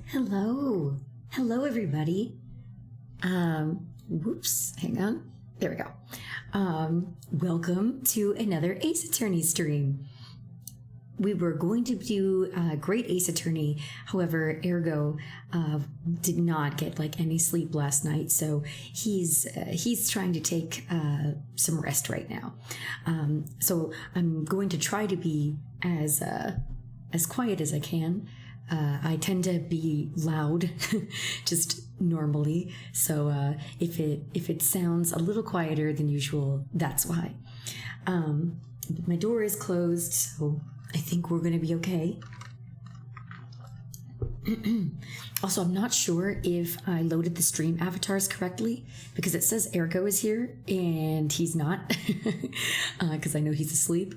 Hello. Hello, everybody. Whoops, hang on. There we go. Welcome to another Ace Attorney stream. We were going to do Great Ace Attorney. However, Ergo did not get any sleep last night, so he's trying to take some rest right now. So I'm going to try to be as quiet as I can. I tend to be loud, just normally. So if it sounds a little quieter than usual, that's why. My door is closed, so I think we're going to be okay. Also, I'm not sure if I loaded the stream avatars correctly because it says Ergo is here and he's not because I know he's asleep.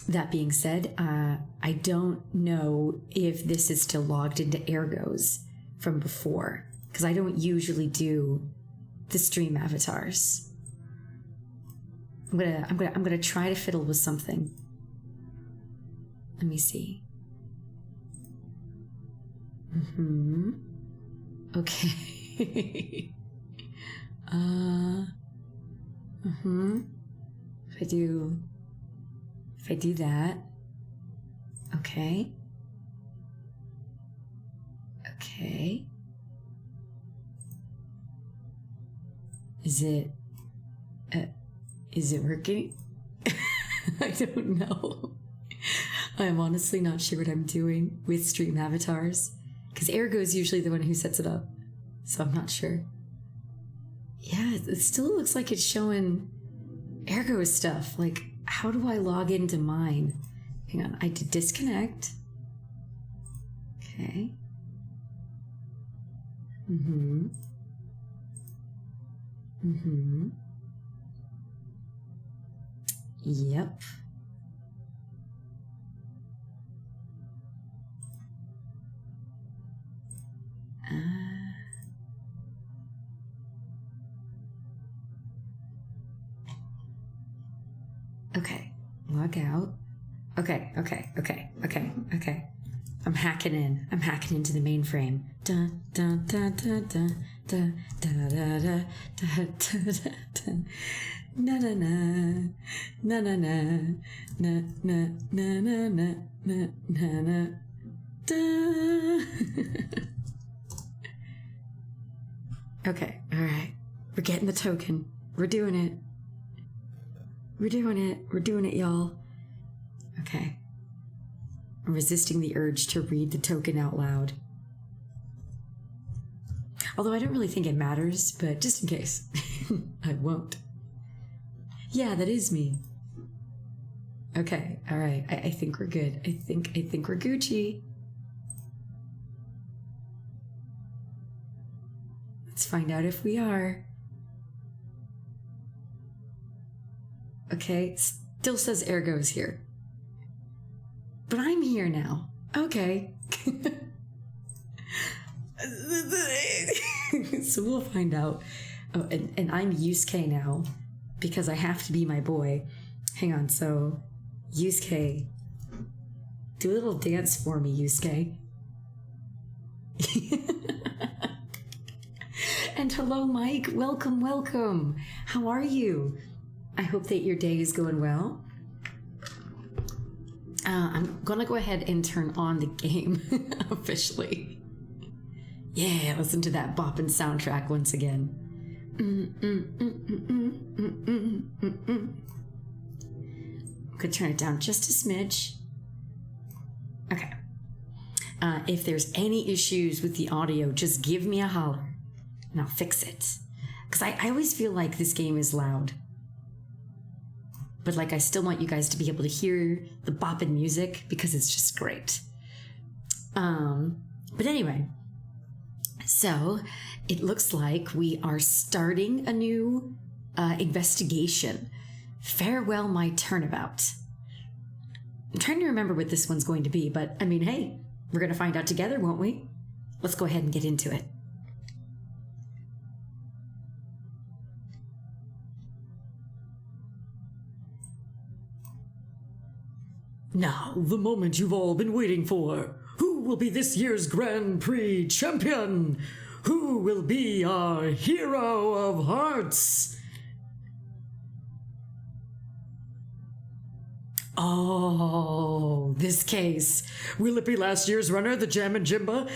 That being said, I don't know if this is still logged into Ergo's from before because I don't usually do the stream avatars. I'm gonna try to fiddle with something. Let me see. Okay. If I do that. Okay. Okay. Is it working? I don't know. I'm honestly not sure what I'm doing with stream avatars because Ergo is usually the one who sets it up, so I'm not sure. Yeah, it still looks like it's showing Ergo stuff. How do I log into mine? Hang on, I did disconnect. Okay. Yep. Okay, log out. Okay. I'm hacking into the mainframe. Dun dun dun dun dun dun dun dun dun dun dun. Na na na na na na na na na na na na na da. Okay, all right. We're getting the token. We're doing it. We're doing it, y'all. Okay. I'm resisting the urge to read the token out loud. Although I don't really think it matters, but just in case, I won't. Yeah, that is me. Okay, all right. I think we're good. I think we're Gucci. Let's find out if we are. Okay, still says Ergo's here. But I'm here now. Okay. So we'll find out. Oh, and I'm Yusuke now because I have to be my boy. Hang on, so Yusuke, do a little dance for me, Yusuke. And hello, Mike. Welcome. How are you? I hope that your day is going well. I'm gonna go ahead and turn on the game officially. Yeah, listen to that bopping soundtrack once again. I'm gonna turn it down just a smidge. Okay. If there's any issues with the audio, just give me a holler and I'll fix it. Because I always feel like this game is loud. But I still want you guys to be able to hear the bopping music because it's just great. But anyway, so it looks like we are starting a new investigation. Farewell, my turnabout. I'm trying to remember what this one's going to be, but I mean, hey, we're going to find out together, won't we? Let's go ahead and get into it. Now, the moment you've all been waiting for. Who will be this year's Grand Prix champion? Who will be our hero of hearts? Oh, this case. Will it be last year's runner, the Jammin' Jimba?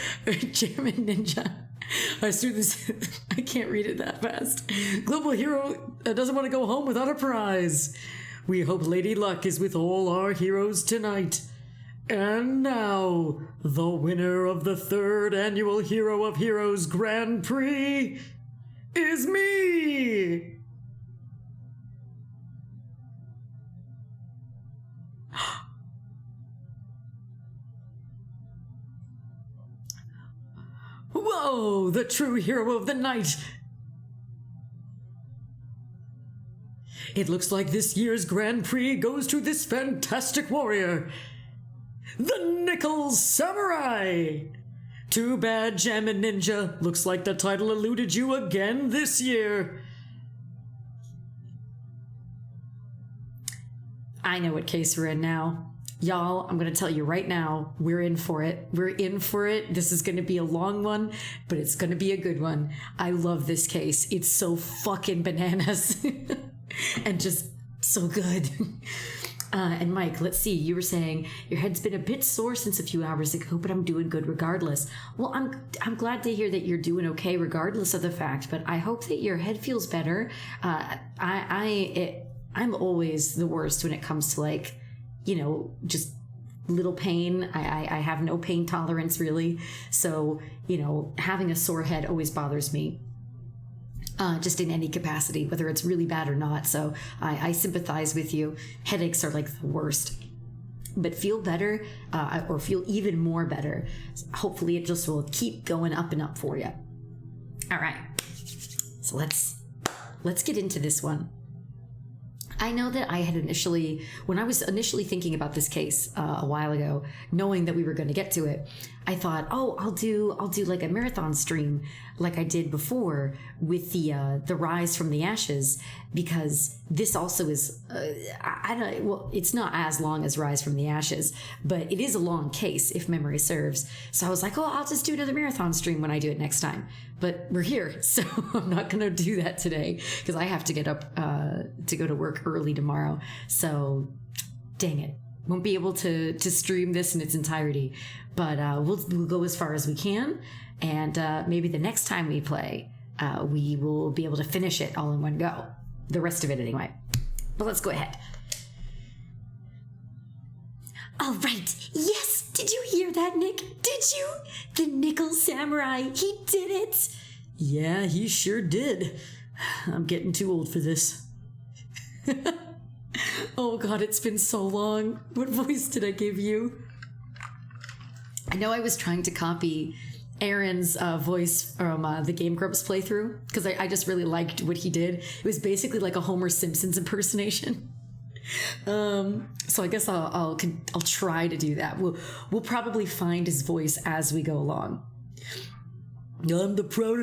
Jammin' Ninja. I see this. I can't read it that fast. Global hero doesn't want to go home without a prize. We hope Lady Luck is with all our heroes tonight. And now, the winner of the 3rd annual Hero of Heroes Grand Prix is me! Whoa, the true hero of the night! It looks like this year's Grand Prix goes to this fantastic warrior, the Nickel Samurai! Too bad, Jammin' Ninja. Looks like the title eluded you again this year. I know what case we're in now. Y'all, I'm going to tell you right now, we're in for it. We're in for it. This is going to be a long one, but it's going to be a good one. I love this case. It's so fucking bananas. And just so good. And Mike, let's see, you were saying your head's been a bit sore since a few hours ago, but I'm doing good regardless. Well, I'm glad to hear that you're doing okay regardless of the fact, but I hope that your head feels better. I'm always the worst when it comes to, like, you know, just little pain. I have no pain tolerance really. So, you know, having a sore head always bothers me. Just in any capacity, whether it's really bad or not. So I sympathize with you. Headaches are like the worst. But feel better, or feel even more better. Hopefully it just will keep going up and up for you. All right. So let's get into this one. I know that I had when I was initially thinking about this case a while ago, knowing that we were going to get to it, I thought, oh, I'll do like a marathon stream like I did before with the Rise from the Ashes, because this also is, it's not as long as Rise from the Ashes, but it is a long case if memory serves. So I was like, oh, I'll just do another marathon stream when I do it next time. But we're here, so I'm not going to do that today because I have to get up to go to work early tomorrow. So dang it. Won't be able to stream this in its entirety, but we'll go as far as we can, and maybe the next time we play, we will be able to finish it all in one go. The rest of it anyway. But let's go ahead. All right. Yes. Did you hear that, Nick? Did you? The Nickel Samurai. He did it. Yeah, he sure did. I'm getting too old for this. Oh God, it's been so long. What voice did I give you? I know I was trying to copy Aaron's voice from the Game Grumps playthrough, because I just really liked what he did. It was basically like a Homer Simpson's impersonation. So I guess I'll try to do that. We'll probably find his voice as we go along. I'm proud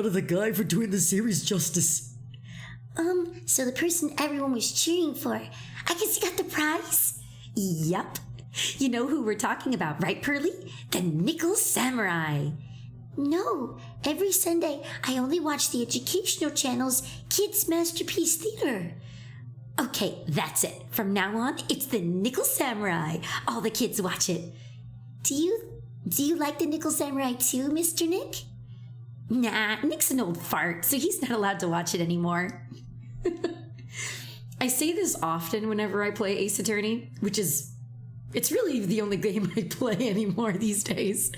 of the guy for doing the series justice. So the person everyone was cheering for, I guess he got the prize? Yup. You know who we're talking about, right, Pearly? The Nickel Samurai. No, every Sunday I only watch the educational channel's Kids Masterpiece Theater. Okay, that's it. From now on, it's the Nickel Samurai. All the kids watch it. Do you like the Nickel Samurai too, Mr. Nick? Nah, Nick's an old fart, so he's not allowed to watch it anymore. I say this often whenever I play Ace Attorney, it's really the only game I play anymore these days.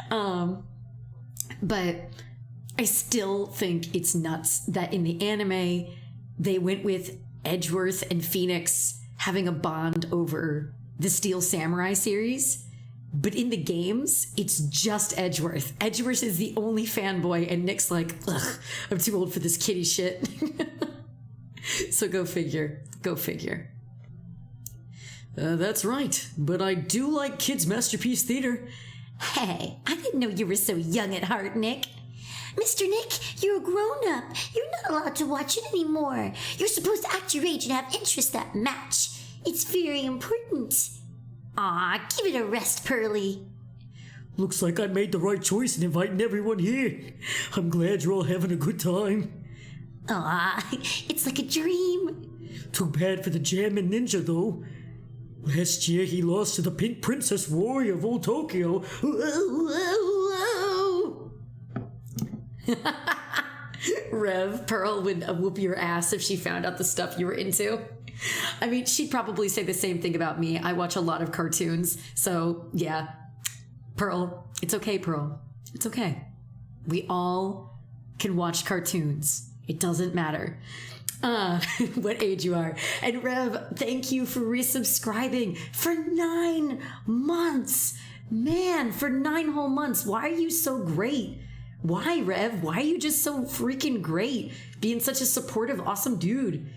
But I still think it's nuts that in the anime, they went with Edgeworth and Phoenix having a bond over the Steel Samurai series. But in the games, it's just Edgeworth. Edgeworth is the only fanboy, and Nick's like, ugh, I'm too old for this kitty shit. So go figure. Go figure. That's right, but I do like Kids Masterpiece Theater. Hey, I didn't know you were so young at heart, Nick. Mr. Nick, you're a grown-up. You're not allowed to watch it anymore. You're supposed to act your age and have interests that match. It's very important. Aw, give it a rest, Pearly. Looks like I made the right choice in inviting everyone here. I'm glad you're all having a good time. Aw, it's like a dream. Too bad for the Jammin' Ninja, though. Last year he lost to the Pink Princess Warrior of old Tokyo. Rev, Pearl would whoop your ass if she found out the stuff you were into. I mean, she'd probably say the same thing about me. I watch a lot of cartoons, so yeah. Pearl, it's okay, Pearl. It's okay. We all can watch cartoons. It doesn't matter what age you are. And Rev, thank you for resubscribing for 9 months. Man, for 9 whole months. Why are you so great? Why, Rev? Why are you just so freaking great? Being such a supportive, awesome dude.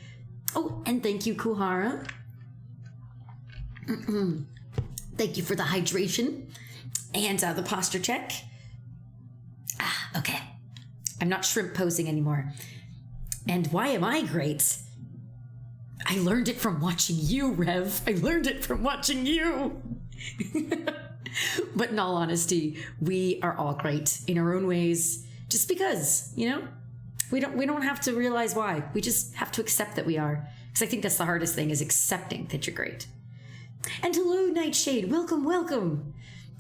Oh, and thank you, Kuhara. Thank you for the hydration and the posture check. Okay. I'm not shrimp posing anymore. And why am I great? I learned it from watching you, Rev. I learned it from watching you. But in all honesty, we are all great in our own ways. Just because, you know, we don't have to realize why. We just have to accept that we are. Because I think that's the hardest thing, is accepting that you're great. And hello, Nightshade. Welcome, welcome.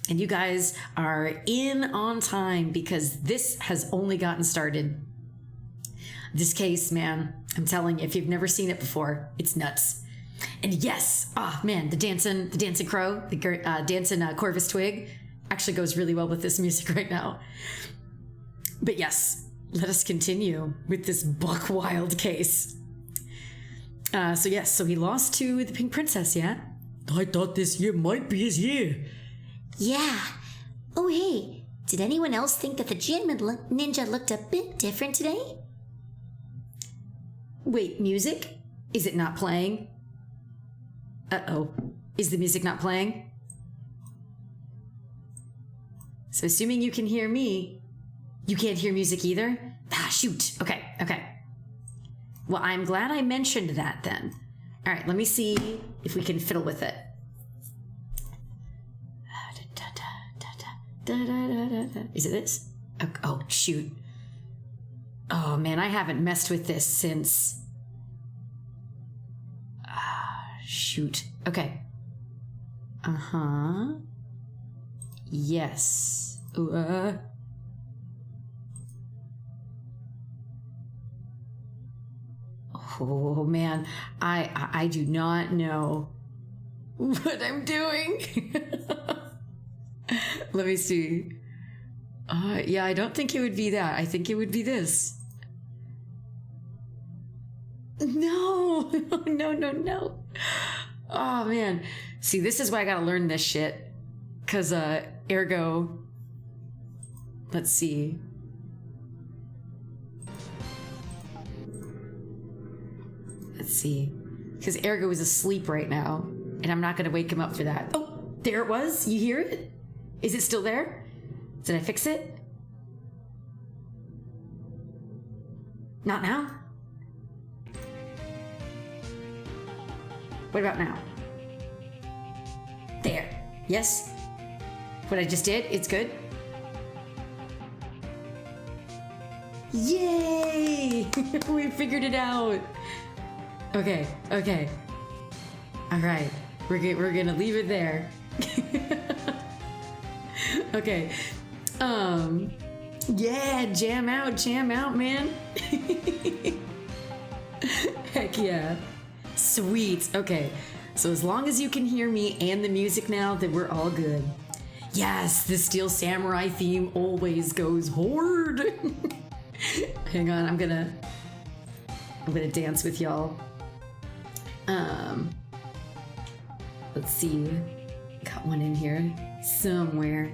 And you guys are in on time because this has only gotten started. This case, man, I'm telling you, if you've never seen it before, it's nuts. And yes, man, the dancing crow, the dancing Corvus Twig actually goes really well with this music right now. But yes, let us continue with this buck wild case. So he lost to the Pink Princess, yeah? I thought this year might be his year. Yeah. Oh, hey, did anyone else think that the Jammin' Ninja looked a bit different today? Wait, music? Is it not playing? Uh-oh. Is the music not playing? So assuming you can hear me, you can't hear music either? Shoot. Okay. Well, I'm glad I mentioned that then. All right, let me see if we can fiddle with it. Is it this? Oh, shoot. Oh, man, I haven't messed with this since... shoot. Okay. Uh-huh. Yes. Oh, man. I do not know what I'm doing. Let me see. Yeah, I don't think it would be that. I think it would be this. No. No. Oh, man. See, this is why I gotta learn this shit. Because, ergo... Let's see. Because ergo is asleep right now. And I'm not gonna wake him up for that. Oh, there it was. You hear it? Is it still there? Did I fix it? Not now? What about now? There. Yes? What I just did, it's good? Yay! We figured it out. Okay. All right. We're gonna leave it there. Okay. Yeah, jam out, man. Heck yeah. Sweet. Okay. So as long as you can hear me and the music now, then we're all good. Yes, the Steel Samurai theme always goes hard. Hang on, I'm gonna dance with y'all. Let's see. Got one in here somewhere.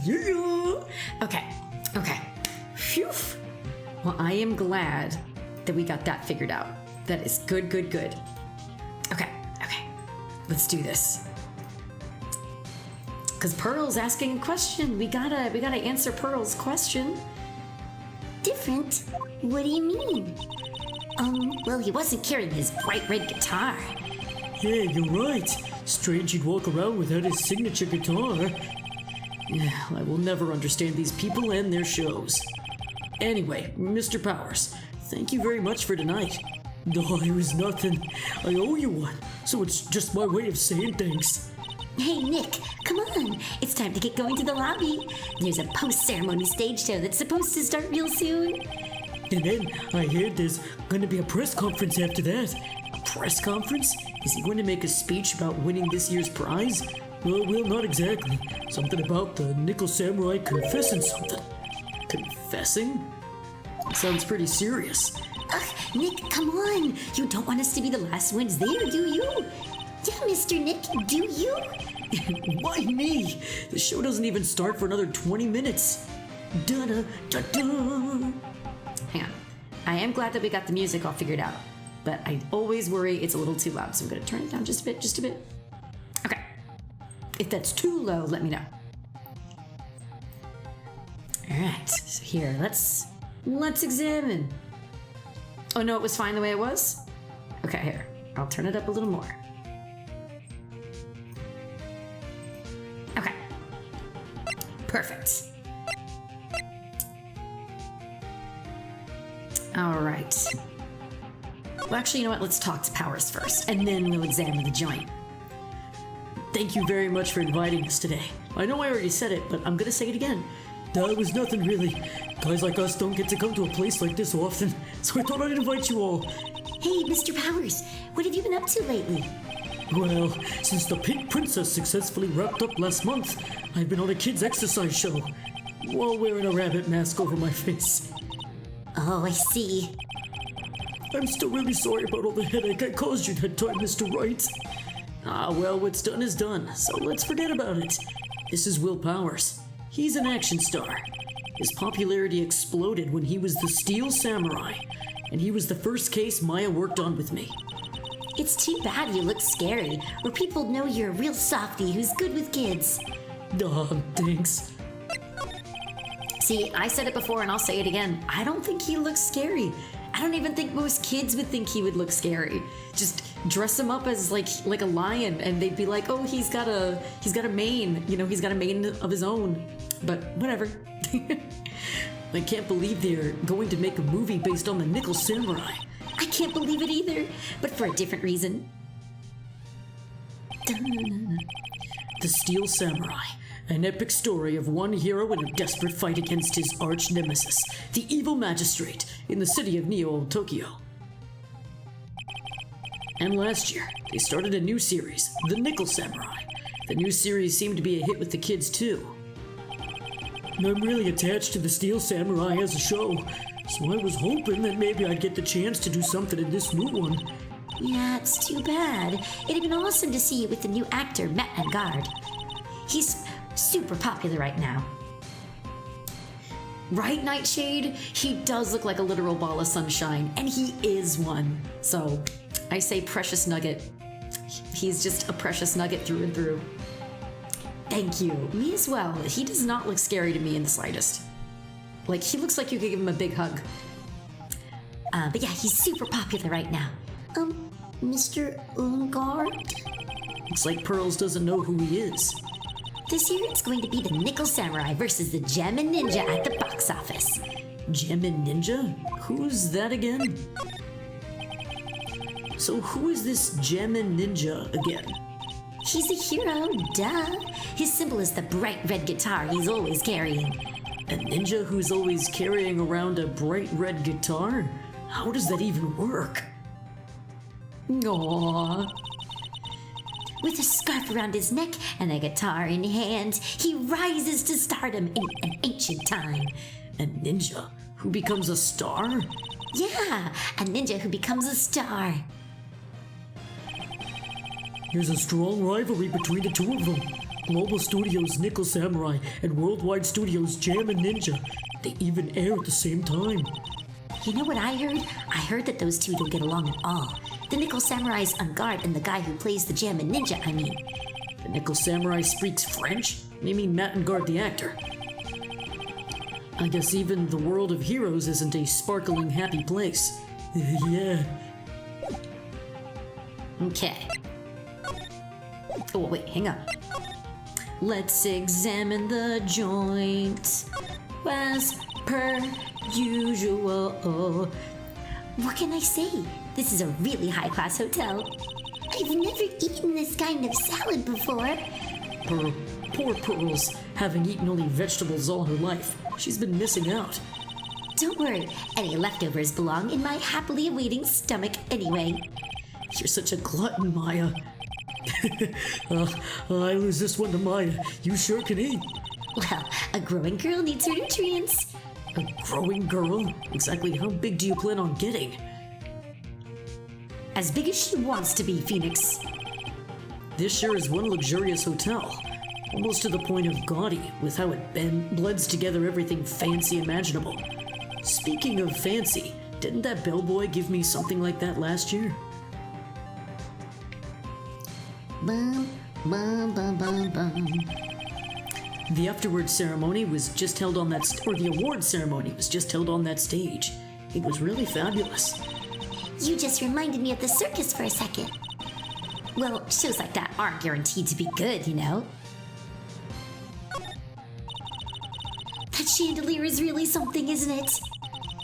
Yeah. Okay. Phew. Well, I am glad that we got that figured out. That is good. Okay. Let's do this. Because Pearl's asking a question. We gotta answer Pearl's question. Different? What do you mean? Well, he wasn't carrying his bright red guitar. Yeah, you're right. Strange he'd walk around without his signature guitar. Yeah, I will never understand these people and their shows. Anyway, Mr. Powers, thank you very much for tonight. No, it was nothing. I owe you one, so it's just my way of saying thanks. Hey, Nick, come on. It's time to get going to the lobby. There's a post-ceremony stage show that's supposed to start real soon. And then I heard there's going to be a press conference after that. A press conference? Is he going to make a speech about winning this year's prize? Well, not exactly. Something about the Nickel Samurai confessing something. Confessing? Sounds pretty serious. Ugh, Nick, come on. You don't want us to be the last ones there, do you? Yeah, Mr. Nick, do you? Why me? The show doesn't even start for another 20 minutes. Da-da-da-da. Hang on. I am glad that we got the music all figured out, but I always worry it's a little too loud, so I'm going to turn it down just a bit. Okay. If that's too low, let me know. All right. So here, let's examine. Oh no, it was fine the way it was? Okay, here. I'll turn it up a little more. Okay. Perfect. All right. Well, actually, you know what? Let's talk to Powers first, and then we'll examine the joint. Thank you very much for inviting us today. I know I already said it, but I'm gonna say it again. That was nothing really. Guys like us don't get to come to a place like this often, so I thought I'd invite you all. Hey, Mr. Powers, what have you been up to lately? Well, since the Pink Princess successfully wrapped up last month, I've been on a kids' exercise show, while wearing a rabbit mask over my face. Oh, I see. I'm still really sorry about all the headache I caused you that time, Mr. Wright. Ah, well, what's done is done, so let's forget about it. This is Will Powers. He's an action star. His popularity exploded when he was the Steel Samurai, and he was the first case Maya worked on with me. It's too bad you look scary, or people know you're a real softie who's good with kids. Thanks. See, I said it before and I'll say it again. I don't think he looks scary. I don't even think most kids would think he would look scary. Just dress him up as like a lion and they'd be like, oh, he's got a mane, he's got a mane of his own. But whatever. I can't believe they're going to make a movie based on the Nickel Samurai. I can't believe it either, but for a different reason. The Steel Samurai, an epic story of one hero in a desperate fight against his arch nemesis, the evil magistrate, in the city of Neo, Tokyo. And last year, they started a new series, The Nickel Samurai. The new series seemed to be a hit with the kids too. And I'm really attached to the Steel Samurai as a show, so I was hoping that maybe I'd get the chance to do something in this new one. Yeah, it's too bad. It'd have been awesome to see you with the new actor, Matt Angard. He's super popular right now. Right, Nightshade? He does look like a literal ball of sunshine, and he is one. So, I say precious nugget. He's just a precious nugget through and through. Thank you. Me as well. He does not look scary to me in the slightest. Like, he looks like you could give him a big hug. But yeah, he's super popular right now. Mr. Angard? Looks like Pearls doesn't know who he is. This year it's going to be the Nickel Samurai versus the Gem and Ninja at the box office. Gem and Ninja? Who's that again? So who is this Gem and Ninja again? He's a hero, duh. His symbol is the bright red guitar he's always carrying. A ninja who's always carrying around a bright red guitar? How does that even work? Aww. With a scarf around his neck and a guitar in hand, he rises to stardom in an ancient time. A ninja who becomes a star? Yeah, a ninja who becomes a star. There's a strong rivalry between the two of them. Global Studios' Nickel Samurai and Worldwide Studios' Jam and Ninja. They even air at the same time. You know what I heard? I heard that those two don't get along at all. The Nickel Samurai's Angard and the guy who plays the Jam and Ninja, I mean. The Nickel Samurai speaks French? You mean Matt Angard the actor? I guess even the world of heroes isn't a sparkling, happy place. Yeah. Okay. Oh, wait, hang on. Let's examine the joint as per usual. What can I say? This is a really high-class hotel. I've never eaten this kind of salad before. Poor Pearls, having eaten only vegetables all her life. She's been missing out. Don't worry, any leftovers belong in my happily awaiting stomach anyway. You're such a glutton, Maya. I lose this one to Maya. You sure can eat. Well, a growing girl needs her nutrients. A growing girl? Exactly how big do you plan on getting? As big as she wants to be, Phoenix. This sure is one luxurious hotel. Almost to the point of gaudy, with how it blends together everything fancy imaginable. Speaking of fancy, didn't that bellboy give me something like that last year? Bum, bum, bum, bum, bum. The afterward ceremony was just held on that, or the award ceremony was just held on that stage. It was really fabulous. You just reminded me of the circus for a second. Well, shows like that aren't guaranteed to be good, you know? That chandelier is really something, isn't it?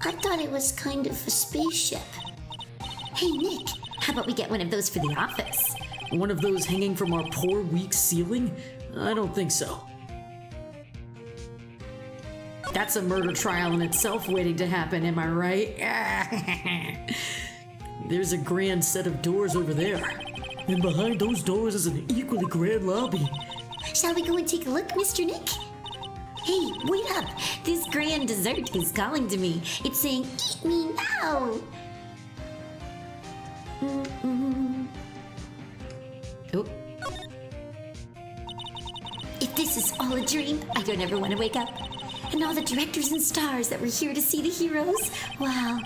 I thought it was kind of a spaceship. Hey, Nick, How about we get one of those for the office? One of those hanging from our poor, weak ceiling? I don't think so. That's a murder trial in itself waiting to happen, am I right? There's a grand set of doors over there. And behind those doors is an equally grand lobby. shall we go and take a look, Mr. Nick? Hey, wait up! This grand dessert is calling to me. It's saying, eat me now! Oh, If this is all a dream, I don't ever want to wake up. And all the directors and stars that were here to see the heroes, wow,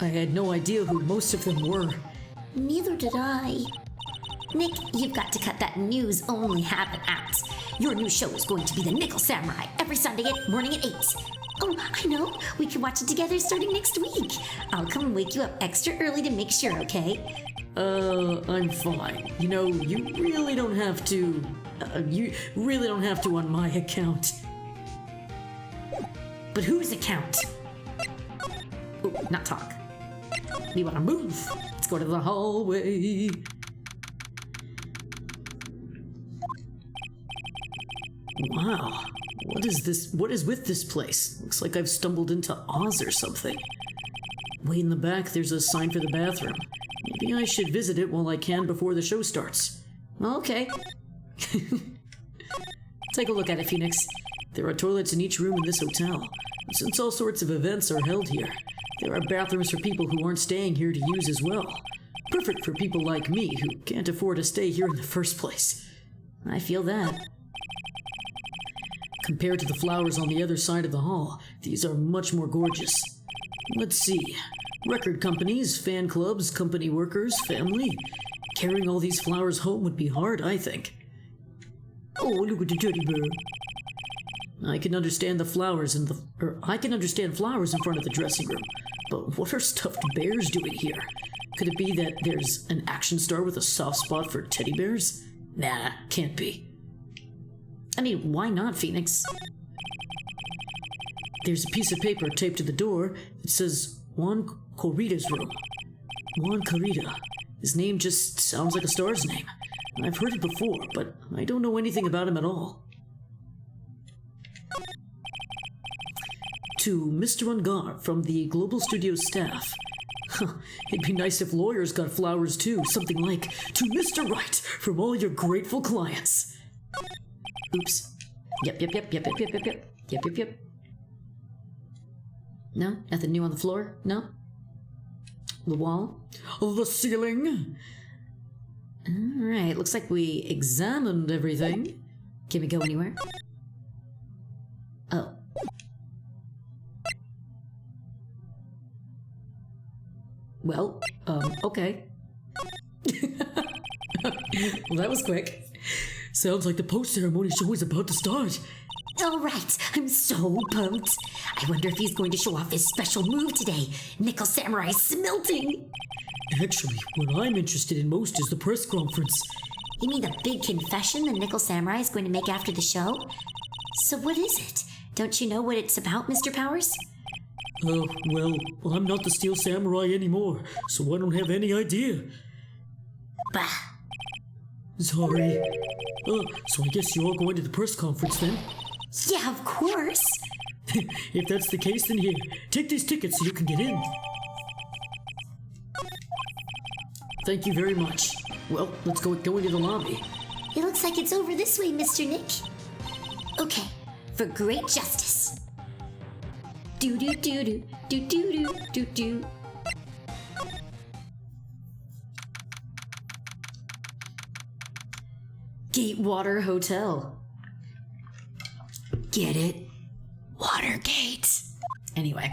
I had no idea who most of them were. neither did I. Nick, you've got to cut that news-only habit out. Your new show is going to be The Nickel Samurai every Sunday morning at 8. Oh, I know. We can watch it together starting next week. I'll come wake you up extra early to make sure, okay? I'm fine. You know, you really don't have to on my account. But whose account? Oh, not talk. We want to move. Let's go to the hallway. Wow. What is this? What is with this place? Looks like I've stumbled into Oz or something. Way in the back, there's a sign for the bathroom. Maybe I should visit it while I can before the show starts. Okay. Take a look at it, Phoenix. There are toilets in each room in this hotel. Since all sorts of events are held here, there are bathrooms for people who aren't staying here to use as well. Perfect for people like me who can't afford to stay here in the first place. I feel that. Compared to the flowers on the other side of the hall, these are much more gorgeous. Let's see. Record companies, fan clubs, company workers, family. Carrying all these flowers home would be hard, I think. Oh, look at the teddy bear. I can understand flowers in front of the dressing room, but what are stuffed bears doing here? Could it be that there's an action star with a soft spot for teddy bears? Nah, can't be. I mean, why not, Phoenix? There's a piece of paper taped to the door that says Juan Corrida's room. Juan Corrida. His name just sounds like a star's name. I've heard it before, but I don't know anything about him at all. To Mr. Ungar from the Global Studios staff. It'd be nice if lawyers got flowers too, something like, to Mr. Wright from all your grateful clients. Oops. Yep. No? Nothing new on the floor? No? The wall? The ceiling? Alright, looks like we examined everything. Can we go anywhere? Oh. Well, okay. Well, that was quick. Sounds like the post-ceremony show is about to start. All right, I'm so pumped. I wonder if he's going to show off his special move today. Nickel Samurai smelting. Actually, what I'm interested in most is the press conference. You mean the big confession the Nickel Samurai is going to make after the show? So what is it? Don't you know what it's about, Mr. Powers? Well, I'm not the Steel Samurai anymore, so I don't have any idea. Bah. Sorry. So I guess you're all going to the press conference then? Yeah, of course. If that's the case, then here, take these tickets so you can get in. Thank you very much. Well, let's go into the lobby. It looks like it's over this way, Mr. Nick. Okay, for great justice. Do do do do do do do do do. Gatewater Hotel. Get it? Watergate. Anyway.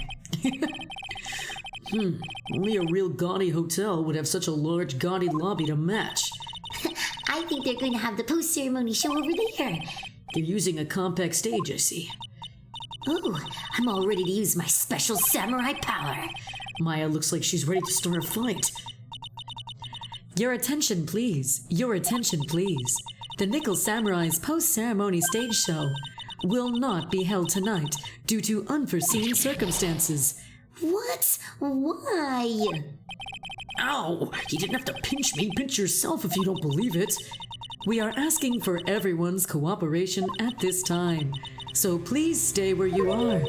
Only a real gaudy hotel would have such a large, gaudy lobby to match. I think they're going to have the post-ceremony show over there. They're using a compact stage, I see. Ooh, I'm all ready to use my special samurai power. Maya looks like she's ready to start a fight. Your attention, please. Your attention, please. The Nickel Samurai's post-ceremony stage show will not be held tonight due to unforeseen circumstances. What? Why? Ow! You didn't have to pinch me. Pinch yourself if you don't believe it. We are asking for everyone's cooperation at this time, so please stay where you are.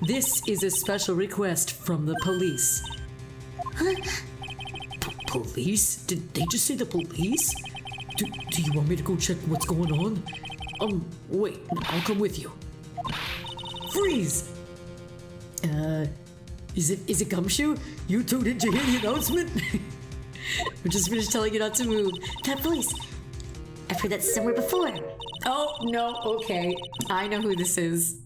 This is a special request from the police. Police? Did they just say the police? Do you want me to go check what's going on? Wait, I'll come with you. Freeze! Is it Gumshoe? You two, did you hear the announcement? We just finished telling you not to move. That voice. I've heard that somewhere before. Oh, no, okay. I know who this is.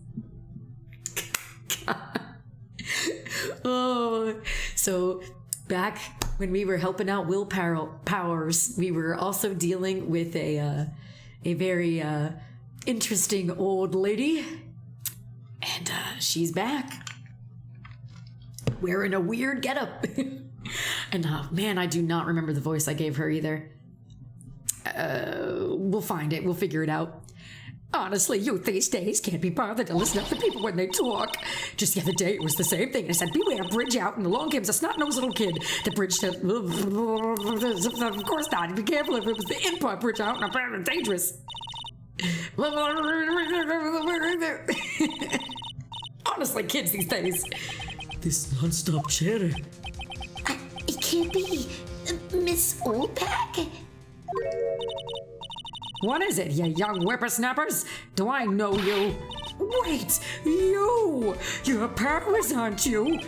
Oh, so back when we were helping out Will Powers, we were also dealing with a very interesting old lady. And she's back. Wearing a weird getup. And man, I do not remember the voice I gave her either. We'll find it. We'll figure it out. Honestly, youth these days can't be bothered to listen up to people when they talk. Just the other day, it was the same thing. It said, beware, bridge out, and along comes a snot-nosed little kid. The bridge said, of course not. Be careful if it was the input bridge out, and apparently dangerous. Honestly, kids these days. This non-stop chatter. It can't be. Miss Oldpack? What is it, you young whippersnappers? Do I know you? Wait, you! You're Powers, aren't you?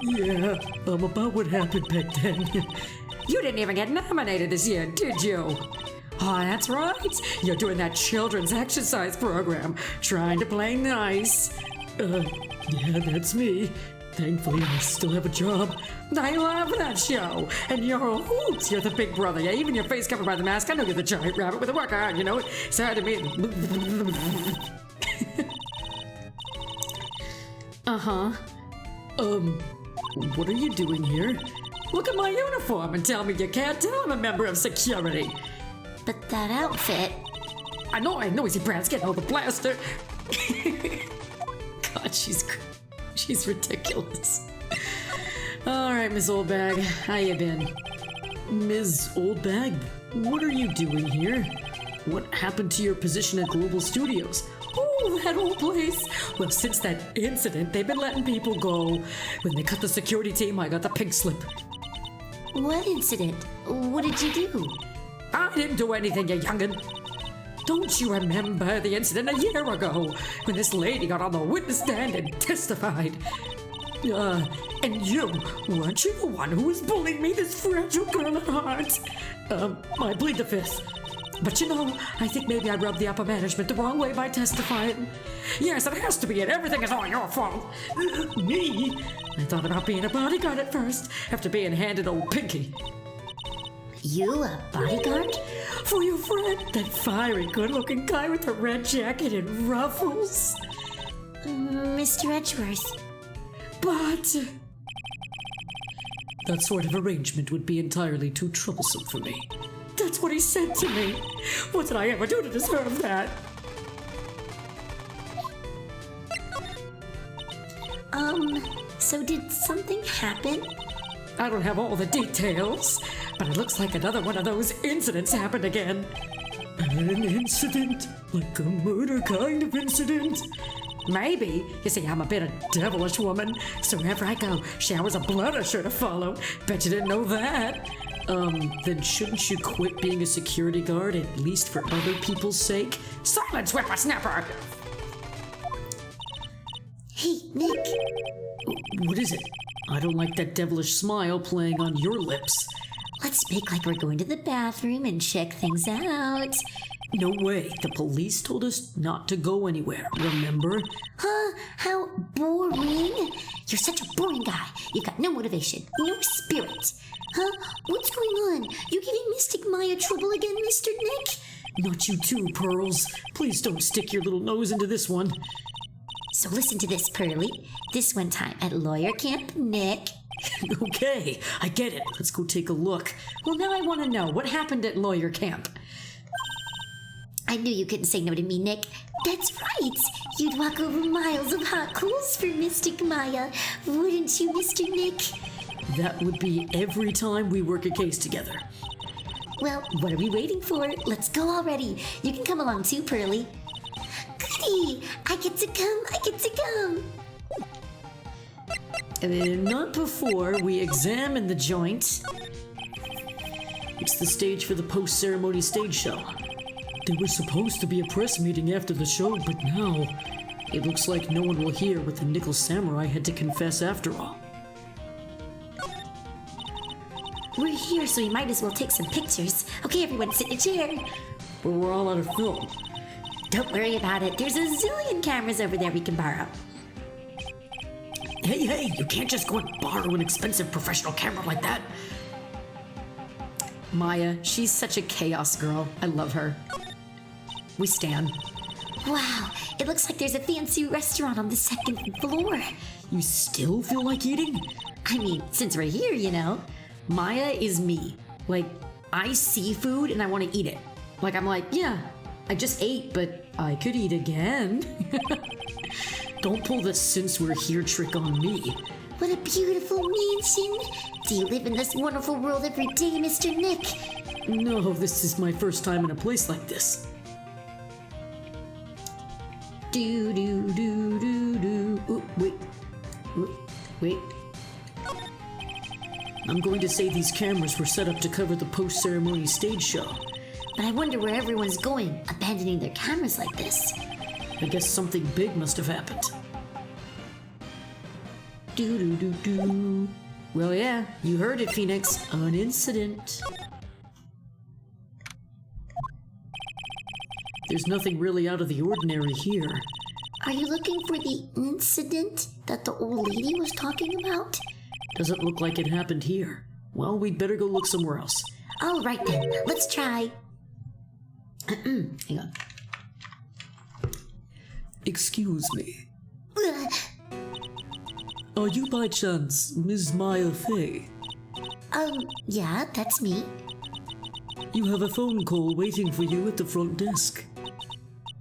Yeah, about what happened back then. You didn't even get nominated this year, did you? Oh, that's right. You're doing that children's exercise program, trying to play nice. Yeah, that's me. Thankfully, I still have a job. I love that show. And you're a hoot. You're the big brother. Yeah, even your face covered by the mask. I know you're the giant rabbit with a work on, you know? It's hard to me. Uh-huh. What are you doing here? Look at my uniform and tell me you can't tell I'm a member of security. But that outfit. I know, noisy brat's getting all the blaster. God, she's ridiculous. All right, Miss Oldbag, how you been? Ms. Oldbag, what are you doing here? What happened to your position at Global Studios? Oh, that old place. Well, since that incident, they've been letting people go. When they cut the security team, I got the pink slip. What incident? What did you do? I didn't do anything, you youngin'. Don't you remember the incident a year ago when this lady got on the witness stand and testified? And you, weren't you the one who was bullying me, this fragile girl at heart? I plead the fifth. But you know, I think maybe I rubbed the upper management the wrong way by testifying. Yes, it has to be, and everything is all your fault. Me? I thought about being a bodyguard at first, after being handed old Pinky. You a bodyguard? For your friend, that fiery, good-looking guy with the red jacket and ruffles. Mr. Edgeworth. But that sort of arrangement would be entirely too troublesome for me. That's what he said to me. What did I ever do to deserve that? So did something happen? I don't have all the details, but it looks like another one of those incidents happened again. An incident? Like a murder kind of incident? Maybe. You see, I'm a bit of a devilish woman, so wherever I go, showers of blood are sure to follow. Bet you didn't know that. Then shouldn't you quit being a security guard, at least for other people's sake? Silence, whippersnapper! Hey, Nick. What is it? I don't like that devilish smile playing on your lips. Let's make like we're going to the bathroom and check things out. No way. The police told us not to go anywhere, remember? Huh? How boring. You're such a boring guy. You've got no motivation, no spirit. Huh? What's going on? You giving Mystic Maya trouble again, Mr. Nick? Not you too, Pearls. Please don't stick your little nose into this one. So listen to this, Pearly. This one time at lawyer camp, Nick. Okay, I get it. Let's go take a look. Well, now I want to know, what happened at lawyer camp? I knew you couldn't say no to me, Nick. That's right. You'd walk over miles of hot coals for Mystic Maya, wouldn't you, Mr. Nick? That would be every time we work a case together. Well, what are we waiting for? Let's go already. You can come along too, Pearly. Goody! I get to come. Not before we examine the joint. It's the stage for the post-ceremony stage show. There was supposed to be a press meeting after the show, but now it looks like no one will hear what the Nickel Samurai had to confess after all. We're here, so we might as well take some pictures. Okay, everyone, sit in a chair. But we're all out of film. Don't worry about it. There's a zillion cameras over there we can borrow. Hey, you can't just go and borrow an expensive professional camera like that. Maya, she's such a chaos girl. I love her. We stan. Wow, it looks like there's a fancy restaurant on the second floor. You still feel like eating? I mean, since we're here, you know. Maya is me. Like, I see food and I want to eat it. Like, I'm like, yeah, I just ate, but I could eat again. Don't pull the since we're here trick on me. What a beautiful mansion. Do you live in this wonderful world every day, Mr. Nick? No, this is my first time in a place like this. Do. Ooh, wait. I'm going to say these cameras were set up to cover the post-ceremony stage show. But I wonder where everyone's going, abandoning their cameras like this. I guess something big must have happened. Well, yeah, you heard it, Phoenix. An incident. There's nothing really out of the ordinary here. Are you looking for the incident that the old lady was talking about? Doesn't look like it happened here. Well, we'd better go look somewhere else. All right then, let's try. Hang on. Excuse me. Are you by chance Ms. Maya Fey? Yeah, that's me. You have a phone call waiting for you at the front desk.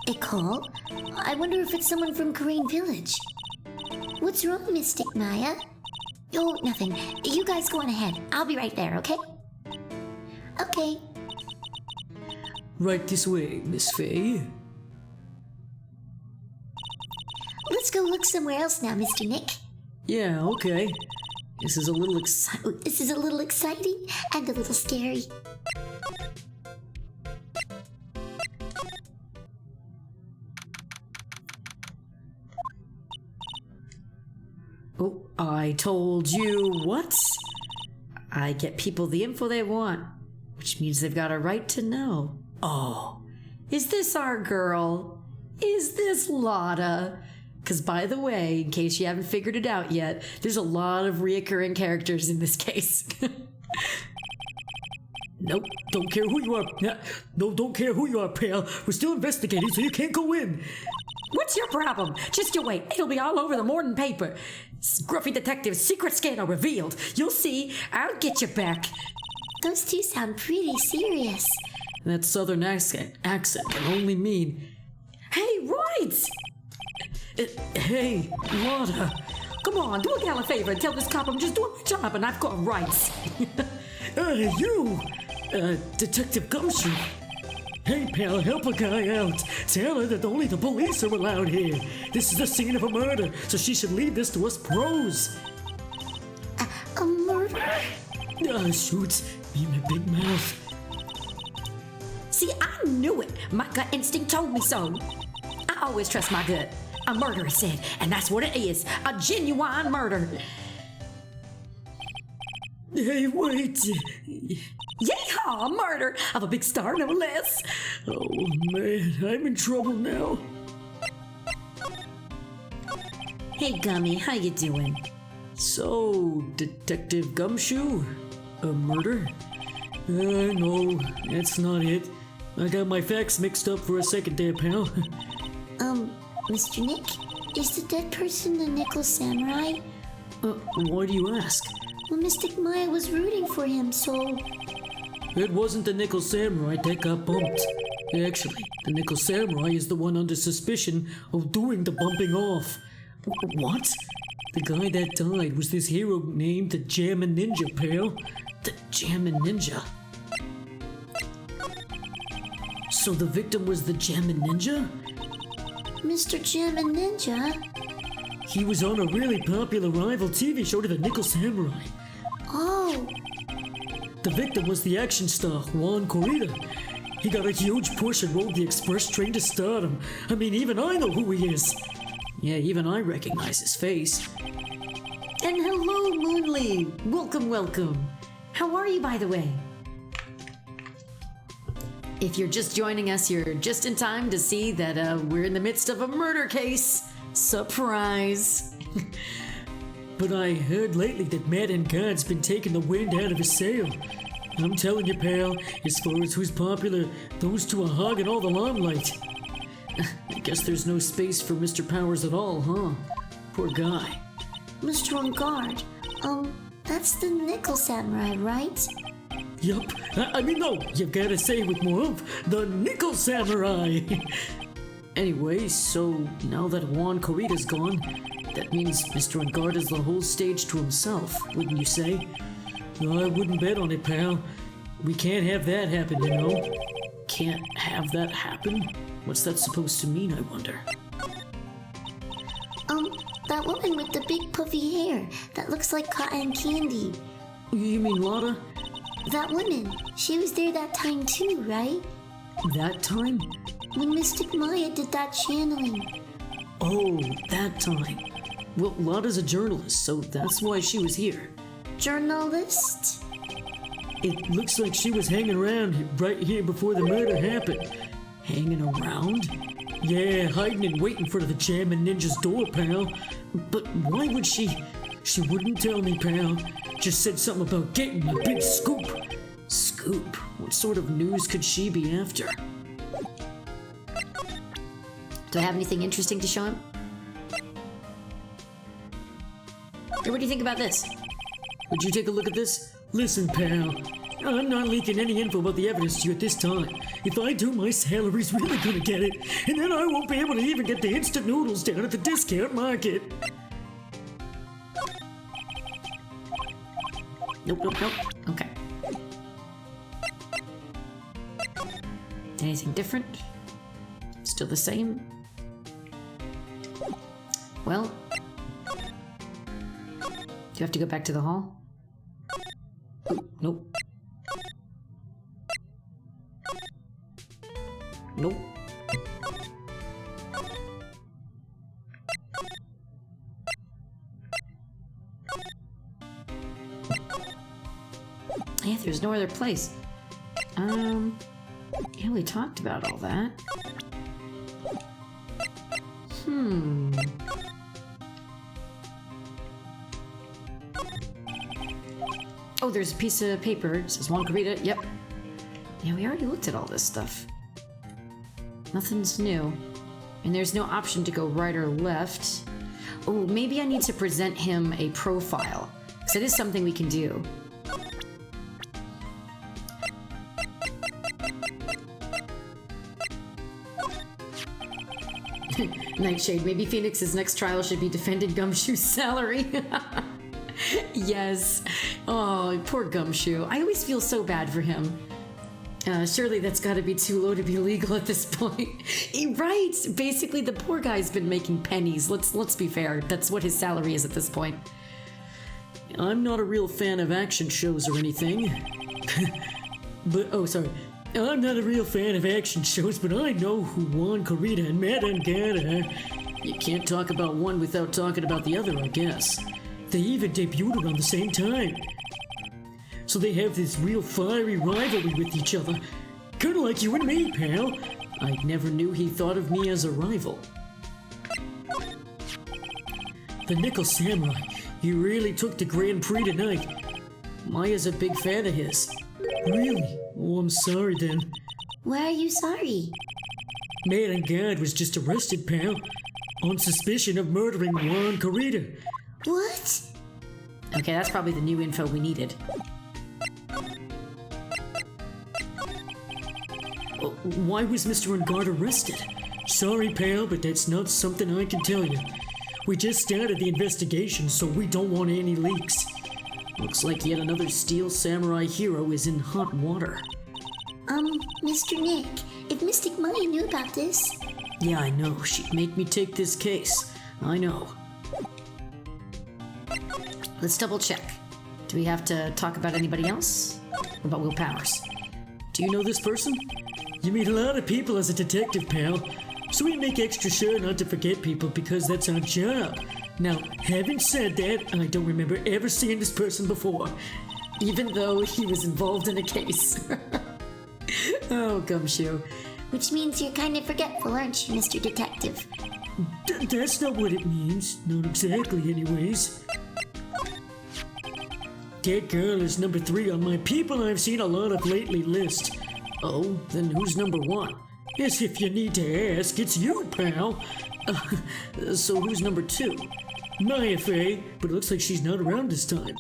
A call? I wonder if it's someone from Green Village. What's wrong, Mystic Maya? Oh, nothing. You guys go on ahead. I'll be right there, okay? Okay. Right this way, Miss Fey. Let's go look somewhere else now, Mr. Nick. Yeah, okay. This is a little exciting and a little scary. Oh, I told you what? I get people the info they want, which means they've got a right to know. Oh, is this our girl? Is this Lotta? Because by the way, in case you haven't figured it out yet, there's a lot of reoccurring characters in this case. Nope, don't care who you are. No, don't care who you are, pal. We're still investigating, so you can't go in. What's your problem? Just you wait. It'll be all over the morning paper. Scruffy Detective's secret scandal revealed. You'll see. I'll get you back. Those two sound pretty serious. That southern accent can only mean... Hey, Wright! Hey, Lotta. Come on, do a gal a favor and tell this cop I'm just doing my job and I've got rights. You! Detective Gumshoe. Hey, pal, help a guy out. Tell her that only the police are allowed here. This is the scene of a murder, so she should leave this to us pros. A murder? Shoot. Me and my big mouth. See, I knew it. My gut instinct told me so. I always trust my gut. A murder, I said, and that's what it is. A genuine murder. Hey, wait. Yeehaw, a murder of a big star, no less. Oh, man, I'm in trouble now. Hey, Gummy, how you doing? So, Detective Gumshoe? A murder? No, that's not it. I got my facts mixed up for a second there, pal. Mr. Nick? Is the dead person the Nickel Samurai? Why do you ask? Well, Mystic Maya was rooting for him, so... It wasn't the Nickel Samurai that got bumped. Actually, the Nickel Samurai is the one under suspicion of doing the bumping off. What? The guy that died was this hero named the Jammin' Ninja, pal. The Jammin' Ninja. So the victim was the Jammin' Ninja? Mr. Jammin' Ninja? He was on a really popular rival TV show to the Nickel Samurai. Oh, The victim was the action star, Juan Corrida. He got a huge push and rode the express train to stardom. I mean, even I know who he is. Yeah, even I recognize his face. And hello, Moonlee. Welcome, welcome. How are you, by the way? If you're just joining us, you're just in time to see that we're in the midst of a murder case. Surprise. But I heard lately that Matt and God's been taking the wind out of his sail. I'm telling you, pal, as far as who's popular, those two are hogging all the limelight. I guess there's no space for Mr. Powers at all, huh? Poor guy. Mr. On Guard. That's the Nickel Samurai, right? Yup. I mean, no, you've got to say with more oomph, the Nickel Samurai. Anyway, so now that Juan Corrida's gone, that means Mr. On Guard has the whole stage to himself, wouldn't you say? No, I wouldn't bet on it, pal. We can't have that happen, you know. Can't have that happen? What's that supposed to mean, I wonder? That woman with the big puffy hair that looks like cotton candy. You mean Lotta? That woman, she was there that time too, right? That time? When Mystic Maya did that channeling. Oh, that time. Well, Lotta's a journalist, so that's why she was here. Journalist? It looks like she was hanging around right here before the murder happened. Hanging around? Yeah, hiding and waiting for the Jammin' Ninja's door, pal. But why would she? She wouldn't tell me, pal. Just said something about getting a big scoop. Scoop? What sort of news could she be after? Do I have anything interesting to show him? Hey, what do you think about this? Would you take a look at this? Listen, pal. I'm not leaking any info about the evidence to you at this time. If I do, my salary's really gonna get it, and then I won't be able to even get the instant noodles down at the discount market. Nope, nope, nope. Okay. Anything different? Still the same? Well, do you have to go back to the hall? Ooh, nope. Nope. Yeah, there's no other place. Yeah, we talked about all that. Oh, there's a piece of paper. It says, want to read it? Yep. Yeah, we already looked at all this stuff. Nothing's new. And there's no option to go right or left. Oh, maybe I need to present him a profile. Because it is something we can do. Nightshade, maybe Phoenix's next trial should be defending Gumshoe's salary. Yes. Oh, poor Gumshoe. I always feel so bad for him. Surely that's got to be too low to be legal at this point. Right. Basically, the poor guy's been making pennies. Let's be fair. That's what his salary is at this point. I'm not a real fan of action shows or anything. I'm not a real fan of action shows, but I know who Juan Corrida and Matt Angada are. You can't talk about one without talking about the other, I guess. They even debuted around the same time. So they have this real fiery rivalry with each other. Kinda like you and me, pal. I never knew he thought of me as a rival. The Nickel Samurai, he really took the Grand Prix tonight. Maya's a big fan of his. Really? Oh, I'm sorry then. Why are you sorry? Man and God was just arrested, pal. On suspicion of murdering Juan Corrida. What? Okay, that's probably the new info we needed. Why was Mr. Ungard arrested? Sorry, pal, but that's not something I can tell you. We just started the investigation, so we don't want any leaks. Looks like yet another Steel Samurai hero is in hot water. Mr. Nick, if Mystic Maya knew about this... Yeah, I know. She'd make me take this case. I know. Let's double check. Do we have to talk about anybody else? What about Will Powers? Do you know this person? You meet a lot of people as a detective, pal. So we make extra sure not to forget people because that's our job. Now, having said that, I don't remember ever seeing this person before, even though he was involved in a case. Oh, Gumshoe. Which means you're kind of forgetful, aren't you, Mr. Detective? That's not what it means. Not exactly, anyways. That girl is number 3 on my people I've seen a lot of lately list. Oh, then who's number 1? As if you need to ask, it's you, pal. So who's number 2? Maya Faye, but it looks like she's not around this time.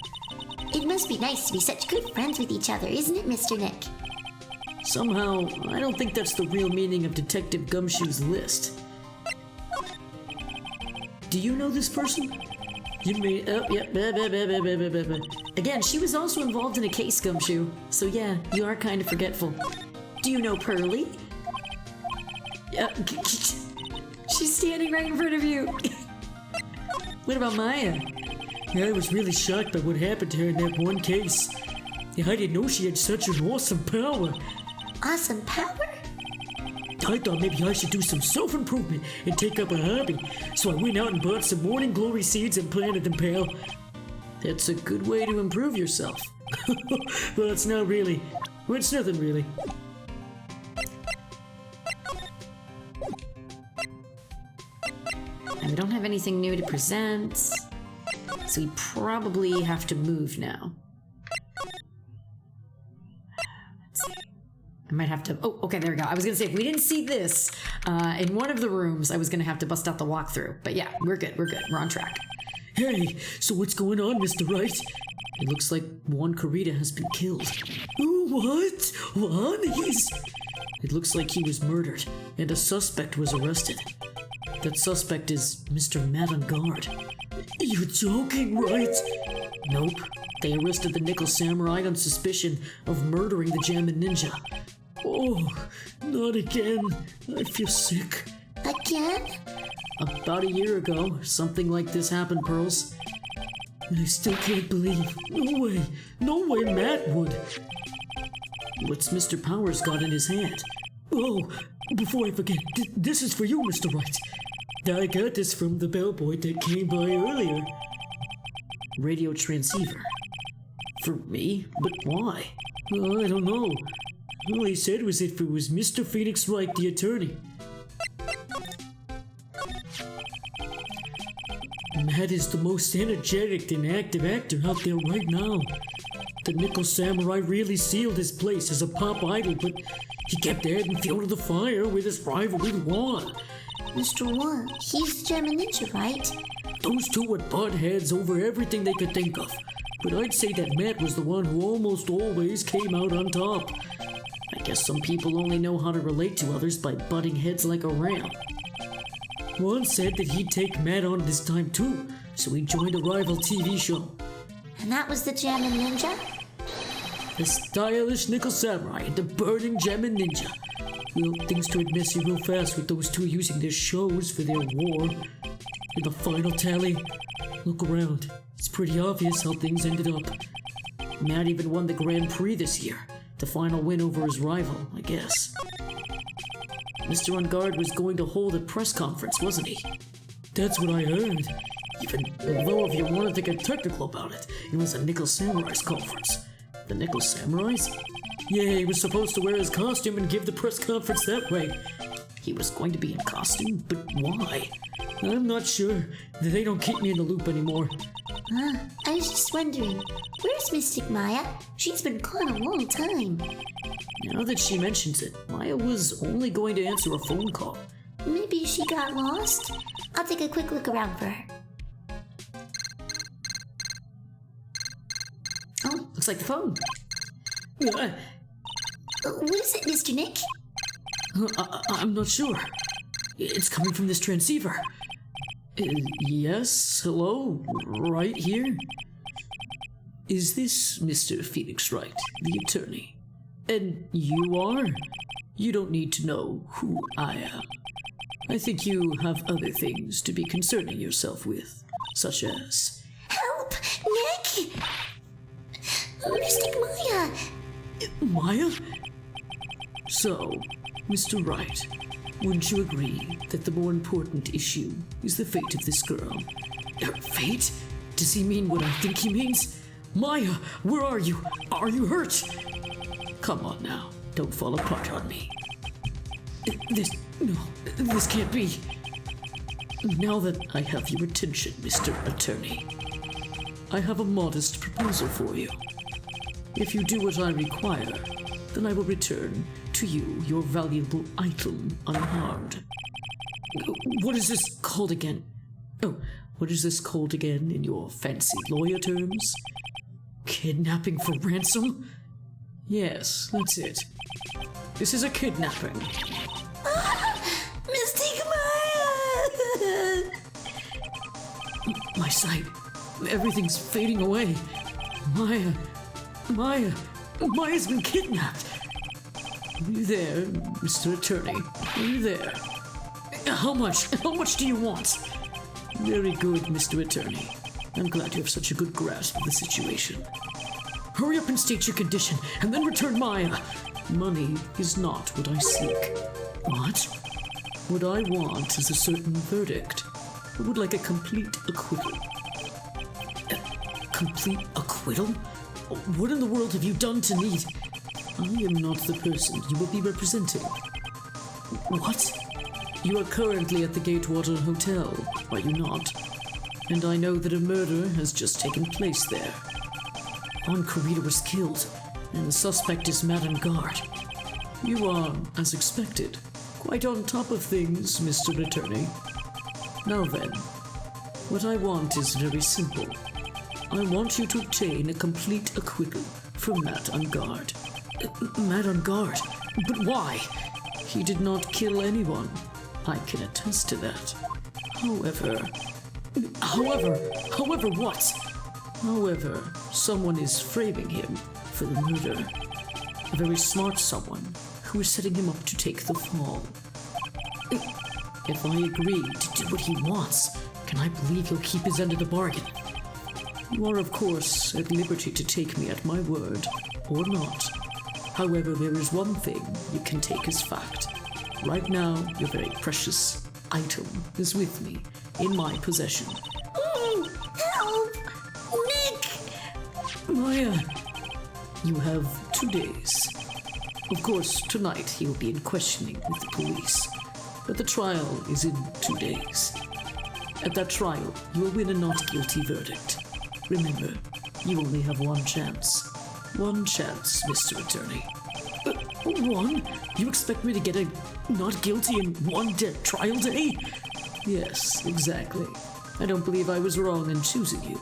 It must be nice to be such good friends with each other, isn't it, Mr. Nick? Somehow, I don't think that's the real meaning of Detective Gumshoe's list. Do you know this person? You may... Oh, yep. Again, she was also involved in a case, Gumshoe. So yeah, you are kind of forgetful. Do you know Pearly? She's standing right in front of you. What about Maya? I was really shocked by what happened to her in that one case. I didn't know she had such an awesome power. Awesome power? I thought maybe I should do some self-improvement and take up a hobby. So I went out and bought some morning glory seeds and planted them, pal. That's a good way to improve yourself. Well, it's not really. Well, it's nothing really. And we don't have anything new to present, so we probably have to move now. Let's see. I might have to... Oh, okay, there we go. I was going to say, if we didn't see this in one of the rooms, I was going to have to bust out the walkthrough. But yeah, we're good. We're good. We're on track. Hey, so what's going on, Mr. Wright? It looks like Juan Corrida has been killed. What? Juan? It looks like he was murdered, and a suspect was arrested. That suspect is Mr. Matt Ungard. You're joking, right? Nope. They arrested the Nickel Samurai on suspicion of murdering the Jammin' Ninja. Oh, not again. I feel sick. Again? About a year ago, something like this happened, Pearls. I still can't believe. No way Matt would. What's Mr. Powers got in his hand? Oh, before I forget, this is for you, Mr. Wright. I got this from the bellboy that came by earlier. Radio transceiver. For me? But why? I don't know. All he said was if it was Mr. Phoenix Wright, the attorney. Matt is the most energetic and active actor out there right now. The Nickel Samurai really sealed his place as a pop idol, but he kept adding fuel to the fire with his rival with Juan. Mr. Wan, he's the German ninja, right? Those two would butt heads over everything they could think of. But I'd say that Matt was the one who almost always came out on top. I guess some people only know how to relate to others by butting heads like a ram. Juan said that he'd take Matt on this time too, so he joined a rival TV show. And that was the German ninja? The stylish Nickel Samurai and the burning German Ninja. Well, things started messy real fast with those two using their shows for their war. In the final tally, look around. It's pretty obvious how things ended up. Matt even won the Grand Prix this year. The final win over his rival, I guess. Mr. On Guard was going to hold a press conference, wasn't he? That's what I heard. Even though if you wanted to get technical about it, it was a Nickel Samurai's conference. The Nickel Samurais? Yeah, he was supposed to wear his costume and give the press conference that way. He was going to be in costume, but why? I'm not sure. They don't keep me in the loop anymore. I was just wondering, where's Mystic Maya? She's been gone a long time. Now that she mentions it, Maya was only going to answer a phone call. Maybe she got lost? I'll take a quick look around for her. Oh, looks like the phone. What? What is it, Mr. Nick? I'm not sure. It's coming from this transceiver. Yes, hello, right here? Is this Mr. Phoenix Wright, the attorney? And you are? You don't need to know who I am. I think you have other things to be concerning yourself with, such as... Help! Nick! Mystic Maya! Maya? So, Mr. Wright, wouldn't you agree that the more important issue is the fate of this girl? Her fate? Does he mean what I think he means? Maya, where are you? Are you hurt? Come on now, don't fall apart on me. This can't be. Now that I have your attention, Mr. Attorney, I have a modest proposal for you. If you do what I require, then I will return to you your valuable item unharmed. What is this called again? Oh, what is this called again in your fancy lawyer terms? Kidnapping for ransom? Yes, that's it. This is a kidnapping. Mystic Maya! My sight. Everything's fading away. Maya's been kidnapped. Are you there, Mr. Attorney? Are you there? How much do you want? Very good, Mr. Attorney. I'm glad you have such a good grasp of the situation. Hurry up and state your condition, and then return Maya. Money is not what I seek. What? What I want is a certain verdict. I would like a complete acquittal. Complete acquittal? What in the world have you done to me? I am not the person you will be representing. What? You are currently at the Gatewater Hotel, are you not? And I know that a murder has just taken place there. Juan Corrida was killed, and the suspect is Madame Guard. You are, as expected, quite on top of things, Mr. Attorney. Now then, what I want is very simple. I want you to obtain a complete acquittal from Matt on Guard. Matt on Guard? But why? He did not kill anyone. I can attest to that. However, what? However, someone is framing him for the murder. A very smart someone who is setting him up to take the fall. If I agree to do what he wants, can I believe he'll keep his end of the bargain? You are, of course, at liberty to take me at my word, or not. However, there is one thing you can take as fact. Right now, your very precious item is with me, in my possession. Help! Nick! Maya, you have 2 days. Of course, tonight he will be in questioning with the police, but the trial is in 2 days. At that trial, you will win a not guilty verdict. Remember, you only have one chance. One chance, Mr. Attorney. One? You expect me to get a not guilty in one trial day? Yes, exactly. I don't believe I was wrong in choosing you,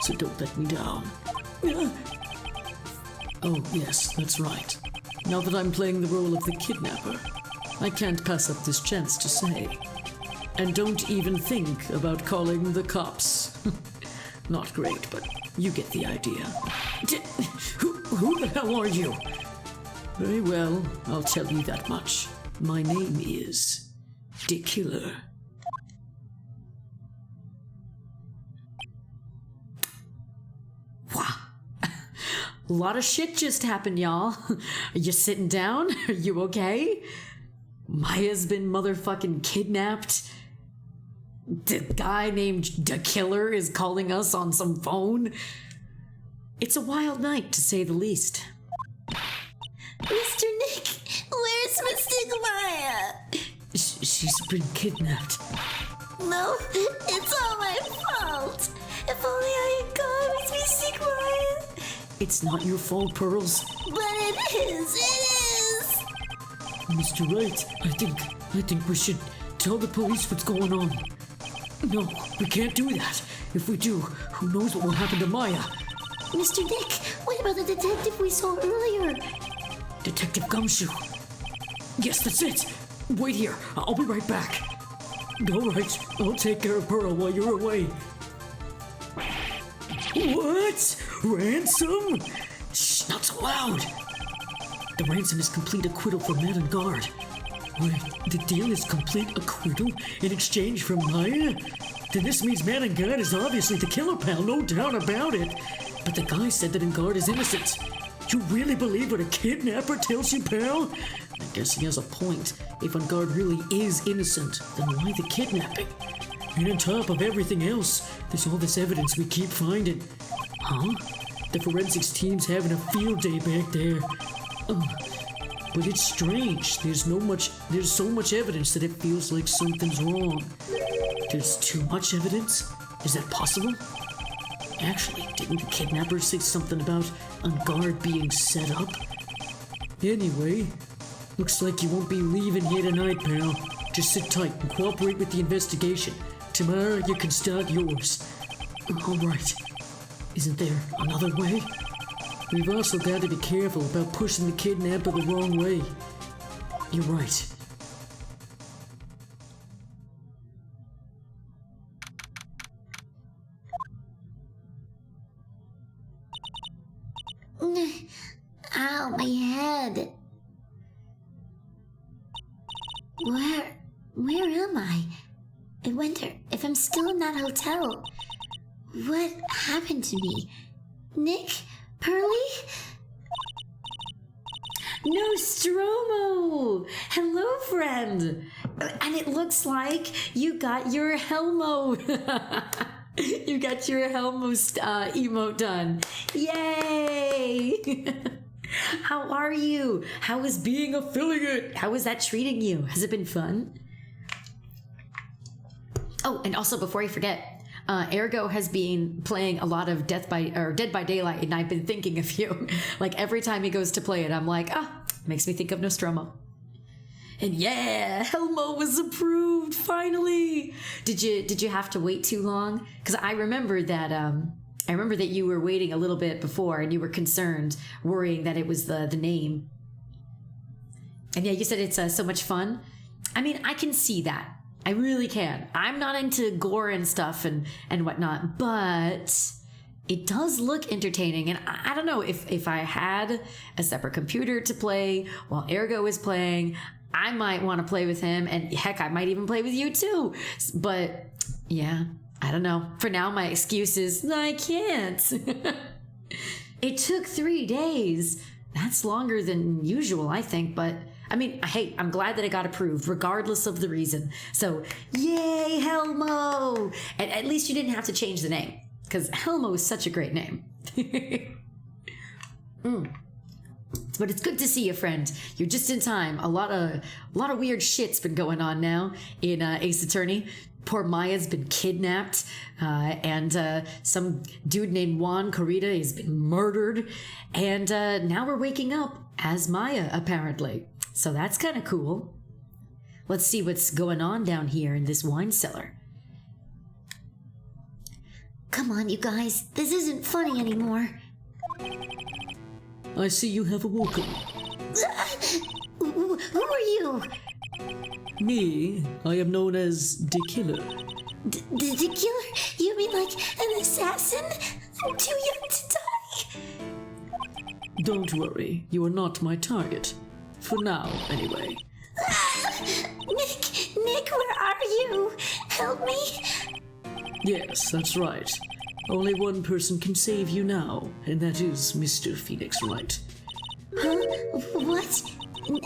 so don't let me down. Oh, yes, that's right. Now that I'm playing the role of the kidnapper, I can't pass up this chance to say. And don't even think about calling the cops. Not great, but you get the idea. Who the hell are you? Very well, I'll tell you that much. My name is Dick Killer. Wow. A lot of shit just happened, y'all. Are you sitting down? Are you okay? Maya's been motherfucking kidnapped. The guy named The Killer is calling us on some phone. It's a wild night, to say the least. Mr. Nick, where's Mystic Maya? She's been kidnapped. No, it's all my fault. If only I had gone with Mystic Maya. It's not your fault, Pearls. But it is. Mr. Wright, I think we should tell the police what's going on. No, we can't do that. If we do, who knows what will happen to Maya? Mr. Nick, what about the detective we saw earlier? Detective Gumshoe. Yes, that's it. Wait here. I'll be right back. All right, I'll take care of Pearl while you're away. What? Ransom? Shh, not so loud. The ransom is complete acquittal for man and guard. Wait, the deal is complete acquittal in exchange for Maya? Then this means man and guard is obviously the killer, pal, no doubt about it. But the guy said that Engard is innocent. You really believe what a kidnapper tells you, pal? I guess he has a point. If Engard really is innocent, then why the kidnapping? And on top of everything else, there's all this evidence we keep finding. Huh? The forensics team's having a field day back there. But it's strange. There's so much evidence that it feels like something's wrong. There's too much evidence? Is that possible? Actually, didn't the kidnapper say something about Engard being set up? Anyway, looks like you won't be leaving here tonight, pal. Just sit tight and cooperate with the investigation. Tomorrow you can start yours. All right. Isn't there another way? We've also got to be careful about pushing the kidnapper the wrong way. You're right. Ow, my head. Where am I? I wonder if I'm still in that hotel. What happened to me? Nick? Pearly? Nostromo! Hello, friend! And it looks like you got your Helmo. You got your Helmo emote done. Yay! How are you? How is being affiliate? How is that treating you? Has it been fun? Oh, and also before I forget, Ergo has been playing a lot of Dead by Daylight, and I've been thinking of you. Like every time he goes to play it, I'm like, makes me think of Nostromo. And yeah, Helmo was approved finally. Did you have to wait too long? Because I remember that you were waiting a little bit before, and you were concerned, worrying that it was the name. And yeah, you said it's so much fun. I mean, I can see that. I really can. I'm not into gore and stuff and whatnot, but it does look entertaining. And I don't know, if I had a separate computer to play while Ergo is playing, I might want to play with him, and heck, I might even play with you too. But yeah, I don't know. For now, my excuse is I can't. It took 3 days. That's longer than usual, I think, but I mean, hey, I'm glad that it got approved, regardless of the reason. So, yay, Helmo! And at least you didn't have to change the name, because Helmo is such a great name. But it's good to see you, friend. You're just in time. A lot of weird shit's been going on now in Ace Attorney. poor Maya's been kidnapped, and some dude named Juan Corrida has been murdered, and now we're waking up as Maya, apparently. So that's kind of cool. Let's see what's going on down here in this wine cellar. Come on, you guys. This isn't funny anymore. I see you have awoken. Who are you? Me, I am known as the Killer. The killer? You mean like an assassin? I'm too young to die. Don't worry, you are not my target. For now, anyway. Nick, where are you? Help me. Yes, that's right. Only one person can save you now, and that is Mr. Phoenix Wright. Huh? What?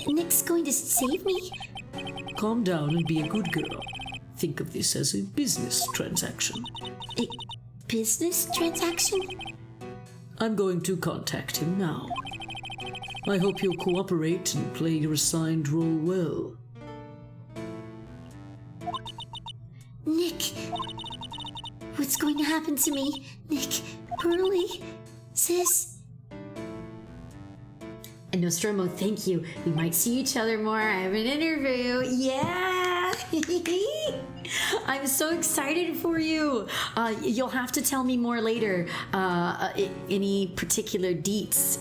Nick's going to save me? Calm down and be a good girl. Think of this as a business transaction. A business transaction? I'm going to contact him now. I hope you'll cooperate and play your assigned role well. Nick, what's going to happen to me? Nick, Pearly, sis. And Nostromo, thank you. We might see each other more. I have an interview. Yeah! I'm so excited for you. You'll have to tell me more later, any particular deets,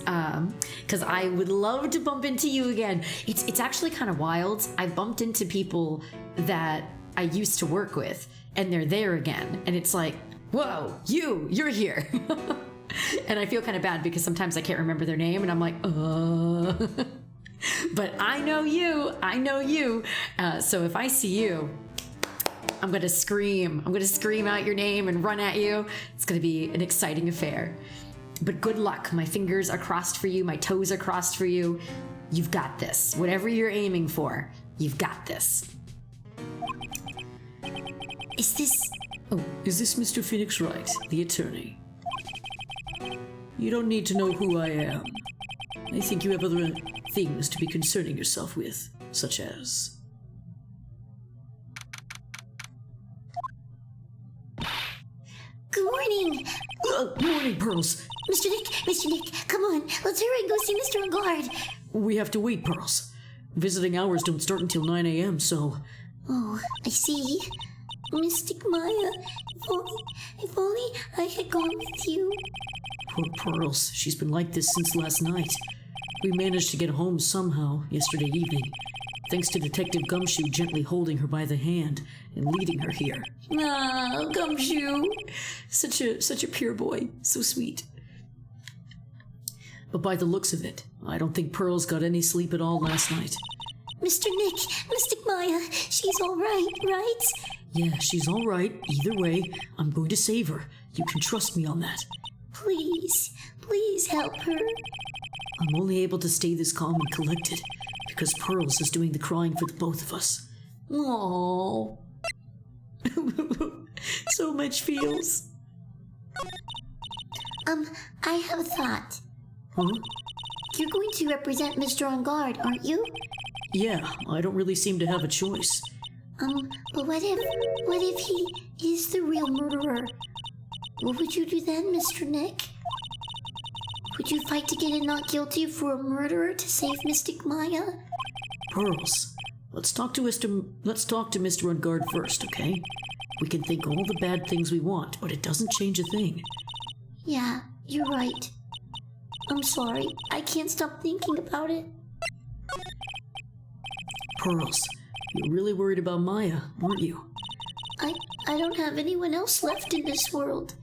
because I would love to bump into you again. It's actually kind of wild. I bumped into people that I used to work with, and they're there again. And it's like, whoa, you're here. And I feel kind of bad because sometimes I can't remember their name, and I'm like, But I know you. So if I see you, I'm going to scream. I'm going to scream out your name and run at you. It's going to be an exciting affair. But good luck. My fingers are crossed for you. My toes are crossed for you. You've got this. Whatever you're aiming for, you've got this. Is this Mr. Phoenix Wright, the attorney? You don't need to know who I am. I think you have other things to be concerning yourself with, such as... Good morning. Morning, Pearls. Mr. Nick, come on. Let's hurry and go see Mr. Guard. We have to wait, Pearls. Visiting hours don't start until 9 a.m., so... Oh, I see. Mystic Maya, if only I had gone with you. Poor Pearls. She's been like this since last night. We managed to get home somehow yesterday evening, thanks to Detective Gumshoe gently holding her by the hand and leading her here. Ah, Gumshoe. Such a pure boy. So sweet. But by the looks of it, I don't think Pearls got any sleep at all last night. Mr. Nick, Mystic Maya, she's all right, right? Yeah, she's all right. Either way, I'm going to save her. You can trust me on that. Please help her. I'm only able to stay this calm and collected because Pearls is doing the crying for the both of us. Aww. So much feels. I have a thought. Huh? You're going to represent Mr. On Guard, aren't you? Yeah, I don't really seem to have a choice. But what if he is the real murderer? What would you do then, Mr. Nick? Would you fight to get a not guilty for a murderer to save Mystic Maya? Pearls, let's talk to Mr. On Guard first, okay? We can think all the bad things we want, but it doesn't change a thing. Yeah, you're right. I'm sorry. I can't stop thinking about it. Pearls, you're really worried about Maya, aren't you? I don't have anyone else left in this world.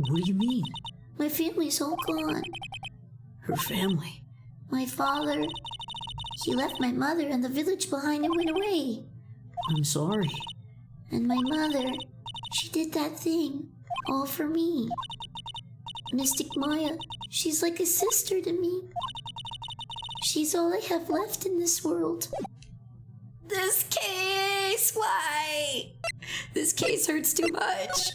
What do you mean? My family's all gone. Her family? My father, he left my mother and the village behind and went away. I'm sorry. And my mother, she did that thing, all for me. Mystic Maya, she's like a sister to me. She's all I have left in this world. This case, why? This case hurts too much.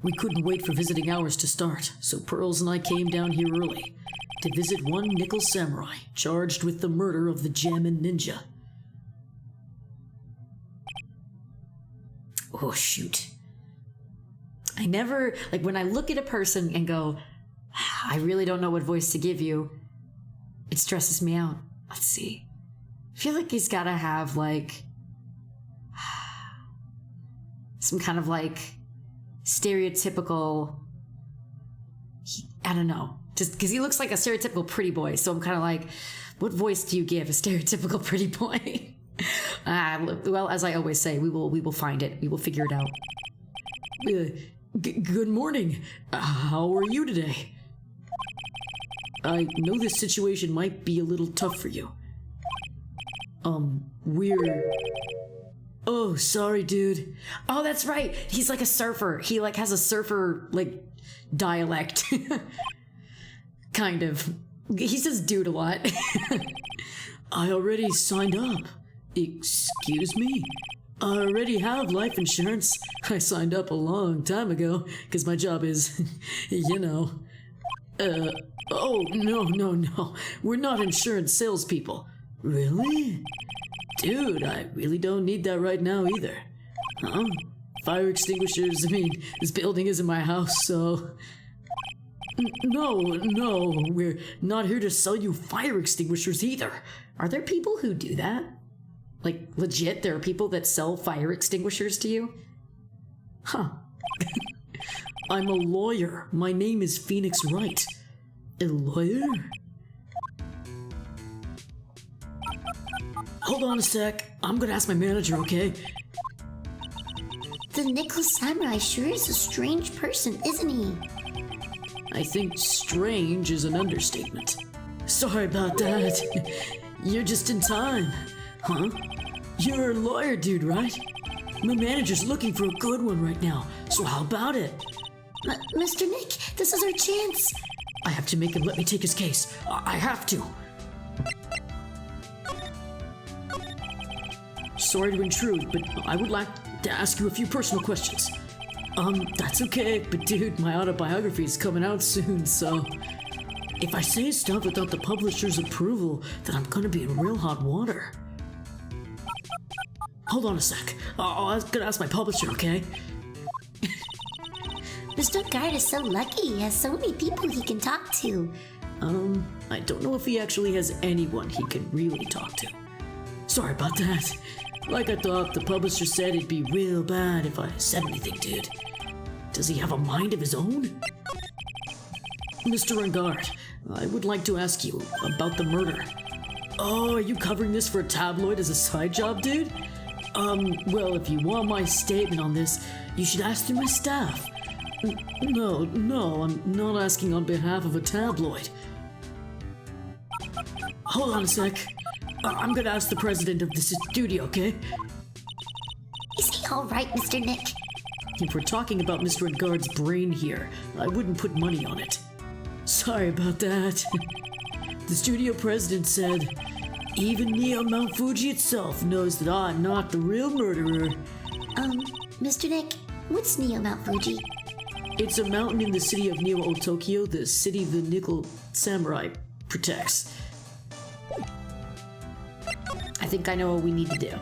We couldn't wait for visiting hours to start, so Pearls and I came down here early. to visit one nickel samurai charged with the murder of the Jammin Ninja. Oh, shoot. I never, like, when I look at a person and go, I really don't know what voice to give you, it stresses me out. Let's see. I feel like he's got to have, like, some kind of, like, stereotypical, I don't know, just because he looks like a stereotypical pretty boy. So I'm kind of like, what voice do you give a stereotypical pretty boy? Well, as I always say, we will find it. We will figure it out. Good morning. How are you today? I know this situation might be a little tough for you. Oh, sorry, dude. Oh, that's right. He's like a surfer. He like has a surfer like dialect. Kind of. He says dude a lot. I already signed up. Excuse me? I already have life insurance. I signed up a long time ago because my job is, you know. Oh, no. We're not insurance salespeople. Really? Dude, I really don't need that right now either. Huh? Fire extinguishers, I mean, this building isn't my house, so... No, we're not here to sell you fire extinguishers either. Are there people who do that? Like, legit, there are people that sell fire extinguishers to you? Huh. I'm a lawyer. My name is Phoenix Wright. A lawyer? Hold on a sec. I'm gonna ask my manager, okay? The Nickel Samurai sure is a strange person, isn't he? I think strange is an understatement. Sorry about that. You're just in time. Huh? You're a lawyer dude, right? My manager's looking for a good one right now, so how about it? Mr. Nick, this is our chance. I have to make him let me take his case. I have to. Sorry to intrude, but I would like to ask you a few personal questions. That's okay, but dude, my autobiography is coming out soon, so... If I say stuff without the publisher's approval, then I'm gonna be in real hot water. Hold on a sec. I'm gonna ask my publisher, okay? Mr. Guard is so lucky. He has so many people he can talk to. I don't know if he actually has anyone he can really talk to. Sorry about that. Like I thought, the publisher said it'd be real bad if I said anything, dude. Does he have a mind of his own? Mr. Rengard, I would like to ask you about the murder. Oh, are you covering this for a tabloid as a side job, dude? Well, if you want my statement on this, you should ask through my staff. No, I'm not asking on behalf of a tabloid. Hold on a sec. I'm gonna ask the president of this studio, okay? Is he all right, Mr. Nick? If we're talking about Mr. Rengard's brain here, I wouldn't put money on it. Sorry about that. The studio president said, even Neo Mount Fuji itself knows that I'm not the real murderer. Mr. Nick, what's Neo Mount Fuji? It's a mountain in the city of Neo Tokyo, the city the Nickel Samurai protects. I think I know what we need to do.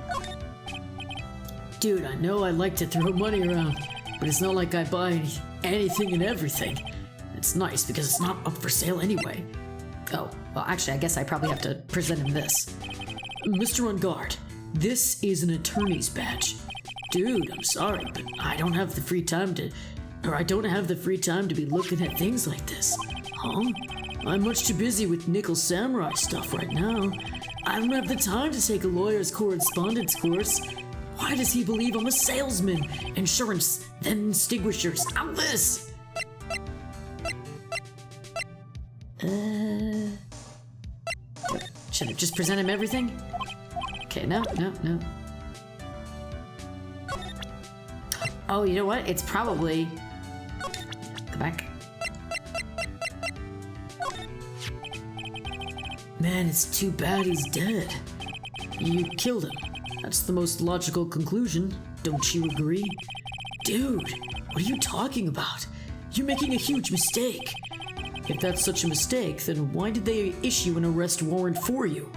Dude, I know I like to throw money around, but it's not like I buy anything and everything. It's nice because it's not up for sale anyway. Oh, well, actually, I guess I probably have to present him this. Mr. Rengard, this is an attorney's badge. Dude, I'm sorry, but I don't have the free time to be looking at things like this. Huh? I'm much too busy with Nickel Samurai stuff right now. I don't have the time to take a lawyer's correspondence course. Why does he believe I'm a salesman? Insurance, then extinguishers. I'm this. Should I just present him everything? Okay, no. Oh, you know what? It's probably... Go back. Man, it's too bad he's dead. You killed him. That's the most logical conclusion. Don't you agree? Dude, what are you talking about? You're making a huge mistake. If that's such a mistake, then why did they issue an arrest warrant for you?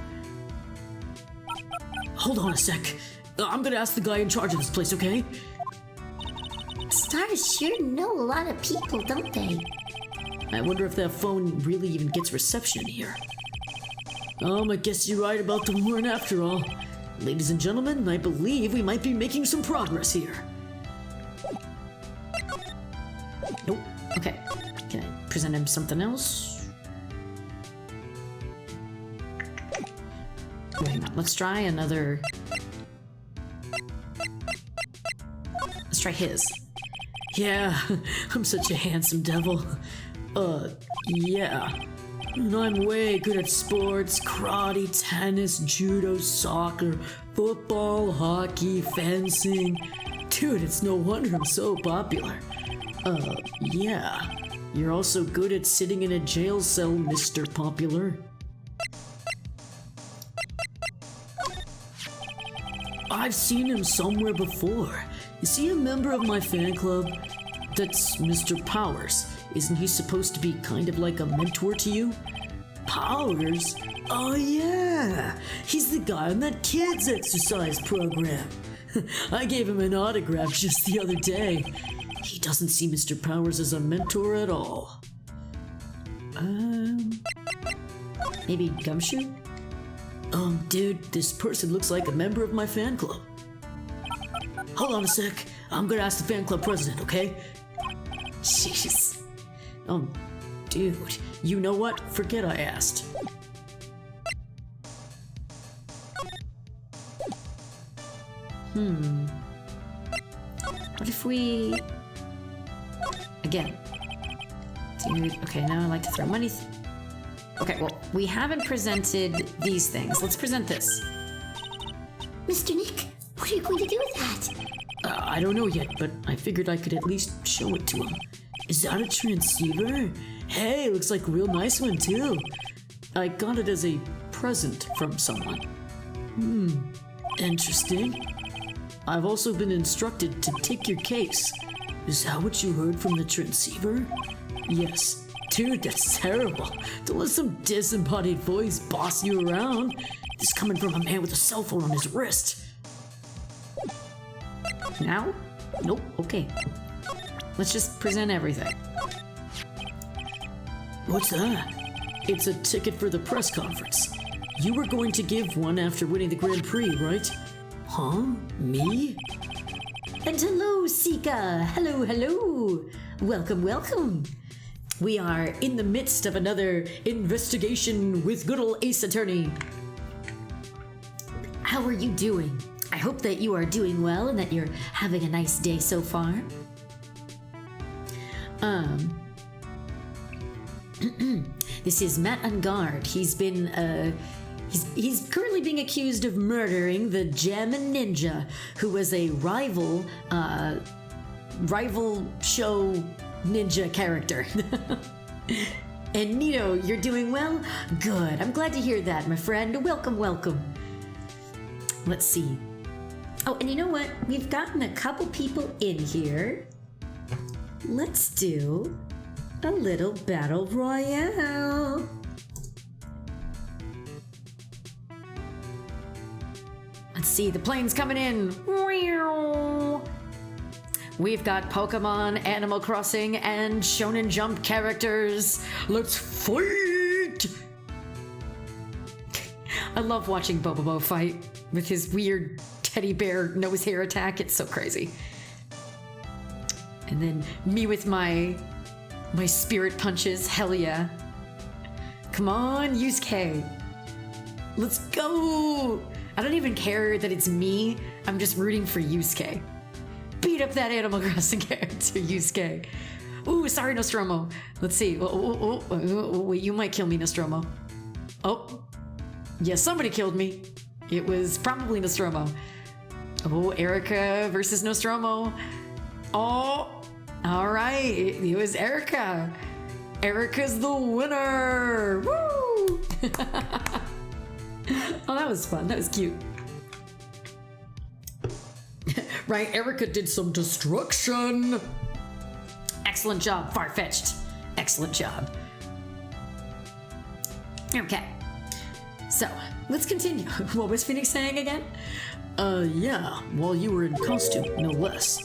Hold on a sec. I'm gonna ask the guy in charge of this place, okay? Stars sure know a lot of people, don't they? I wonder if that phone really even gets reception here. I guess you're right about the warrant after all. Ladies and gentlemen, I believe we might be making some progress here. Nope. Okay. Can I present him something else? Wait, no. Let's try another. Let's try his. Yeah, I'm such a handsome devil. Yeah. And I'm way good at sports, karate, tennis, judo, soccer, football, hockey, fencing. Dude, it's no wonder I'm so popular. Yeah. You're also good at sitting in a jail cell, Mr. Popular. I've seen him somewhere before. Is he a member of my fan club? That's Mr. Powers. Isn't he supposed to be kind of like a mentor to you? Powers? Oh yeah! He's the guy on that kids exercise program. I gave him an autograph just the other day. He doesn't see Mr. Powers as a mentor at all. Maybe Gumshoe? Dude, this person looks like a member of my fan club. Hold on a sec. I'm gonna ask the fan club president, okay? Jeez. Dude, you know what? Forget I asked. What if we... Again. Dude, okay, now I like to throw money. Okay, well, we haven't presented these things. Let's present this. Mr. Nick, what are you going to do with that? I don't know yet, but I figured I could at least show it to him. Is that a transceiver? Hey, looks like a real nice one too. I got it as a present from someone. Interesting. I've also been instructed to take your case. Is that what you heard from the transceiver? Yes. Dude, that's terrible. Don't let some disembodied voice boss you around. This is coming from a man with a cell phone on his wrist. Now? Nope. Okay. Let's just present everything. What's that? It's a ticket for the press conference. You were going to give one after winning the Grand Prix, right? Huh? Me? And hello, Sika! Hello, hello! Welcome, welcome! We are in the midst of another investigation with good old Ace Attorney. How are you doing? I hope that you are doing well and that you're having a nice day so far. This is Matt Ungard. He's been, he's currently being accused of murdering the Jammin' Ninja, who was a rival show ninja character. And Nito, you're doing well? Good. I'm glad to hear that, my friend. Welcome, welcome. Let's see. Oh, and you know what? We've gotten a couple people in here. Let's do a little battle royale. Let's see, the plane's coming in. We've got Pokemon, Animal Crossing, and Shonen Jump characters. Let's fight! I love watching Bobobo fight with his weird teddy bear nose hair attack. It's so crazy. And then me with my spirit punches. Hell yeah. Come on, Yusuke. Let's go. I don't even care that it's me. I'm just rooting for Yusuke. Beat up that Animal Crossing character, Yusuke. Ooh, sorry, Nostromo. Let's see. Wait, you might kill me, Nostromo. Oh. Yeah, somebody killed me. It was probably Nostromo. Oh, Erica versus Nostromo. Oh, all right. It was Erica. Erica's the winner. Woo! Oh, that was fun. That was cute. Right, Erica did some destruction. Excellent job, Farfetched. Excellent job. Okay. So, let's continue. What was Phoenix saying again? Yeah, while you were in costume, no less.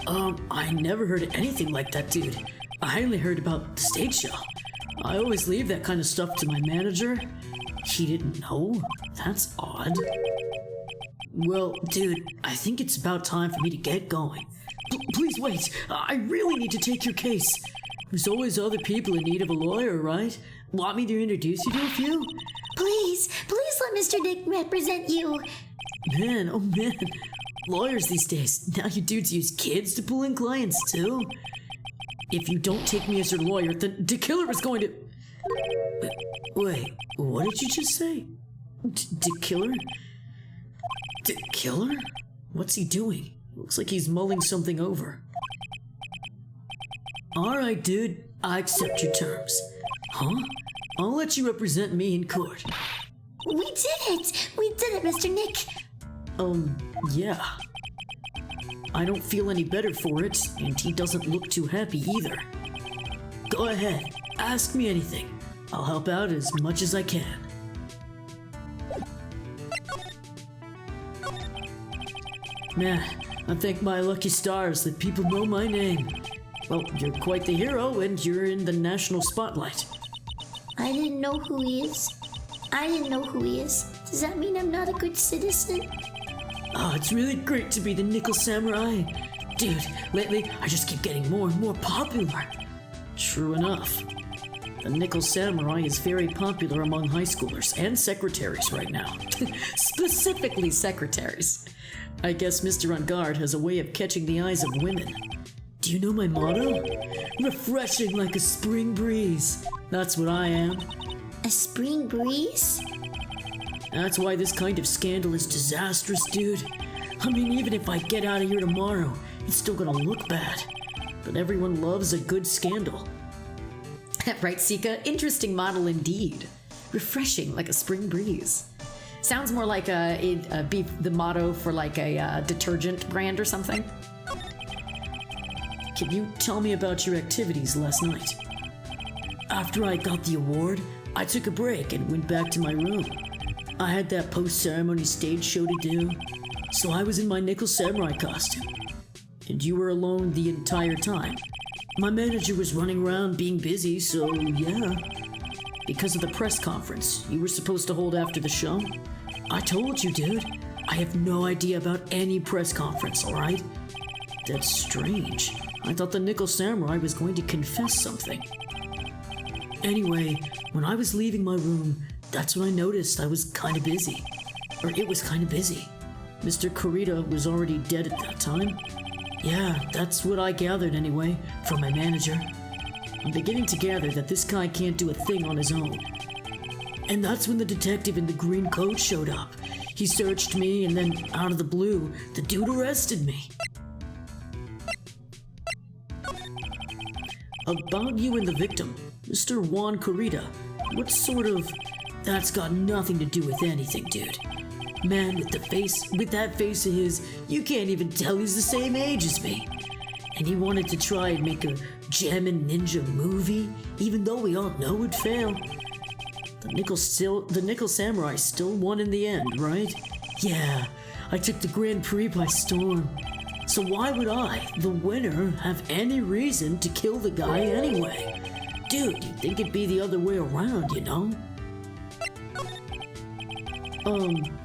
I never heard of anything like that, dude. I only heard about the stage show. I always leave that kind of stuff to my manager. He didn't know? That's odd. Well, dude, I think it's about time for me to get going. Please wait, I really need to take your case. There's always other people in need of a lawyer, right? Want me to introduce you to a few? Please let Mr. Nick represent you. Man, oh man. Lawyers these days, now you dudes use kids to pull in clients too? If you don't take me as your lawyer, then the killer is going to... Wait, what did you just say? The killer? The killer? What's he doing? Looks like he's mulling something over. Alright, dude, I accept your terms. Huh? I'll let you represent me in court. We did it, Mr. Nick. Yeah. I don't feel any better for it, and he doesn't look too happy either. Go ahead, ask me anything. I'll help out as much as I can. Man, I thank my lucky stars that people know my name. Well, you're quite the hero, and you're in the national spotlight. I didn't know who he is. Does that mean I'm not a good citizen? Oh, it's really great to be the Nickel Samurai. Dude, lately I just keep getting more and more popular. True enough. The Nickel Samurai is very popular among high schoolers and secretaries right now. Specifically secretaries. I guess Mr. On Guard has a way of catching the eyes of women. Do you know my motto? Refreshing like a spring breeze. That's what I am. A spring breeze? That's why this kind of scandal is disastrous, dude. I mean, even if I get out of here tomorrow, it's still gonna look bad. But everyone loves a good scandal. Right, Sika? Interesting model indeed. Refreshing like a spring breeze. Sounds more like the motto for like a detergent brand or something. Can you tell me about your activities last night? After I got the award, I took a break and went back to my room. I had that post-ceremony stage show to do, so I was in my Nickel Samurai costume. And you were alone the entire time. My manager was running around being busy, so yeah. Because of the press conference you were supposed to hold after the show. I told you, dude. I have no idea about any press conference, alright? That's strange. I thought the Nickel Samurai was going to confess something. Anyway, when I was leaving my room, that's when I noticed I was kind of busy. Or it was kind of busy. Mr. Kurita was already dead at that time. Yeah, that's what I gathered anyway, from my manager. I'm beginning to gather that this guy can't do a thing on his own. And that's when the detective in the green coat showed up. He searched me, and then, out of the blue, the dude arrested me. About you and the victim, Mr. Juan Kurita. What sort of... That's got nothing to do with anything, dude. Man, with that face of his, you can't even tell he's the same age as me. And he wanted to try and make a Jammin' Ninja movie, even though we all know it'd fail. The Nickel Samurai still won in the end, right? Yeah, I took the Grand Prix by storm. So why would I, the winner, have any reason to kill the guy anyway? Dude, you'd think it'd be the other way around, you know?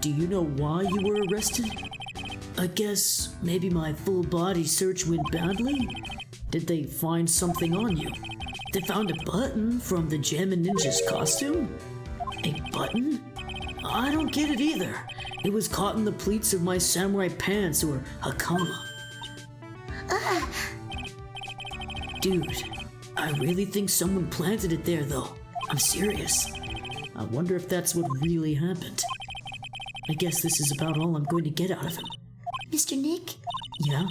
Do you know why you were arrested? I guess maybe my full body search went badly? Did they find something on you? They found a button from the Jammin' Ninja's costume? A button? I don't get it either. It was caught in the pleats of my samurai pants or hakama. Dude, I really think someone planted it there though. I'm serious. I wonder if that's what really happened. I guess this is about all I'm going to get out of him. Mr. Nick, Yeah?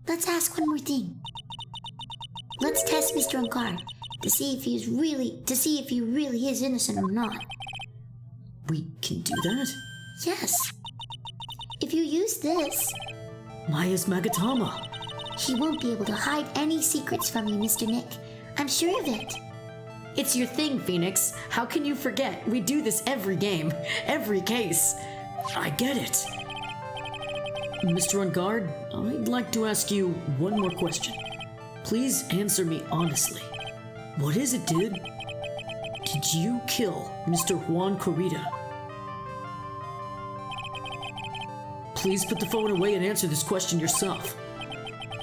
let's ask one more thing. Let's test Mr. On Guard to see if he really is innocent or not. We can do that? Yes. If you use this, Maya's Magatama. he won't be able to hide any secrets from you, Mr. Nick. I'm sure of it. It's your thing, Phoenix. How can you forget? We do this every game, every case. I get it. Mr. On Guard, I'd like to ask you one more question. Please answer me honestly. What is it, dude? Did you kill Mr. Juan Corrida? Please put the phone away and answer this question yourself.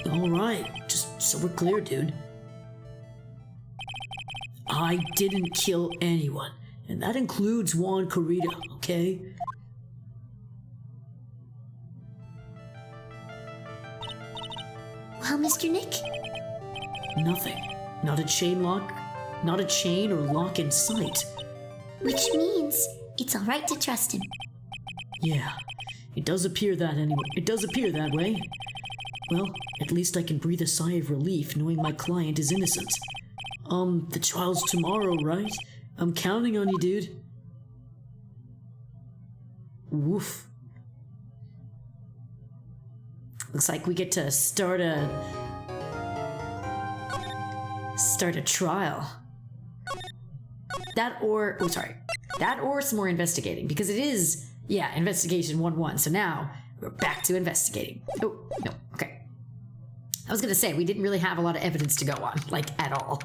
All right, just so we're clear, dude. I didn't kill anyone, and that includes Juan Corrida, okay? Well, Mr. Nick? Nothing. Not a chain lock, not a chain or lock in sight. Which means it's all right to trust him. Yeah, it does appear that anyway. It does appear that way. Well, at least I can breathe a sigh of relief knowing my client is innocent. The trial's tomorrow, right? I'm counting on you, dude. Woof. Looks like we get to start a trial. That or some more investigating, because it is, yeah, investigation 1-1. So now we're back to investigating. Oh, no, okay. I was gonna say, we didn't really have a lot of evidence to go on, like, at all.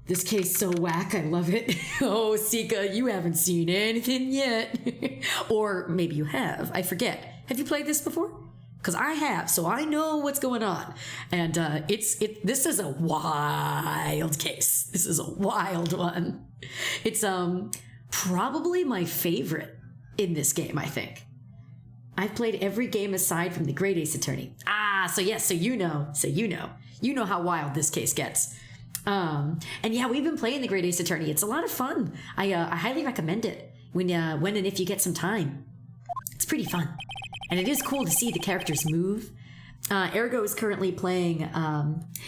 This case so whack, I love it. Oh, Sika, you haven't seen anything yet. Or maybe you have, I forget. Have you played this before? Because I have, so I know what's going on. And this is a wild case. This is a wild one. It's probably my favorite in this game, I think. I've played every game aside from the Great Ace Attorney. So yes, so you know how wild this case gets. And yeah, we've been playing the Great Ace Attorney. It's a lot of fun. I highly recommend it when and if you get some time. It's pretty fun. And it is cool to see the characters move. Ergo is currently playing,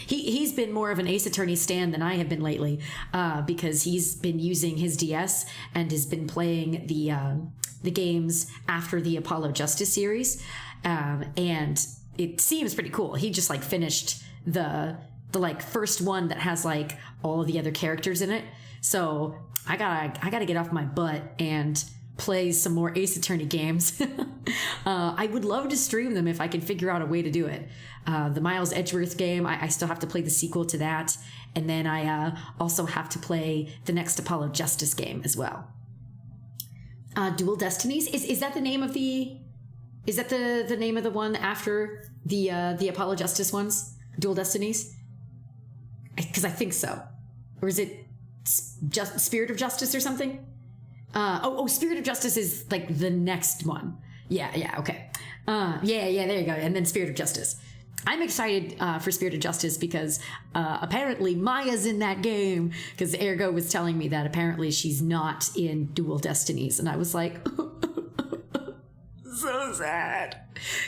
he's been more of an Ace Attorney stan than I have been lately, because he's been using his DS and has been playing the games after the Apollo Justice series. And it seems pretty cool. He just like finished the like first one that has like all of the other characters in it. So I gotta get off my butt and play some more Ace Attorney games. I would love to stream them if I can figure out a way to do it. The Miles Edgeworth game, I still have to play the sequel to that. And then I also have to play the next Apollo Justice game as well. Dual Destinies, is that the name of the name of the one after the Apollo Justice ones? Dual Destinies? Because I think so. Or is it just Spirit of Justice or something? Spirit of Justice is like the next one. Yeah, okay. Yeah, there you go. And then Spirit of Justice. I'm excited for Spirit of Justice because apparently Maya's in that game, because Ergo was telling me that apparently she's not in Dual Destinies. And I was like, so sad.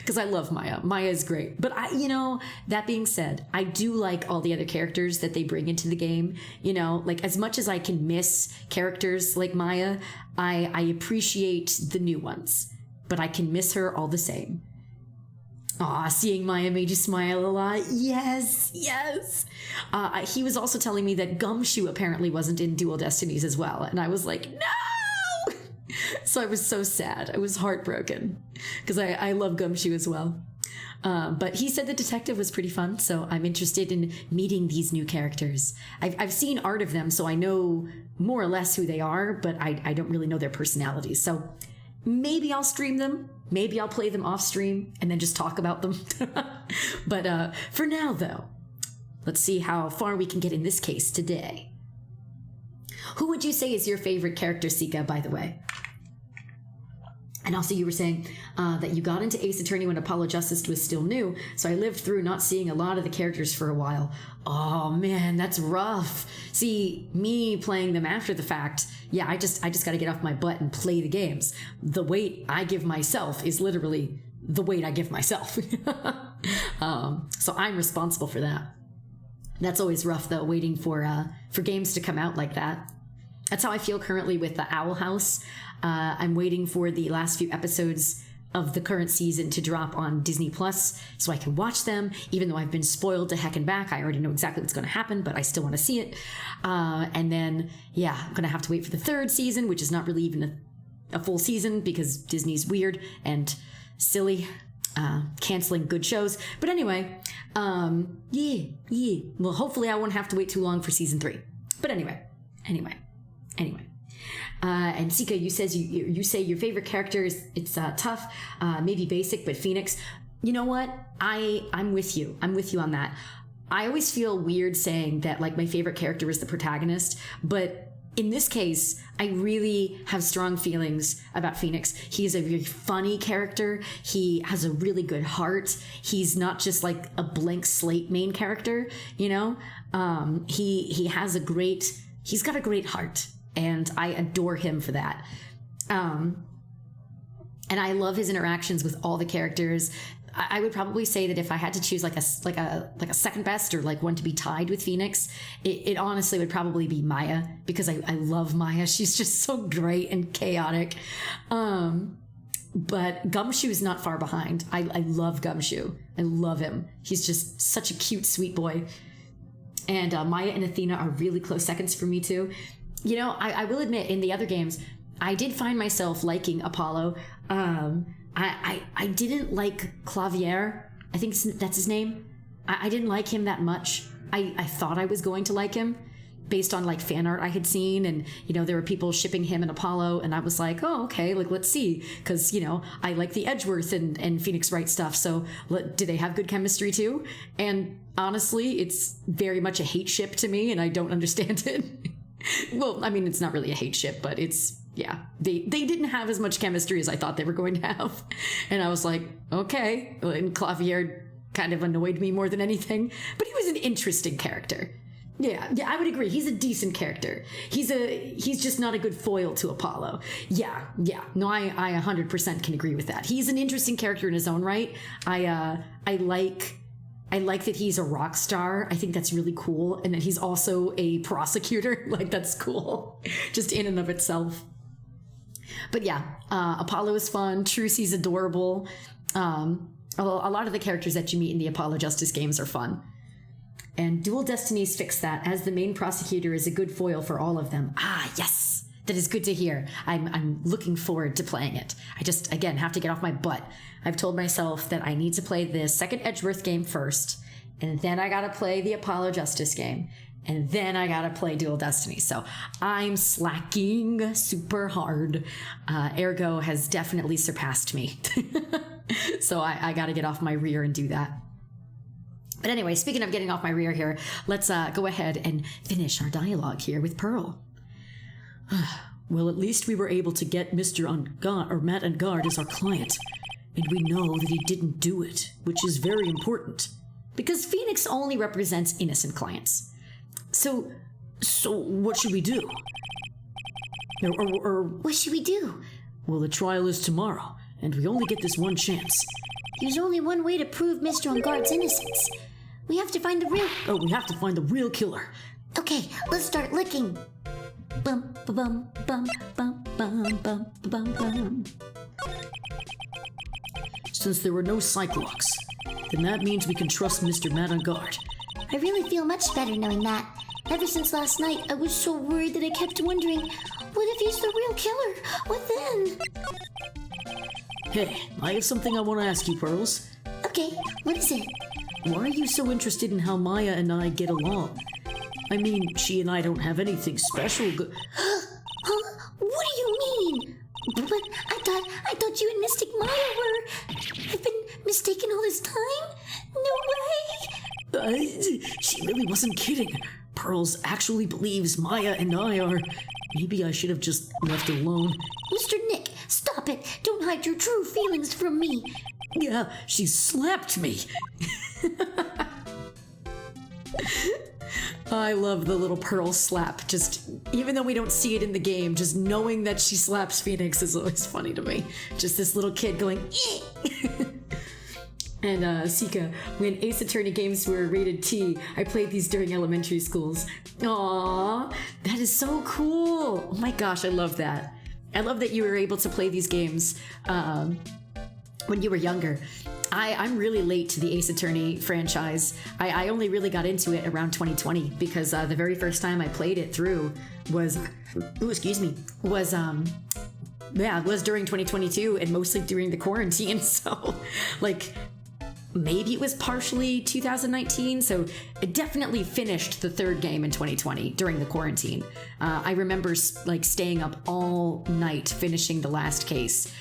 Because I love Maya. Maya is great. But that being said, I do like all the other characters that they bring into the game. Like as much as I can miss characters like Maya, I appreciate the new ones. But I can miss her all the same. Aw, seeing Maya made you smile a lot. Yes. He was also telling me that Gumshoe apparently wasn't in Dual Destinies as well. And I was like, no! So I was so sad. I was heartbroken because I love Gumshoe as well. But he said the detective was pretty fun, so I'm interested in meeting these new characters. I've seen art of them, so I know more or less who they are, but I don't really know their personalities. So maybe I'll stream them. Maybe I'll play them off stream and then just talk about them. But for now, though, let's see how far we can get in this case today. Who would you say is your favorite character, Sika, by the way? And also you were saying that you got into Ace Attorney when Apollo Justice was still new, so I lived through not seeing a lot of the characters for a while. Oh man, that's rough. See, me playing them after the fact, yeah, I just got to get off my butt and play the games. The weight I give myself is literally the weight I give myself. So I'm responsible for that. That's always rough though, waiting for games to come out like that. That's how I feel currently with the Owl House. I'm waiting for the last few episodes of the current season to drop on Disney Plus so I can watch them, even though I've been spoiled to heck and back. I already know exactly what's going to happen, but I still want to see it. And then, yeah, I'm going to have to wait for the third season, which is not really even a full season because Disney's weird and silly, canceling good shows. But anyway, yeah. Well, hopefully I won't have to wait too long for season 3. But anyway. And Sika, you say your favorite character is it's tough, maybe basic, but Phoenix. You know what? I'm with you. I'm with you on that. I always feel weird saying that like my favorite character is the protagonist, but in this case, I really have strong feelings about Phoenix. He is a very funny character. He has a really good heart. He's not just like a blank slate main character, you know? He's got a great heart. And I adore him for that. And I love his interactions with all the characters. I would probably say that if I had to choose like a second best or like one to be tied with Phoenix, it honestly would probably be Maya, because I love Maya. She's just so great and chaotic. But Gumshoe's not far behind. I love Gumshoe. I love him. He's just such a cute, sweet boy. And Maya and Athena are really close seconds for me too. You know, I will admit, in the other games, I did find myself liking Apollo. I didn't like Clavier. I think that's his name. I didn't like him that much. I thought I was going to like him based on like fan art I had seen, and you know there were people shipping him and Apollo, and I was like, oh okay, like let's see, because you know I like the Edgeworth and Phoenix Wright stuff. So do they have good chemistry too? And honestly, it's very much a hate ship to me, and I don't understand it. Well, I mean, it's not really a hate ship, but it's, yeah, they didn't have as much chemistry as I thought they were going to have. And I was like, okay. And Clavier kind of annoyed me more than anything, but he was an interesting character. Yeah, I would agree. He's a decent character. He's just not a good foil to Apollo. Yeah. No, I 100% can agree with that. He's an interesting character in his own right. I like that he's a rock star. I think that's really cool. And that he's also a prosecutor. Like, that's cool. Just in and of itself. But yeah, Apollo is fun. Trucy's adorable. A lot of the characters that you meet in the Apollo Justice games are fun. And Dual Destinies fixed that, as the main prosecutor is a good foil for all of them. Ah, yes! That is good to hear. I'm looking forward to playing it. I just, again, have to get off my butt. I've told myself that I need to play the second Edgeworth game first, and then I gotta play the Apollo Justice game, and then I gotta play Dual Destiny. So I'm slacking super hard. Ergo has definitely surpassed me. So I gotta get off my rear and do that. But anyway, speaking of getting off my rear here, let's go ahead and finish our dialogue here with Pearl. Well, at least we were able to get Matt and Guard as our client. And we know that he didn't do it, which is very important. Because Phoenix only represents innocent clients. So what should we do? Or what should we do? Well, the trial is tomorrow, and we only get this one chance. There's only one way to prove Mr. On Guard's innocence. We have to find the real... Oh, we have to find the real killer. Okay, let's start looking. Bum, ba-bum, bum, bum, bum, bum, bum, bum. Since there were no Cyclocks, then that means we can trust Mr. Matt on Guard. I really feel much better knowing that. Ever since last night, I was so worried that I kept wondering, what if he's the real killer? What then? Hey, I have something I want to ask you, Pearls. Okay, what is it? Why are you so interested in how Maya and I get along? I mean, she and I don't have anything special Huh? What do you mean? But I thought you and Mystic Maya were... I've been mistaken all this time? No way! She really wasn't kidding. Pearls actually believes Maya and I are... Maybe I should have just left it alone. Mr. Nick, stop it! Don't hide your true feelings from me! Yeah, she slapped me! I love the little Pearl slap. Just, even though we don't see it in the game, just knowing that she slaps Phoenix is always funny to me. Just this little kid going, eeh! And Sika, when Ace Attorney games were rated T, I played these during elementary schools. Aww, that is so cool. Oh my gosh, I love that. I love that you were able to play these games when you were younger. I'm really late to the Ace Attorney franchise. I only really got into it around 2020 because the very first time I played it through was, was during 2022 and mostly during the quarantine. So like maybe it was partially 2019. So it definitely finished the third game in 2020 during the quarantine. I remember like staying up all night finishing the last case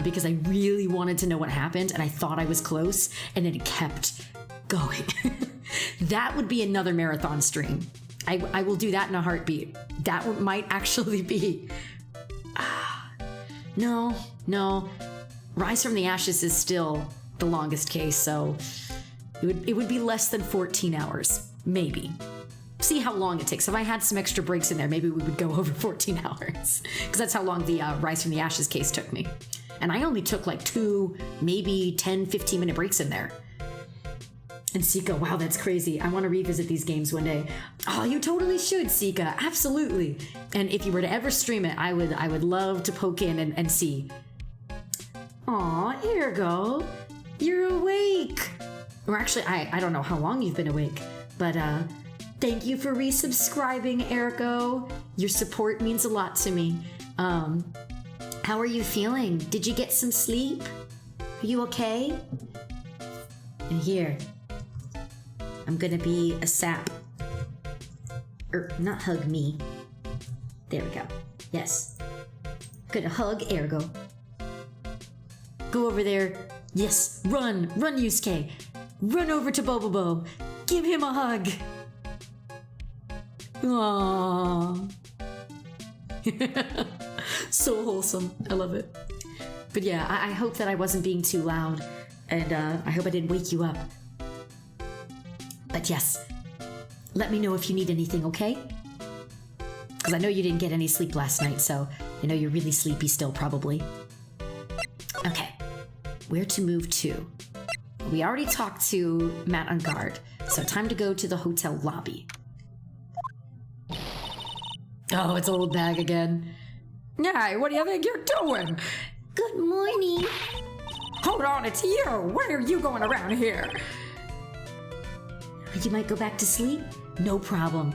because I really wanted to know what happened and I thought I was close, and it kept going. That would be another marathon stream. I will do that in a heartbeat. That might actually be... No. Rise from the Ashes is still the longest case, so it would be less than 14 hours, maybe. See how long it takes. If I had some extra breaks in there, maybe we would go over 14 hours, because that's how long the Rise from the Ashes case took me. And I only took like 2, maybe 10, 15-minute breaks in there. And Sika, wow, that's crazy. I want to revisit these games one day. Oh, you totally should, Sika. Absolutely. And if you were to ever stream it, I would love to poke in and see. Aw, Ergo, you're awake. Or actually, I don't know how long you've been awake, but thank you for resubscribing, Ergo. Your support means a lot to me. How are you feeling? Did you get some sleep? Are you okay? And here, I'm gonna be a sap. Not hug me. There we go. Yes. Gonna hug Ergo. Go over there. Yes, run, Yusuke. Run over to Bobobo. Give him a hug. Aww. So wholesome. I love it. But yeah, I hope that I wasn't being too loud, and I hope I didn't wake you up. But yes, let me know if you need anything, okay? Because I know you didn't get any sleep last night, so I know you're really sleepy still, probably. Okay, where to move to? We already talked to Matt on guard, so time to go to the hotel lobby. Oh, it's old bag again. Hey, what do you think you're doing? Good morning. Hold on, it's you. Why are you going around here? You might go back to sleep? No problem.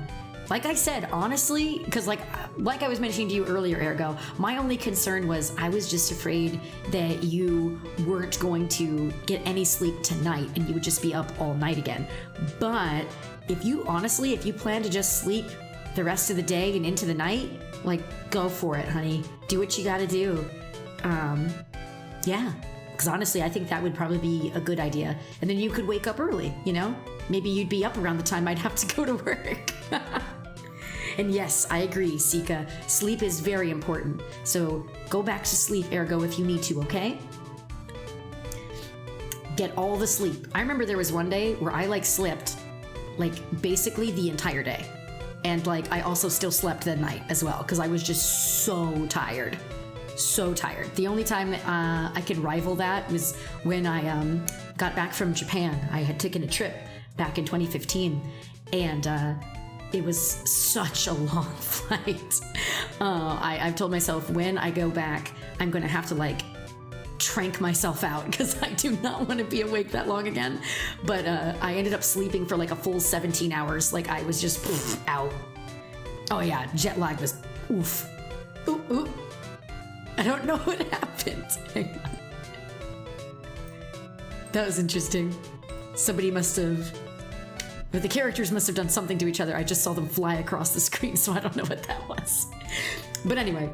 Like I said, honestly, because like I was mentioning to you earlier, Ergo, my only concern was I was just afraid that you weren't going to get any sleep tonight and you would just be up all night again. But if you plan to just sleep the rest of the day and into the night, like, go for it, honey. Do what you gotta do. Yeah. Because honestly, I think that would probably be a good idea. And then you could wake up early, you know? Maybe you'd be up around the time I'd have to go to work. And yes, I agree, Sika. Sleep is very important. So go back to sleep, Ergo, if you need to, okay? Get all the sleep. I remember there was one day where I slept basically the entire day. And I also still slept that night as well because I was just so tired. So tired. The only time I could rival that was when I got back from Japan. I had taken a trip back in 2015 and it was such a long flight. I've told myself when I go back, I'm going to have to trank myself out because I do not want to be awake that long again. But I ended up sleeping for a full 17 hours. I was just out. Oh yeah, jet lag was oof. Ooh, ooh. I don't know what happened. That was interesting. Somebody the characters must have done something to each other. I just saw them fly across the screen, so I don't know what that was. But anyway,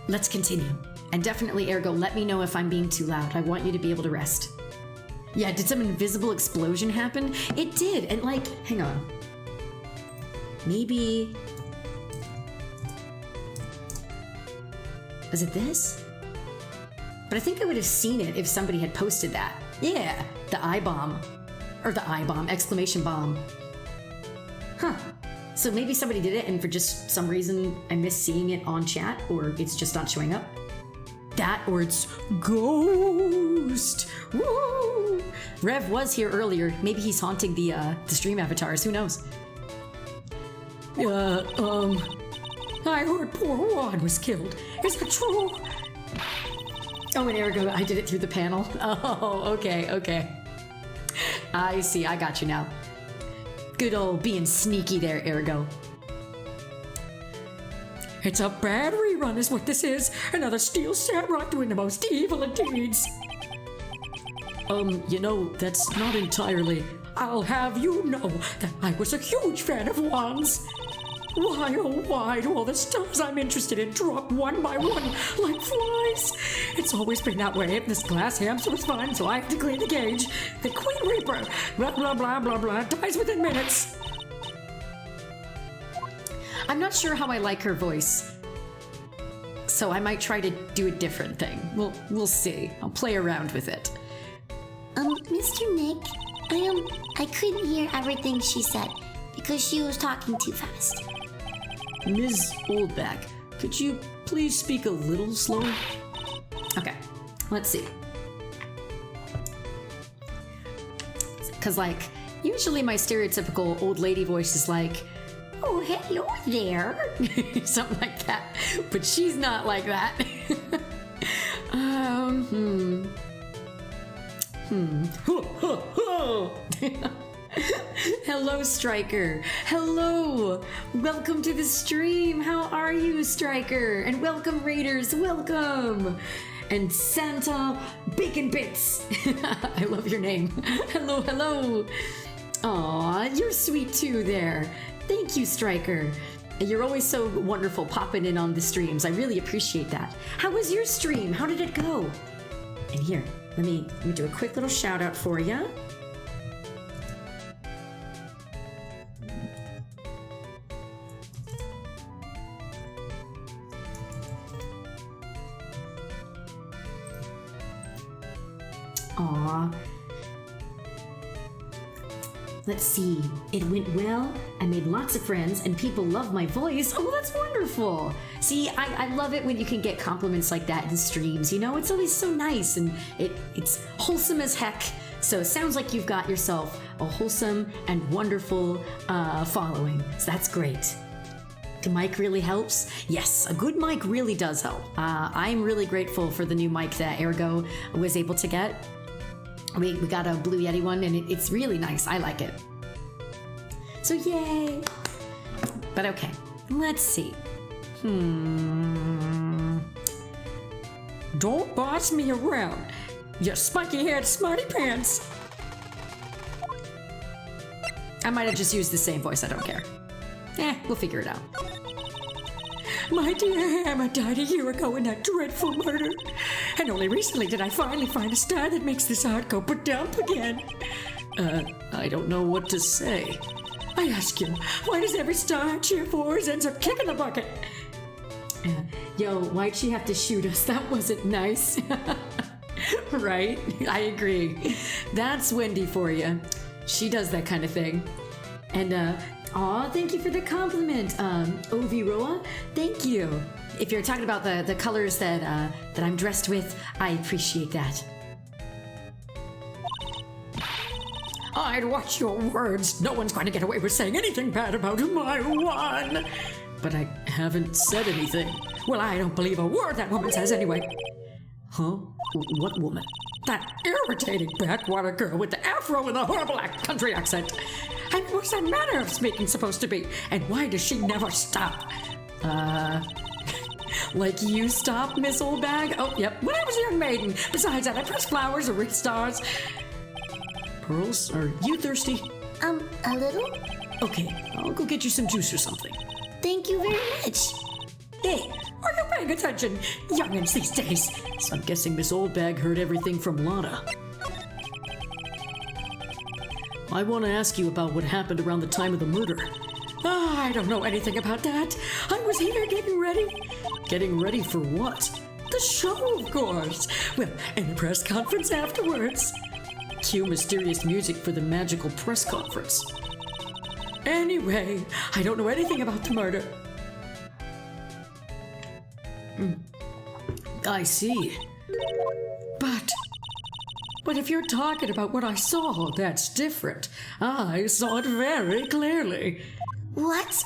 let's continue. And definitely, Ergo, let me know if I'm being too loud. I want you to be able to rest. Yeah, did some invisible explosion happen? It did, and hang on. Maybe... Was it this? But I think I would have seen it if somebody had posted that. Yeah, the I-bomb. Or the I-bomb, exclamation bomb. Huh. So maybe somebody did it and for just some reason I missed seeing it on chat, or it's just not showing up. That or it's Ghost. Woo! Rev was here earlier. Maybe he's haunting the stream avatars. Who knows? I heard poor Juan was killed. Is that true? Oh, and Ergo, I did it through the panel. Oh, okay. I see, I got you now. Good old being sneaky there, Ergo. It's a bad rerun is what this is. Another Steel Shamrock doing the most evil of deeds. That's not entirely. I'll have you know that I was a huge fan of wands. Why, oh why do all the stars I'm interested in drop one by one like flies? It's always been that way. This glass hamster was fine, so I have to clean the gauge. The Queen Reaper, blah blah blah blah blah, dies within minutes. I'm not sure how I like her voice, so I might try to do a different thing. We'll see. I'll play around with it. Mr. Nick, I couldn't hear everything she said because she was talking too fast. Ms. Oldback, could you please speak a little slower? Okay, let's see. Because, usually my stereotypical old lady voice is like, oh, hello there. Something like that. But she's not like that. Hello, Striker. Hello. Welcome to the stream. How are you, Striker? And welcome, Raiders. Welcome. And Santa Bacon Bits. I love your name. Hello. Aw, you're sweet too there. Thank you, Striker. You're always so wonderful popping in on the streams. I really appreciate that. How was your stream? How did it go? And here, let me do a quick little shout out for you. Aw. Let's see. It went well. I made lots of friends and people love my voice. Oh, that's wonderful. See, I love it when you can get compliments like that in streams. It's always so nice and it's wholesome as heck. So it sounds like you've got yourself a wholesome and wonderful following. So that's great. The mic really helps? Yes, a good mic really does help. I'm really grateful for the new mic that Ergo was able to get. We got a Blue Yeti one and it's really nice. I like it. So yay! But okay, let's see. Don't boss me around, you spiky-haired smarty pants. I might have just used the same voice, I don't care. We'll figure it out. My dear Hammer died a year ago in that dreadful murder. And only recently did I finally find a star that makes this heart go ba-dump again. I don't know what to say. I ask you, why does every star I cheer for ends up kicking the bucket? Yo, why'd she have to shoot us? That wasn't nice. Right? I agree. That's Wendy for you. She does that kind of thing. And, thank you for the compliment, Oviroa. Thank you. If you're talking about the colors that I'm dressed with, I appreciate that. I'd watch your words. No one's going to get away with saying anything bad about my one. But I haven't said anything. Well, I don't believe a word that woman says anyway. Huh? What woman? That irritating backwater girl with the afro and the horrible country accent. And what's that manner of speaking supposed to be? And why does she never stop? Like you stop, Miss Oldbag? Oh, yep. When I was a young maiden. Besides that, I press flowers or read stars. Pearls, are you thirsty? A little? Okay, I'll go get you some juice or something. Thank you very much. Hey, are you paying attention? Youngins these days. So I'm guessing Miss Oldbag heard everything from Lana. I want to ask you about what happened around the time of the murder. I don't know anything about that. I was here getting ready. Getting ready for what? The show, of course. Well, and the press conference afterwards. Cue mysterious music for the magical press conference. Anyway, I don't know anything about the murder. I see. But if you're talking about what I saw, that's different. I saw it very clearly. What?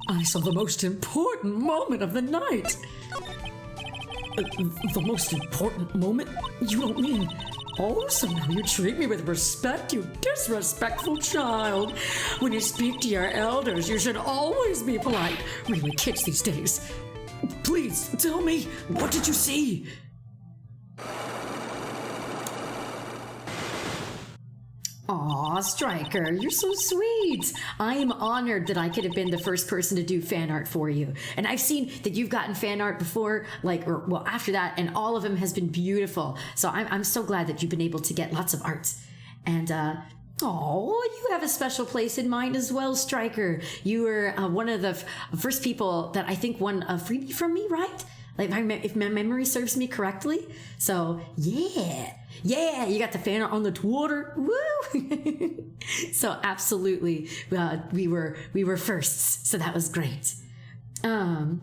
I saw the most important moment of the night. The most important moment? You don't mean... Oh, so now you treat me with respect, you disrespectful child. When you speak to your elders, you should always be polite. Really, kids these days. Please, tell me, what did you see? Aw, Striker, you're so sweet. I am honored that I could have been the first person to do fan art for you. And I've seen that you've gotten fan art before, after that, and all of them has been beautiful. So I'm so glad that you've been able to get lots of art. And, you have a special place in mind as well, Striker. You were one of the first people that I think won a freebie from me, right? Like, if my memory serves me correctly. So, yeah, you got the fan art on the Twitter. Woo! So, absolutely, we were firsts. So that was great. And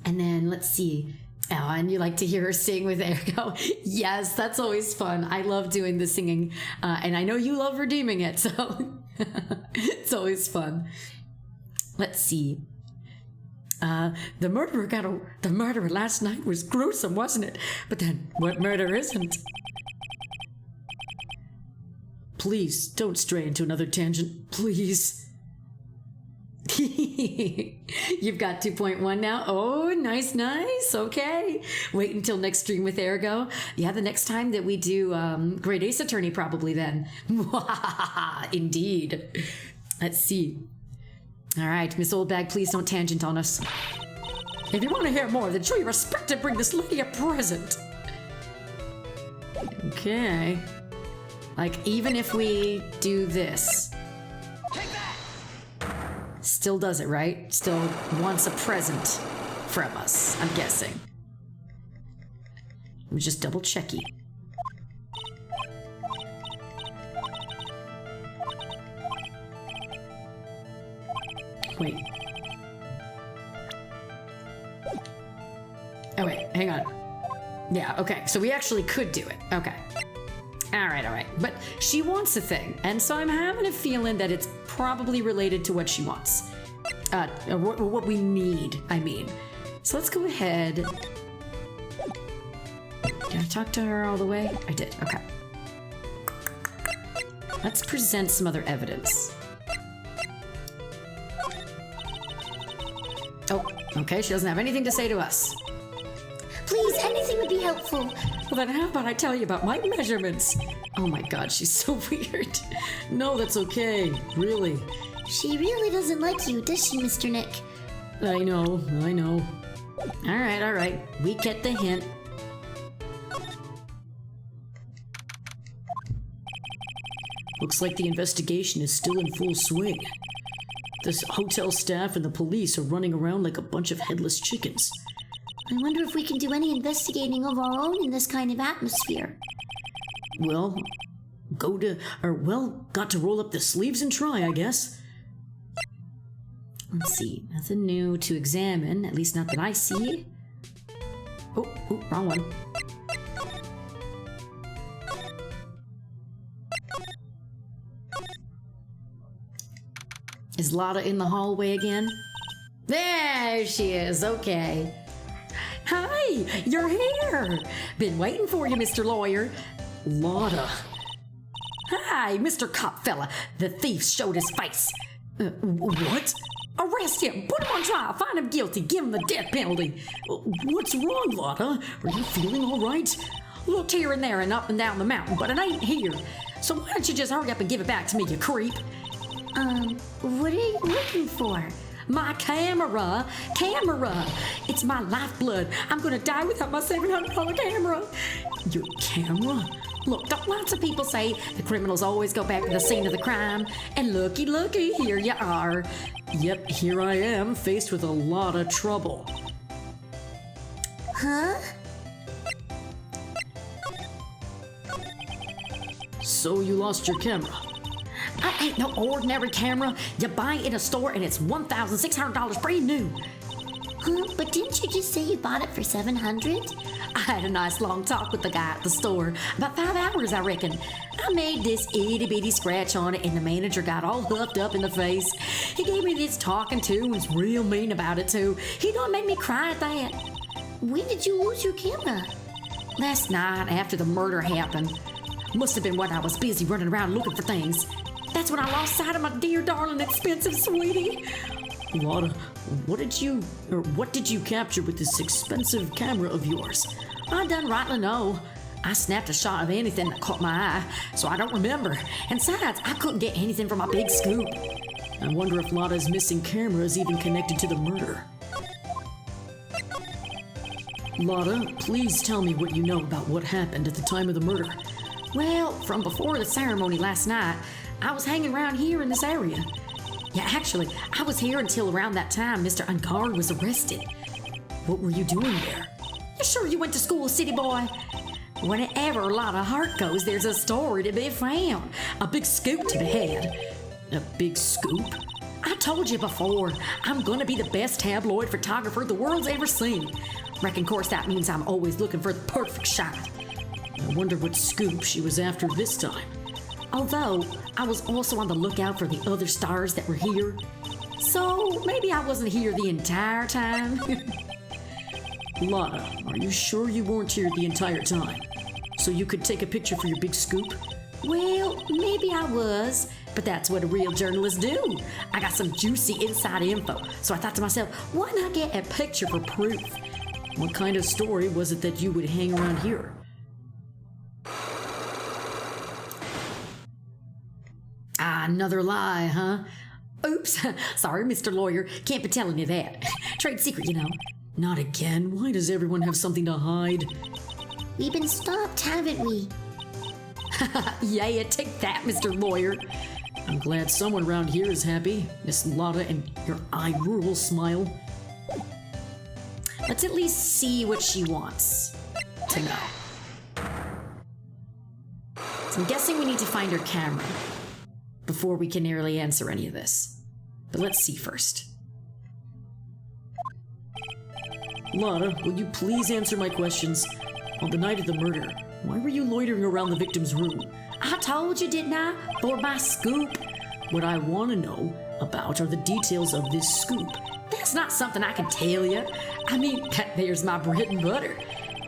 then let's see. Oh, and you like to hear her sing with Ergo. Yes, that's always fun. I love doing the singing, and I know you love redeeming it. So it's always fun. Let's see. The murderer last night was gruesome, wasn't it? But then, what murder isn't? Please, don't stray into another tangent. Please. You've got 2.1 now. Oh, nice. Okay. Wait until next stream with Ergo. Yeah, the next time that we do Great Ace Attorney, probably then. Indeed. Let's see. All right, Miss Oldbag, please don't tangent on us. If you want to hear more, then show your respect and bring this lady a present. Okay. Like, even if we do this. Take that! Still does it, right? Still wants a present from us, I'm guessing. Let me just double checky. Wait. Oh, wait, hang on. Yeah, okay, so we actually could do it. Okay. All right. But she wants a thing, and so I'm having a feeling that it's probably related to what she wants. What we need, I mean. So let's go ahead. Did I talk to her all the way? I did, okay. Let's present some other evidence. Oh, okay, she doesn't have anything to say to us. Please, anything would be helpful. Well, then how about I tell you about my measurements? Oh my god, she's so weird. No, that's okay, really. She really doesn't like you, does she, Mr. Nick? I know. All right. We get the hint. Looks like the investigation is still in full swing. The hotel staff and the police are running around like a bunch of headless chickens. I wonder if we can do any investigating of our own in this kind of atmosphere. Well, got to roll up the sleeves and try, I guess. Let's see, nothing new to examine, at least not that I see. Oh, wrong one. Is Lotta in the hallway again? There she is, okay. Hi, you're here. Been waiting for you, Mr. Lawyer. Lotta. Hi, Mr. Cop fella. The thief showed his face. What? Arrest him, put him on trial, find him guilty, give him the death penalty. What's wrong, Lotta? Are you feeling all right? Looked here and there and up and down the mountain, but it ain't here. So why don't you just hurry up and give it back to me, you creep? What are you looking for? My camera! It's my lifeblood. I'm gonna die without my $700 camera. Your camera? Look, don't lots of people say the criminals always go back to the scene of the crime? And looky, here you are. Yep, here I am, faced with a lot of trouble. Huh? So you lost your camera? I ain't no ordinary camera. You buy it in a store and it's $1,600 brand new. Huh? But didn't you just say you bought it for $700? I had a nice long talk with the guy at the store. About 5 hours, I reckon. I made this itty-bitty scratch on it and the manager got all huffed up in the face. He gave me this talking to and was real mean about it too. He done made me cry at that. When did you lose your camera? Last night after the murder happened. Must have been when I was busy running around looking for things. That's when I lost sight of my dear, darling, expensive sweetie. Lotta, what did you capture with this expensive camera of yours? I done rightly know. I snapped a shot of anything that caught my eye, so I don't remember. And besides, I couldn't get anything from my big scoop. I wonder if Lotta's missing camera is even connected to the murder. Lotta, please tell me what you know about what happened at the time of the murder. Well, from before the ceremony last night, I was hanging around here in this area. Yeah, actually, I was here until around that time Mr. Ungard was arrested. What were you doing there? You sure you went to school, city boy? Whenever Lotta Hart goes, there's a story to be found. A big scoop to be had. A big scoop? I told you before, I'm gonna be the best tabloid photographer the world's ever seen. Reckon, course, that means I'm always looking for the perfect shot. I wonder what scoop she was after this time. Although, I was also on the lookout for the other stars that were here. So, maybe I wasn't here the entire time. Lotta, are you sure you weren't here the entire time? So you could take a picture for your big scoop? Well, maybe I was, but that's what a real journalist do. I got some juicy inside info, so I thought to myself, why not get a picture for proof? What kind of story was it that you would hang around here? Another lie, huh? Oops, sorry, Mr. Lawyer. Can't be telling you that. Trade secret, you know. Not again. Why does everyone have something to hide? We've been stopped, haven't we? Yeah, take that, Mr. Lawyer. I'm glad someone around here is happy. Miss Lotta and your eye-rule smile. Let's at least see what she wants to know. So I'm guessing we need to find her camera before we can nearly answer any of this. But let's see first. Lotta, will you please answer my questions? On the night of the murder, why were you loitering around the victim's room? I told you, didn't I? For my scoop. What I want to know about are the details of this scoop. That's not something I can tell you. I mean, there's my bread and butter.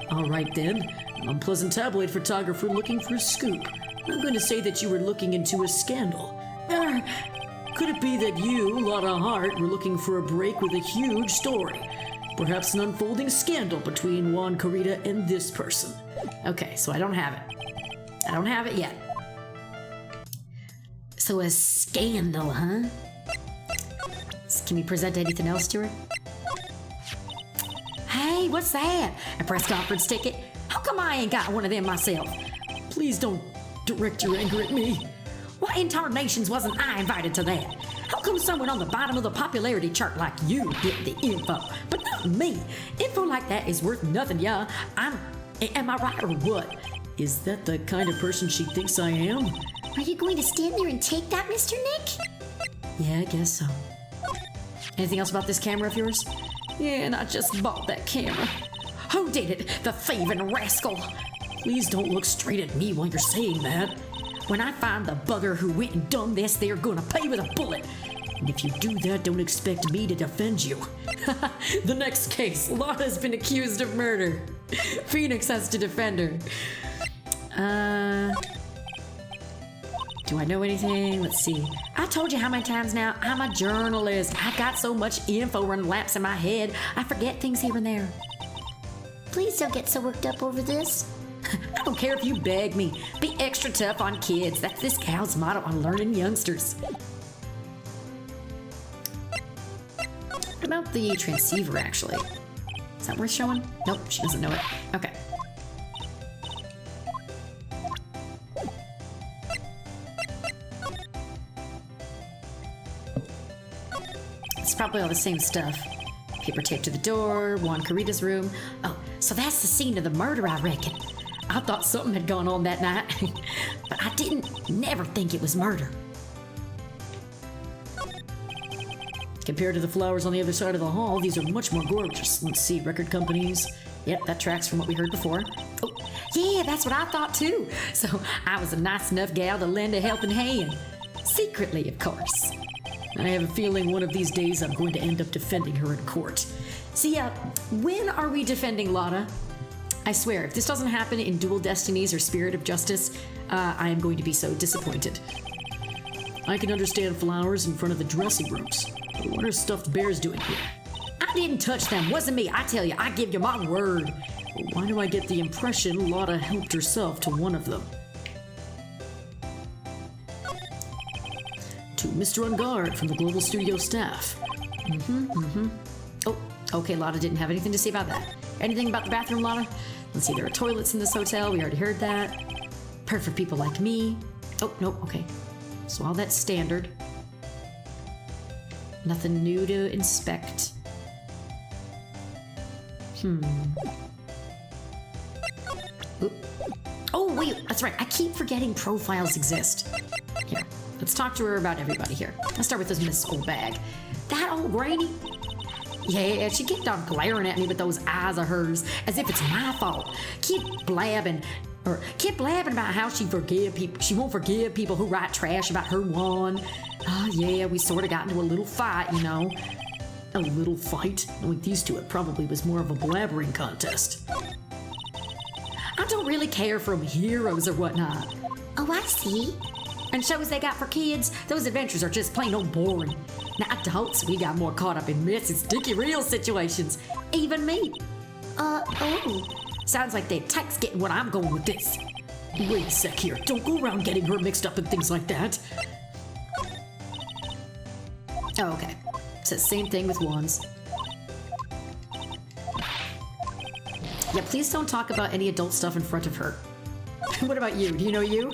All right then, unpleasant tabloid photographer looking for a scoop. I'm going to say that you were looking into a scandal. Could it be that you, Lotta Hart, were looking for a break with a huge story? Perhaps an unfolding scandal between Juan Carita and this person. Okay, so I don't have it. I don't have it yet. So a scandal, huh? Can we present anything else to her? Hey, what's that? A press conference ticket? How come I ain't got one of them myself? Please don't direct your anger at me. Why in tarnations wasn't I invited to that? How come someone on the bottom of the popularity chart like you get the info, but not me? Info like that is worth nothing, yeah. Am I right or what? Is that the kind of person she thinks I am? Are you going to stand there and take that, Mr. Nick? Yeah, I guess so. Anything else about this camera of yours? Yeah, and I just bought that camera. Who did it? The thieving rascal! Please don't look straight at me while you're saying that. When I find the bugger who went and done this, they're gonna pay with a bullet. And if you do that, don't expect me to defend you. The next case, Lotta's been accused of murder. Phoenix has to defend her. Do I know anything? Let's see. I told you how many times now, I'm a journalist. I've got so much info running laps in my head, I forget things here and there. Please don't get so worked up over this. I don't care if you beg me. Be extra tough on kids. That's this cow's motto on learning youngsters. What about the transceiver, actually? Is that worth showing? Nope, she doesn't know it. Okay. It's probably all the same stuff. Paper tape to the door, Juan Carita's room. Oh, so that's the scene of the murder, I reckon. I thought something had gone on that night, but I didn't never think it was murder. Compared to the flowers on the other side of the hall, these are much more gorgeous. Let's see, record companies. Yep, that tracks from what we heard before. Oh, yeah, that's what I thought too. So I was a nice enough gal to lend a helping hand. Secretly, of course. I have a feeling one of these days I'm going to end up defending her in court. See, when are we defending Lotta? I swear, if this doesn't happen in Dual Destinies or Spirit of Justice, I am going to be so disappointed. I can understand flowers in front of the dressing rooms, but what are stuffed bears doing here? I didn't touch them. Wasn't me. I tell you, I give you my word. But why do I get the impression Lotta helped herself to one of them? To Mr. Ungard from the Global Studio staff. Oh, okay, Lotta didn't have anything to say about that. Anything about the bathroom, Lotta? Let's see, there are toilets in this hotel. We already heard that. Perfect for people like me. Oh, no, okay. So all that's standard. Nothing new to inspect. Oop. Oh, wait, that's right. I keep forgetting profiles exist. Here, let's talk to her about everybody here. Let's start with this Miss Old Bag. That old granny? Yeah, she kept on glaring at me with those eyes of hers as if it's my fault. Keep blabbing about how she won't forgive people who write trash about her one. Oh, yeah, we sort of got into a little fight, you know. A little fight? Knowing these two, it probably was more of a blabbering contest. I don't really care for heroes or whatnot. Oh, I see. And shows they got for kids, those adventures are just plain old boring. Now, adults, we got more caught up in messy, sticky, real situations. Even me. Oh. Sounds like the tech's getting what I'm going with this. Wait a sec here. Don't go around getting her mixed up in things like that. Oh, okay. It's the same thing with wands. Yeah, please don't talk about any adult stuff in front of her. What about you? Do you know you?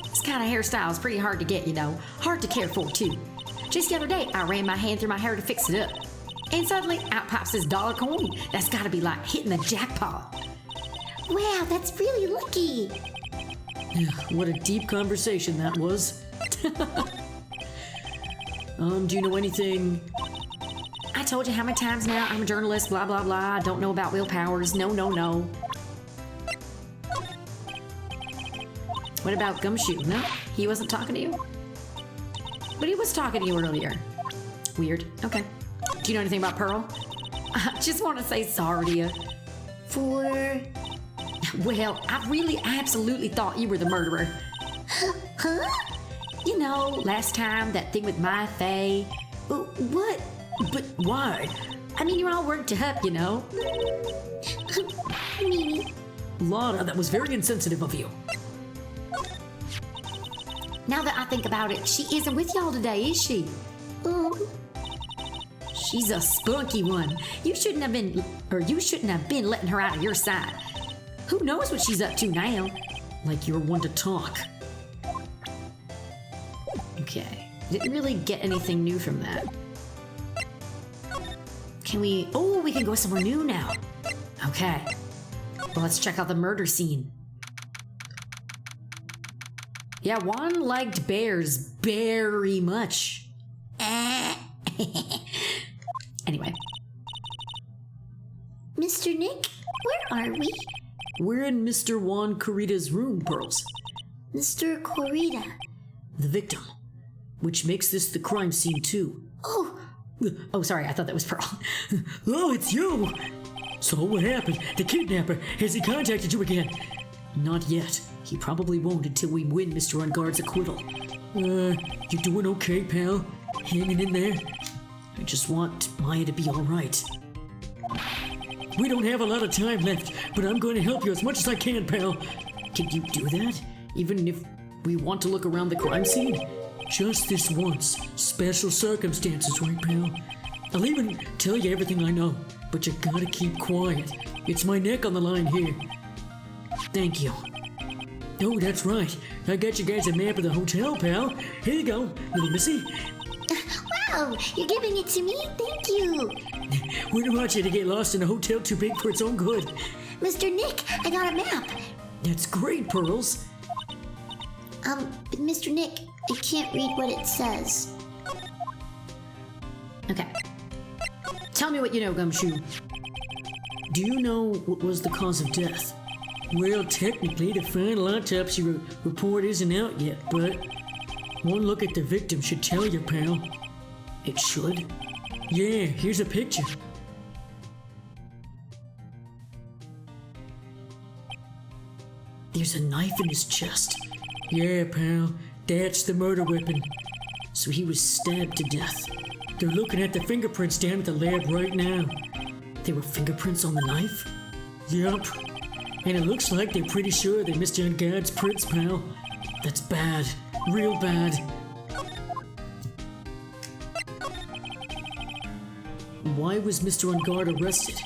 This kind of hairstyle is pretty hard to get, you know. Hard to care for, too. Just the other day, I ran my hand through my hair to fix it up. And suddenly, out pops this dollar coin. That's gotta be like hitting the jackpot. Wow, that's really lucky. Yeah, what a deep conversation that was. Do you know anything? I told you how many times now I'm a journalist, blah, blah, blah. I don't know about Will Powers. No. What about Gumshoe? No? He wasn't talking to you? But he was talking to you earlier. Weird. Okay. Do you know anything about Pearl? I just want to say sorry to you. For... Well, I really absolutely thought you were the murderer. Huh? You know, last time, that thing with my Faye. What? But why? I mean, you're all worked up, you know. Mimi. Lotta, that was very insensitive of you. Now that I think about it, She isn't with y'all today, is she? She's a spunky one. You shouldn't have been letting her out of your sight. Who knows what she's up to now? Like you're one to talk. Okay. Didn't really get anything new from that. Can we... Oh, we can go somewhere new now. Okay. Well, let's check out the murder scene. Yeah, Juan liked bears very much. Anyway. Mr. Nick, where are we? We're in Mr. Juan Corrida's room, Pearls. Mr. Corrida. The victim. Which makes this the crime scene, too. Oh, sorry, I thought that was Pearl. Oh, it's you! So what happened? The kidnapper, has he contacted you again? Not yet. He probably won't until we win Mr. Ungard's acquittal. You doing okay, pal? Hanging in there? I just want Maya to be alright. We don't have a lot of time left, but I'm going to help you as much as I can, pal. Can you do that? Even if we want to look around the crime scene? Just this once. Special circumstances, right, pal? I'll even tell you everything I know, but you gotta keep quiet. It's my neck on the line here. Thank you. Oh, that's right. I got you guys a map of the hotel, pal. Here you go, little missy. Wow, you're giving it to me? Thank you. Wouldn't want you to get lost in a hotel too big for its own good. Mr. Nick, I got a map. That's great, Pearls. But Mr. Nick, I can't read what it says. Okay. Tell me what you know, Gumshoe. Do you know what was the cause of death? Well, technically, the final autopsy report isn't out yet, but one look at the victim should tell you, pal. It should? Yeah, here's a picture. There's a knife in his chest. Yeah, pal, that's the murder weapon. So he was stabbed to death. They're looking at the fingerprints down at the lab right now. There were fingerprints on the knife? Yup. And it looks like they're pretty sure they missed on God's prints, pal. That's bad. Real bad. Why was Mr. Ungard arrested?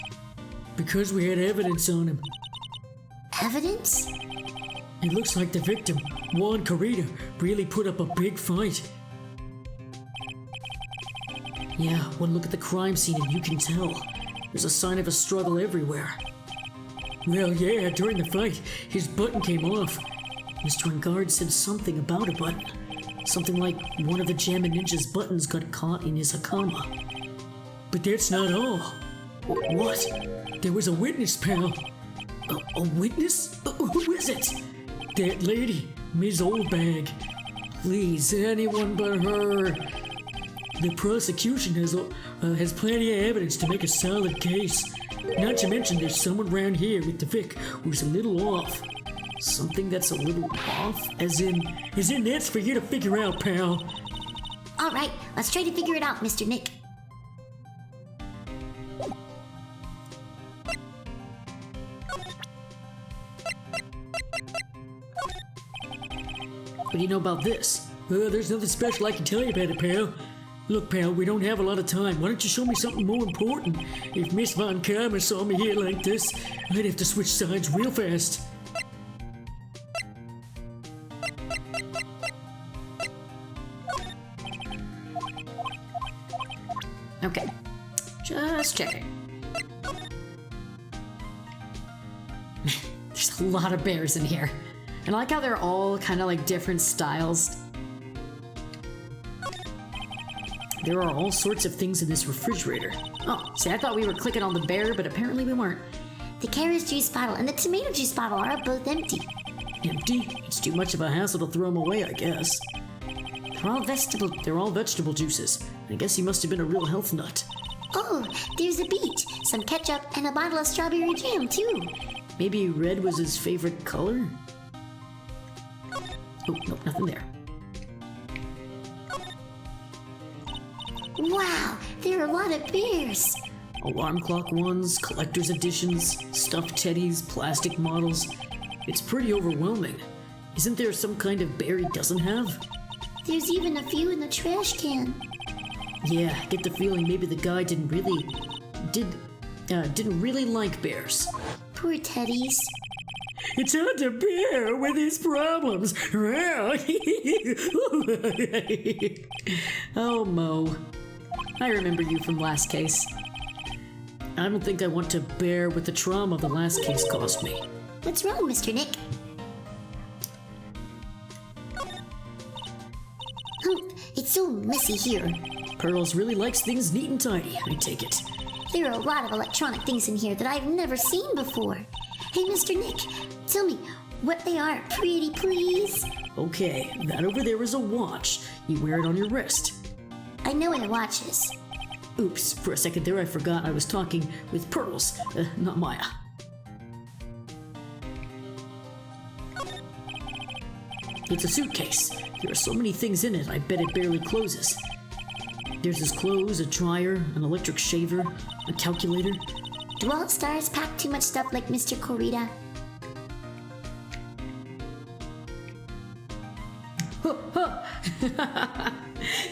Because we had evidence on him. Evidence? It looks like the victim, Juan Corrida, really put up a big fight. Yeah, one look at the crime scene and you can tell. There's a sign of a struggle everywhere. Well, yeah, during the fight, his button came off. Mr. Ungard said something about a button. Something like one of the Jammin' Ninja's buttons got caught in his hakama. But that's not all. What? There was a witness, pal. A witness? Who is it? That lady, Ms. Oldbag. Please, anyone but her. The prosecution has plenty of evidence to make a solid case. Not to mention there's someone around here with the Vic who's a little off. Something that's a little off? As in that's for you to figure out, pal. All right, let's try to figure it out, Mr. Nick. What do you know about this? There's nothing special I can tell you about it, pal. Look, pal, we don't have a lot of time. Why don't you show me something more important? If Miss Von Karma saw me here like this, I'd have to switch sides real fast. Okay, just checking. There's a lot of bears in here. And I like how they're all kind of like different styles. There are all sorts of things in this refrigerator. Oh, see, I thought we were clicking on the bear, but apparently we weren't. The carrot juice bottle and the tomato juice bottle are both empty. Empty? It's too much of a hassle to throw them away, I guess. They're all vegetable juices. I guess he must have been a real health nut. Oh, there's a beet, some ketchup, and a bottle of strawberry jam, too. Maybe red was his favorite color? Oh, nope, nothing there. Wow, there are a lot of bears. Alarm clock ones, collector's editions, stuffed teddies, plastic models. It's pretty overwhelming. Isn't there some kind of bear he doesn't have? There's even a few in the trash can. Yeah, I get the feeling maybe the guy didn't really like bears. Poor teddies. It's hard to bear with his problems. Oh, Mo. I remember you from last case. I don't think I want to bear with the trauma the last case caused me. What's wrong, Mr. Nick? It's so messy here. Pearls really likes things neat and tidy, I take it. There are a lot of electronic things in here that I've never seen before. Hey, Mr. Nick, tell me what they are, pretty please. Okay, that over there is a watch. You wear it on your wrist. I know what a watch is. Oops, for a second there I forgot I was talking with Pearls, not Maya. It's a suitcase. There are so many things in it, I bet it barely closes. There's his clothes, a dryer, an electric shaver, a calculator. Do all stars pack too much stuff like Mr. Corrida?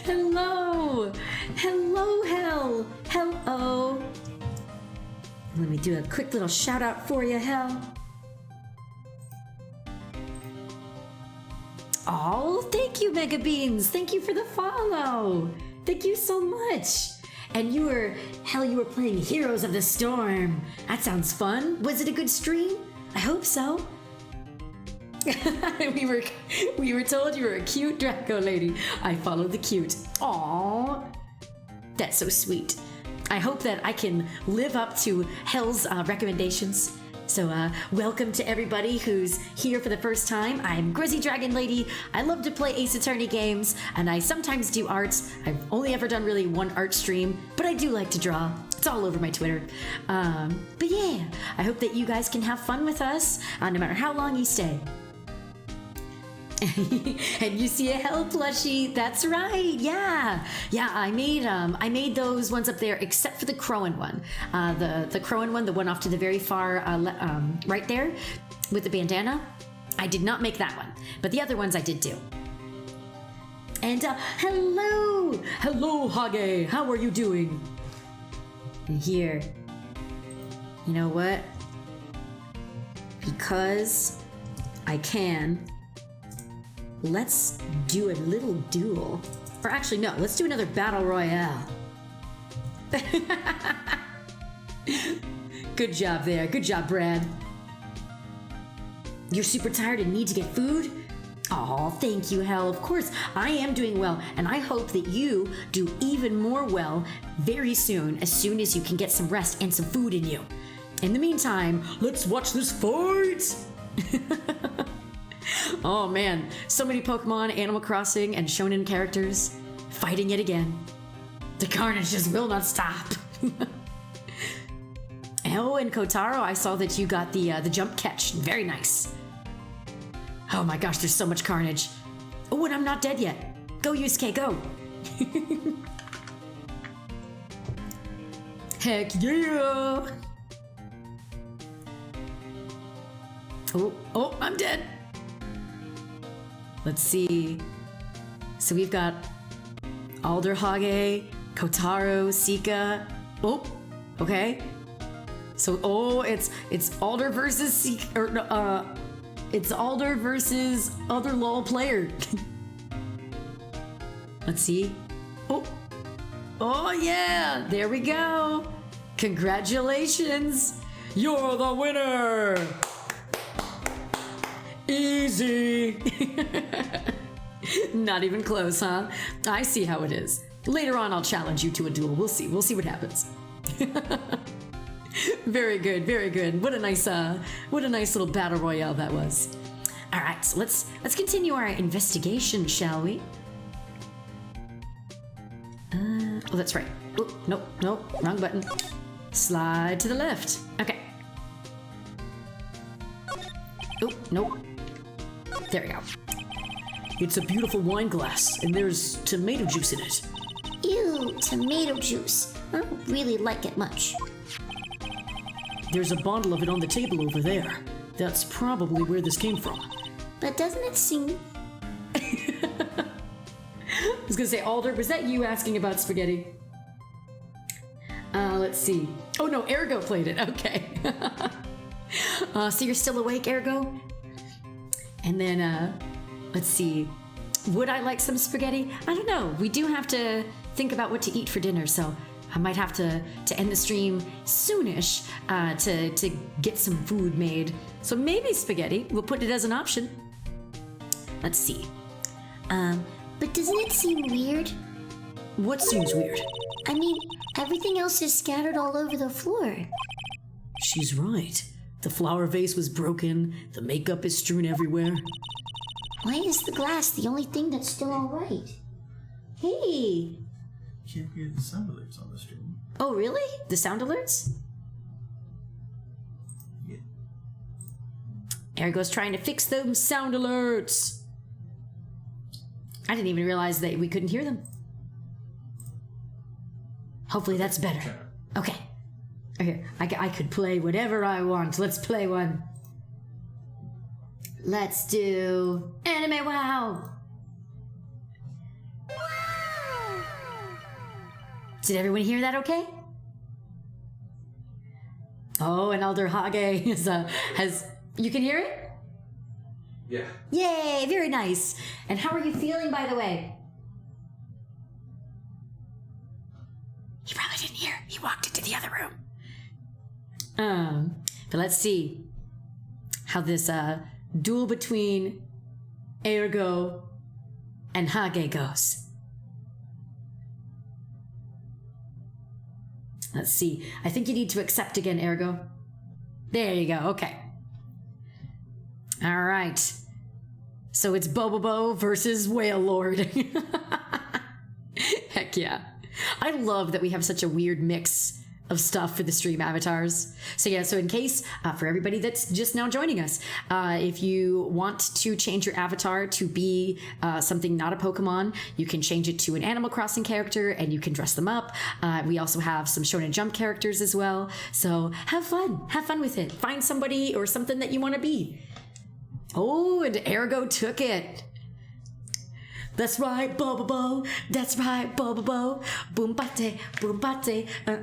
Hello! Hello, Hell! Hello! Let me do a quick little shout out for you, Hell. Oh, thank you, Mega Beans! Thank you for the follow! Thank you so much! And you were playing Heroes of the Storm. That sounds fun. Was it a good stream? I hope so. we were told you were a cute Draco lady. I followed the cute. Aww. That's so sweet. I hope that I can live up to Hell's recommendations. So welcome to everybody who's here for the first time. I'm Grizzy Dragon Lady. I love to play Ace Attorney games, and I sometimes do arts. I've only ever done really one art stream, but I do like to draw. It's all over my Twitter. But yeah, I hope that you guys can have fun with us, no matter how long you stay. And you see a hell plushie. That's right. Yeah. I made those ones up there, except for the Crowan one. The Crowan one, the one off to the very far right there with the bandana. I did not make that one, but the other ones I did do. And hello, Hage. How are you doing? And here, you know what? Because I can. Let's do a little duel. Or actually, no, let's do another battle royale. Good job there. Good job, Brad. You're super tired and need to get food? Oh, thank you, Hell. Of course, I am doing well, and I hope that you do even more well very soon as you can get some rest and some food in you. In the meantime, let's watch this fight! Oh man, so many Pokemon, Animal Crossing, and Shonen characters fighting yet again. The carnage just will not stop. Oh, and Kotaro, I saw that you got the jump catch. Very nice. Oh my gosh, there's so much carnage. Oh, and I'm not dead yet. Go, Yusuke, go. Heck yeah. Oh, I'm dead. Let's see. So we've got Alder Hage, Kotaro, Sika. Oh, okay. So it's Alder versus Sika, or it's Alder versus other LOL player. Let's see. Oh yeah, there we go. Congratulations. You're the winner. Easy. Not even close, huh? I see how it is. Later on, I'll challenge you to a duel. We'll see what happens. Very good, very good. What a nice little battle royale that was. All right, so let's continue our investigation, shall we? Oh, that's right. Oh, nope, wrong button. Slide to the left. Okay. Oh, nope. There we go. It's a beautiful wine glass, and there's tomato juice in it. Ew, tomato juice. I don't really like it much. There's a bottle of it on the table over there. That's probably where this came from. But doesn't it seem... I was gonna say, Alder, was that you asking about spaghetti? Let's see. Oh no, Ergo played it. Okay. So you're still awake, Ergo? And then, let's see. Would I like some spaghetti? I don't know. We do have to think about what to eat for dinner, so I might have to end the stream soonish to get some food made. So maybe spaghetti. We'll put it as an option. Let's see. But doesn't it seem weird? What seems weird? I mean, everything else is scattered all over the floor. She's right. The flower vase was broken. The makeup is strewn everywhere. Why is the glass the only thing that's still all right? Hey! Can't hear the sound alerts on the stream. Oh, really? The sound alerts? Yeah. Ergo's trying to fix those sound alerts. I didn't even realize that we couldn't hear them. Hopefully that's better. Okay. Okay, I could play whatever I want. Let's play one. Let's do Anime Wow. Did everyone hear that okay? Oh, and Alder Hage has... You can hear it? Yeah. Yay, very nice. And how are you feeling, by the way? He probably didn't hear. He walked into the other room. But let's see how this duel between Ergo and Hage goes. Let's see. I think you need to accept again, Ergo. There you go. Okay. All right. So it's Bobobo versus Whale Lord. Heck yeah. I love that we have such a weird mix of stuff for the stream avatars. So yeah, so in case, for everybody that's just now joining us, if you want to change your avatar to be something not a Pokemon, you can change it to an Animal Crossing character and you can dress them up. We also have some Shonen Jump characters as well. So have fun with it. Find somebody or something that you want to be. Oh, and Ergo took it. That's right, Bobo. That's right, Bobo. Boom bate, boom bate. I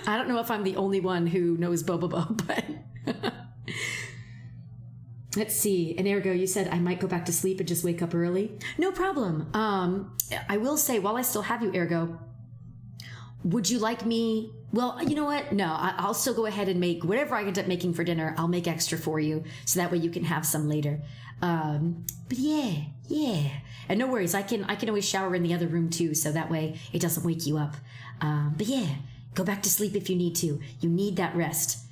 don't know if I'm the only one who knows Bobo, but let's see. And Ergo, you said I might go back to sleep and just wake up early. No problem. I will say, while I still have you, Ergo, would you like me? Well, you know what? No, I'll still go ahead and make whatever I end up making for dinner. I'll make extra for you, so that way you can have some later. But yeah. And no worries, I can always shower in the other room too, so that way it doesn't wake you up. But yeah, go back to sleep if you need to. You need that rest.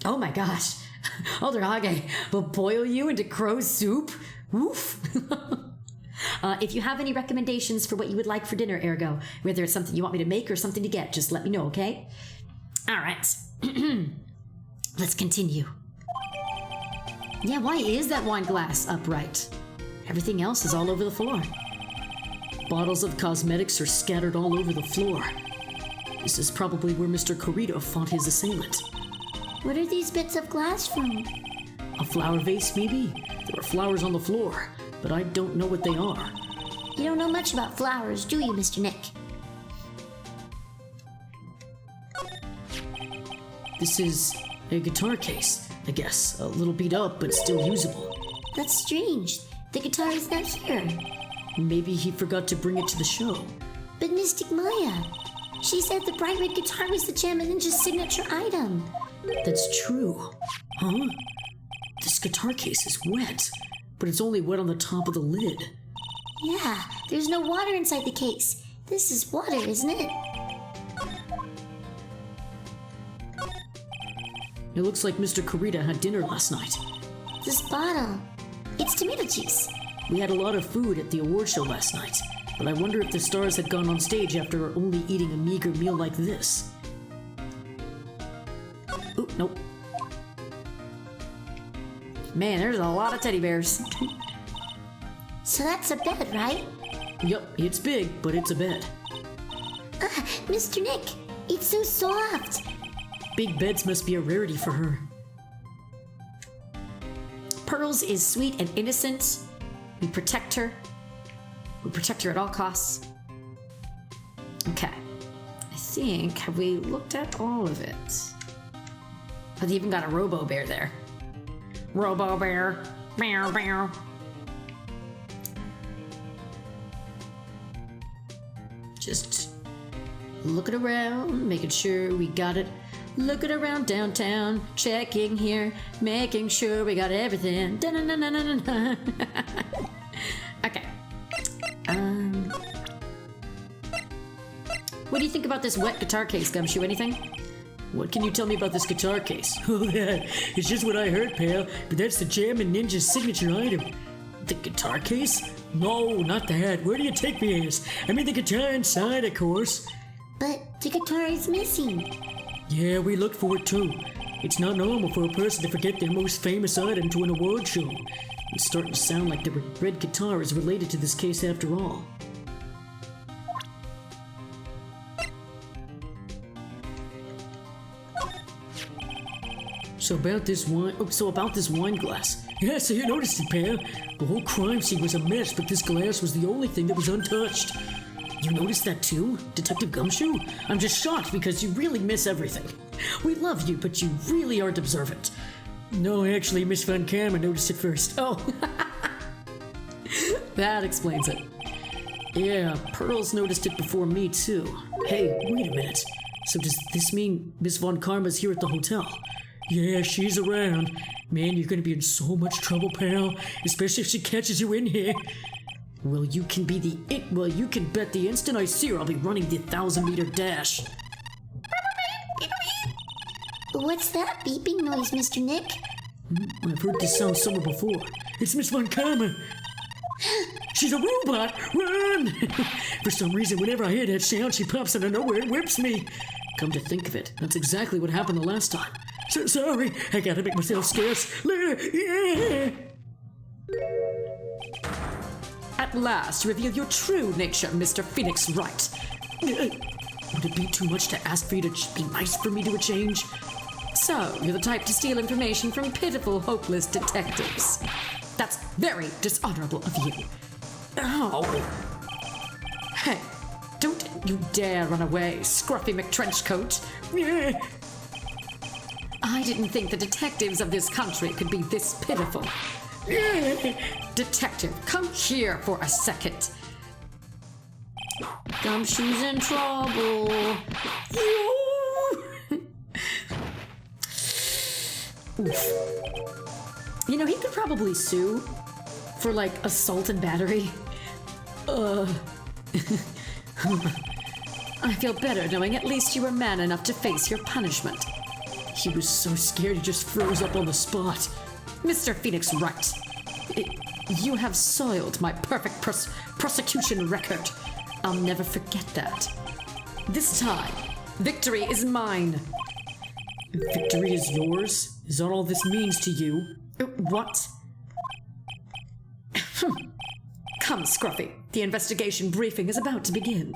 Oh my gosh. Alderhage will boil you into crow soup? Woof. If you have any recommendations for what you would like for dinner, Ergo, whether it's something you want me to make or something to get, just let me know, okay? All right. Let's continue. Yeah, why is that wine glass upright? Everything else is all over the floor. Bottles of cosmetics are scattered all over the floor. This is probably where Mr. Corito fought his assailant. What are these bits of glass from? A flower vase, maybe? There are flowers on the floor, but I don't know what they are. You don't know much about flowers, do you, Mr. Nick? This is a guitar case, I guess. A little beat up, but still usable. That's strange. The guitar is not here. Maybe he forgot to bring it to the show. But Mystic Maya, she said the bright red guitar was the Jam and Ninja's signature item. That's true. Huh? This guitar case is wet, but it's only wet on the top of the lid. Yeah, there's no water inside the case. This is water, isn't it? It looks like Mr. Corita had dinner last night. This bottle, it's tomato juice. We had a lot of food at the award show last night, but I wonder if the stars had gone on stage after only eating a meager meal like this. Oh, nope. Man, there's a lot of teddy bears. So that's a bed, right? Yup, it's big, but it's a bed. Mr. Nick, it's so soft. Big beds must be a rarity for her. Pearls is sweet and innocent. We protect her. We protect her at all costs. Okay. I think, have we looked at all of it? Oh, they even got a Robo Bear there. Robo Bear. Meow, meow. Just looking around, making sure we got it. Looking around downtown, checking here, making sure we got everything. Da-na-na-na-na-na. Okay. What do you think about this wet guitar case, Gumshoe? Anything? What can you tell me about this guitar case? Oh, that. It's just what I heard, pal. But that's the Jam and Ninja's signature item. The guitar case? No, not that. Where do you take me as? I mean the guitar inside, of course. But the guitar is missing. Yeah, we looked for it too. It's not normal for a person to forget their most famous item to an award show. It's starting to sound like the red guitar is related to this case after all. So about this wine glass. Yeah, so you noticed it, pal. The whole crime scene was a mess, but this glass was the only thing that was untouched. You noticed that too, Detective Gumshoe? I'm just shocked because you really miss everything. We love you, but you really aren't observant. No, actually, Miss Von Kammer noticed it first. Oh, that explains it. Yeah, Pearls noticed it before me too. Hey, wait a minute. So does this mean Miss Von Karma's here at the hotel? Yeah, she's around. Man, you're gonna be in so much trouble, pal. Especially if she catches you in here. Well, you can bet the instant I see her, I'll be running the 1,000-meter dash. What's that beeping noise, Mr. Nick? I've heard this sound somewhere before. It's Miss Von Karma. She's a robot! Run! For some reason, whenever I hear that sound, she pops out of nowhere and whips me. Come to think of it, that's exactly what happened the last time. So sorry, I gotta make myself scarce. Yeah. At last, reveal your true nature, Mr. Phoenix Wright. Would it be too much to ask for you to be nice for me to a change? So, you're the type to steal information from pitiful, hopeless detectives. That's very dishonorable of you. Ow. Hey, don't you dare run away, scruffy McTrenchcoat. I didn't think the detectives of this country could be this pitiful. Detective, come here for a second. Gumshoe's in trouble. Oof. You know, he could probably sue for, like, assault and battery. I feel better knowing at least you were man enough to face your punishment. He was so scared he just froze up on the spot. Mr. Phoenix Wright, you have soiled my perfect prosecution record. I'll never forget that. This time, victory is mine. Victory is yours? Is that all this means to you? What? Come, Scruffy. The investigation briefing is about to begin.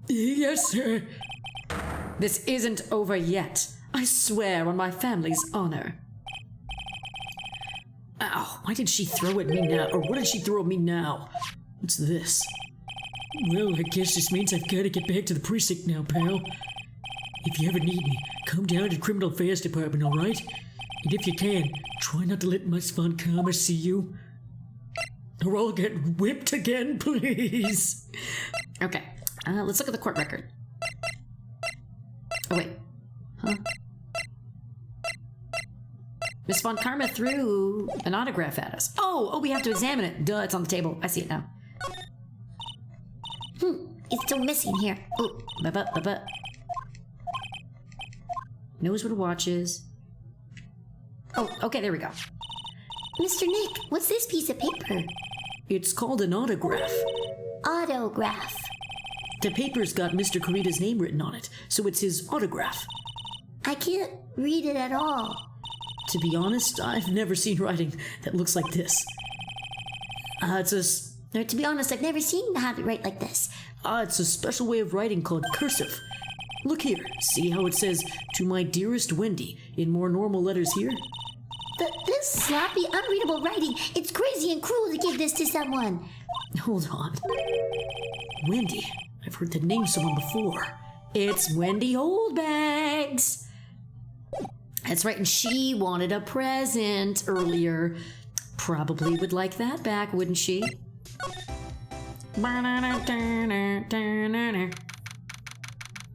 Yes, sir. This isn't over yet. I swear on my family's honor. Ow, why did she throw at me now? Or what did she throw at me now? What's this? Well, I guess this means I've got to get back to the precinct now, pal. If you ever need me, come down to the Criminal Affairs Department, alright? And if you can, try not to let Miss Von Karma see you. Or I'll get whipped again, please. Okay, let's look at the court record. Oh, wait. Huh? Miss Von Karma threw an autograph at us. Oh, we have to examine it. Duh, it's on the table. I see it now. It's still missing here. Oh, Knows what a watch is. Oh, okay, there we go. Mr. Nick, what's this piece of paper? It's called an autograph. Autograph. The paper's got Mr. Kurita's name written on it, so it's his autograph. I can't read it at all. To be honest, I've never seen writing that looks like this. To be honest, I've never seen how to write like this. It's a special way of writing called cursive. Look here, see how it says, "To my dearest Wendy," in more normal letters here? This sloppy, unreadable writing, it's crazy and cruel to give this to someone. Hold on. Wendy. I've heard that name someone before. It's Wendy Oldbags. That's right, and she wanted a present earlier. Probably would like that back, wouldn't she?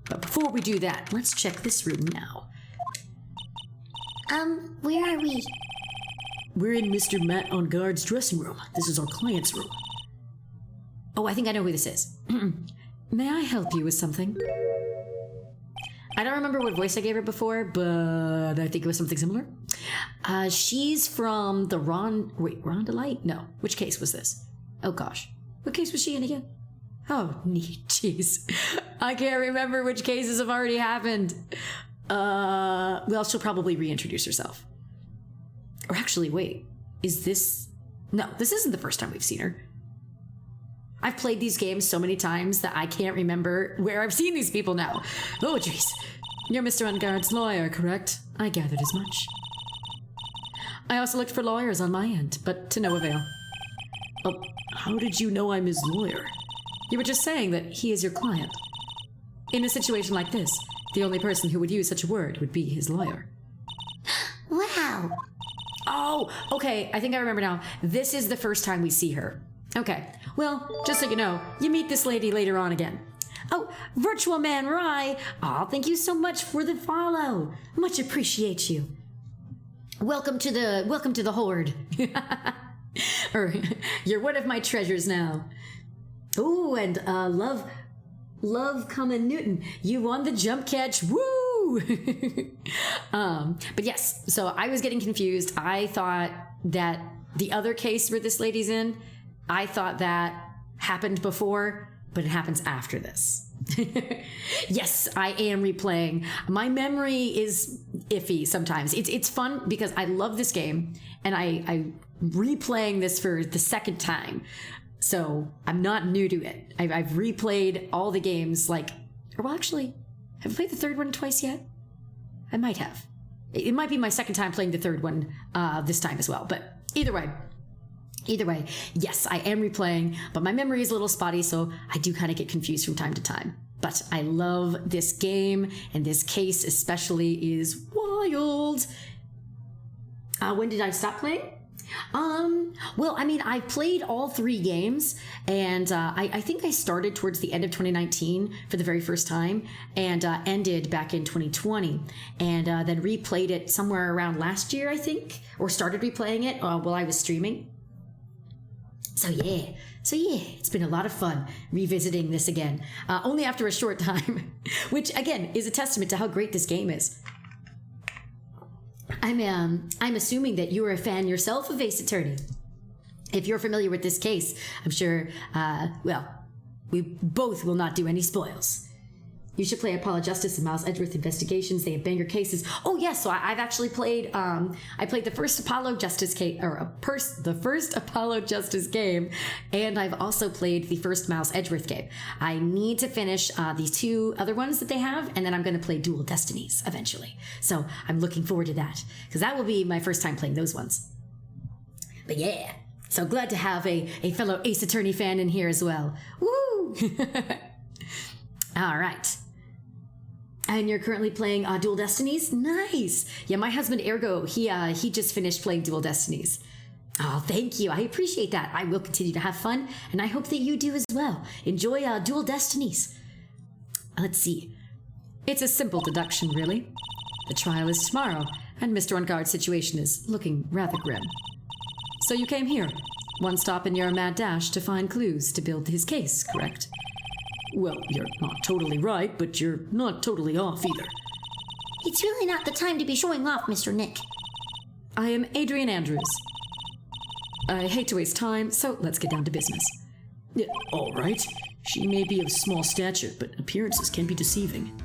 But before we do that, let's check this room now. Where are we? We're in Mr. Matt on Guard's dressing room. This is our client's room. Oh, I think I know who this is. May I help you with something? I don't remember what voice I gave her before, but I think it was something similar. She's from the Ronda Light? No. Which case was this? Oh gosh. What case was she in again? Oh, neat. Jeez. I can't remember which cases have already happened. Well, she'll probably reintroduce herself. Or actually, wait. Is this... No, this isn't the first time we've seen her. I've played these games so many times that I can't remember where I've seen these people now. Oh, jeez. You're Mr. Unguard's lawyer, correct? I gathered as much. I also looked for lawyers on my end, but to no avail. Oh, how did you know I'm his lawyer? You were just saying that he is your client. In a situation like this, the only person who would use such a word would be his lawyer. Wow. Oh, okay, I think I remember now. This is the first time we see her. Okay, well, just so you know, you meet this lady later on again. Oh, Virtual Man Rye! Aw, thank you so much for the follow. Much appreciate you. Welcome to the horde. Or, you're one of my treasures now. Oh, and Love Common Newton, you won the jump catch. Woo! But yes, so I was getting confused. I thought that the other case where this lady's in, I thought that happened before, but it happens after this. Yes, I am replaying. My memory is iffy sometimes. It's fun because I love this game, and I replaying this for the second time. So I'm not new to it. I've replayed all the games well, actually, have I played the third one twice yet? I might have. It might be my second time playing the third one this time as well. But either way, yes, I am replaying, but my memory is a little spotty, so I do kind of get confused from time to time. But I love this game, and this case especially is wild. When did I stop playing? Well, I mean, I played all 3 games, and I think I started towards the end of 2019 for the very first time, and ended back in 2020, and then replayed it somewhere around last year, I think, or started replaying it while I was streaming. So yeah, it's been a lot of fun revisiting this again, only after a short time, which again is a testament to how great this game is. I'm assuming that you are a fan yourself of Ace Attorney. If you're familiar with this case, I'm sure, we both will not do any spoils. You should play Apollo Justice and Miles Edgeworth Investigations. They have banger cases. Oh yes, so I've actually played. I played the first Apollo Justice case, the first Apollo Justice game, and I've also played the first Miles Edgeworth game. I need to finish these 2 other ones that they have, and then I'm going to play Dual Destinies eventually. So I'm looking forward to that because that will be my first time playing those ones. But yeah, so glad to have a fellow Ace Attorney fan in here as well. Woo! All right. And you're currently playing Dual Destinies? Nice! Yeah, my husband Ergo, he just finished playing Dual Destinies. Oh, thank you. I appreciate that. I will continue to have fun, and I hope that you do as well. Enjoy Dual Destinies. Let's see. It's a simple deduction, really. The trial is tomorrow, and Mr. On-Guard's situation is looking rather grim. So you came here, one stop in your mad dash to find clues to build his case, correct? Well, you're not totally right, but you're not totally off either. It's really not the time to be showing off, Mr. Nick. I am Adrian Andrews. I hate to waste time, so let's get down to business. Yeah, all right. She may be of small stature, but appearances can be deceiving.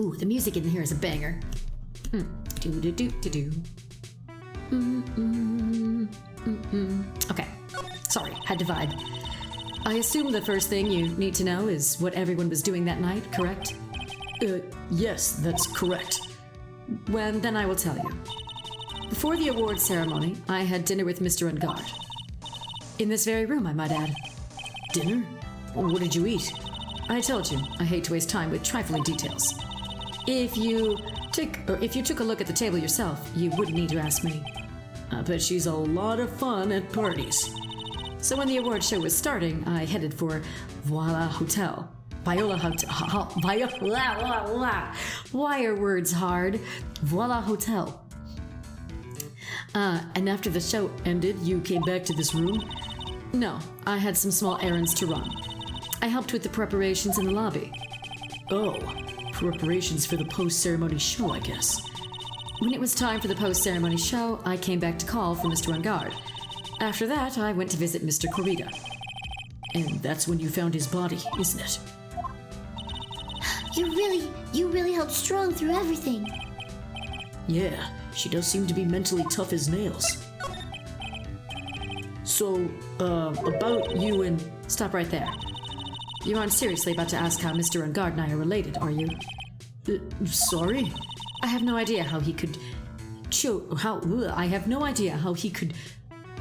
Ooh, the music in here is a banger. Do-do-do-do-do. Okay, sorry, had to vibe. I assume the first thing you need to know is what everyone was doing that night, correct? Yes, that's correct. Well, then I will tell you. Before the award ceremony, I had dinner with Mr. On-Guard. In this very room, I might add. Dinner? What did you eat? I told you, I hate to waste time with trifling details. If you took a look at the table yourself, you wouldn't need to ask me. But she's a lot of fun at parties. So when the award show was starting, I headed for Viola Hotel. Why are words hard? Voila Hotel. And after the show ended, you came back to this room? No, I had some small errands to run. I helped with the preparations in the lobby. Oh, preparations for the post-ceremony show, I guess. When it was time for the post-ceremony show, I came back to call for Mr. On-Guard. After that, I went to visit Mr. Corrida. And that's when you found his body, isn't it? You really held strong through everything. Yeah, she does seem to be mentally tough as nails. So, about you and... Stop right there. You aren't seriously about to ask how Mr. On-Guard and I are related, are you? Sorry? I have no idea how he could...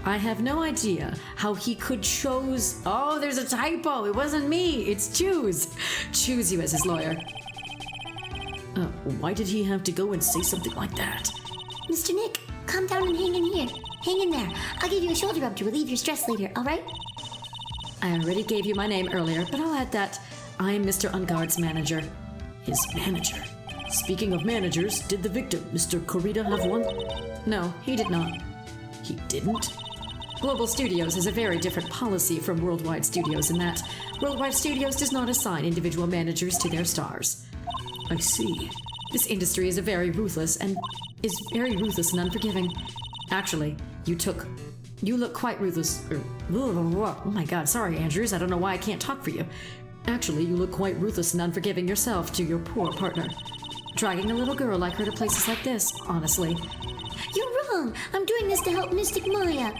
I have no idea how he could chose... Oh, there's a typo! It wasn't me! It's choose you as his lawyer. Why did he have to go and say something like that? Mr. Nick, calm down and hang in here. Hang in there. I'll give you a shoulder rub to relieve your stress later, alright? I already gave you my name earlier, but I'll add that I'm Mr. On-Guard's manager. His manager? Speaking of managers, did the victim, Mr. Corrida, have one? No, he did not. He didn't? Global Studios has a very different policy from Worldwide Studios in that Worldwide Studios does not assign individual managers to their stars. I see. This industry is very ruthless and unforgiving. Actually, you took You look quite ruthless. Oh my god, sorry, Andrews. I don't know why I can't talk for you. Actually, you look quite ruthless and unforgiving yourself to your poor partner. Dragging a little girl like her to places like this, honestly. You're wrong. I'm doing this to help Mystic Maya.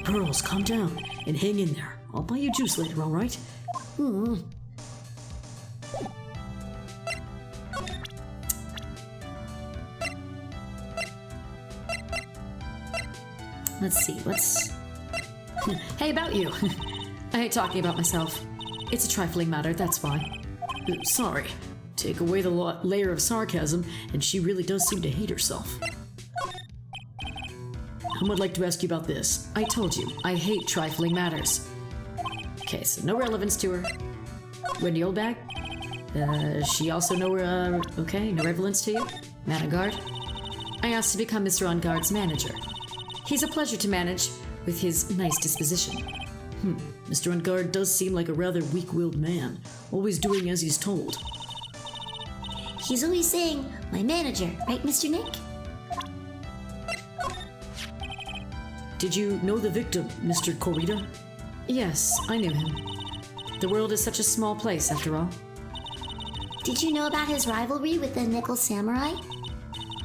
Pearls, calm down and hang in there. I'll buy you juice later, all right? Let's see, Hey, about you. I hate talking about myself. It's a trifling matter, that's why. Sorry. Take away the layer of sarcasm, and she really does seem to hate herself. I would like to ask you about this. I told you, I hate trifling matters. Okay, so no relevance to her. Wendy Oldbag? She also no relevance to you? Man on guard? I asked to become Mr. On Guard's manager. He's a pleasure to manage with his nice disposition. Mr. On Guard does seem like a rather weak-willed man, always doing as he's told. He's always saying, my manager, right, Mr. Nick? Did you know the victim, Mr. Corita? Yes, I knew him. The world is such a small place, after all. Did you know about his rivalry with the Nickel Samurai?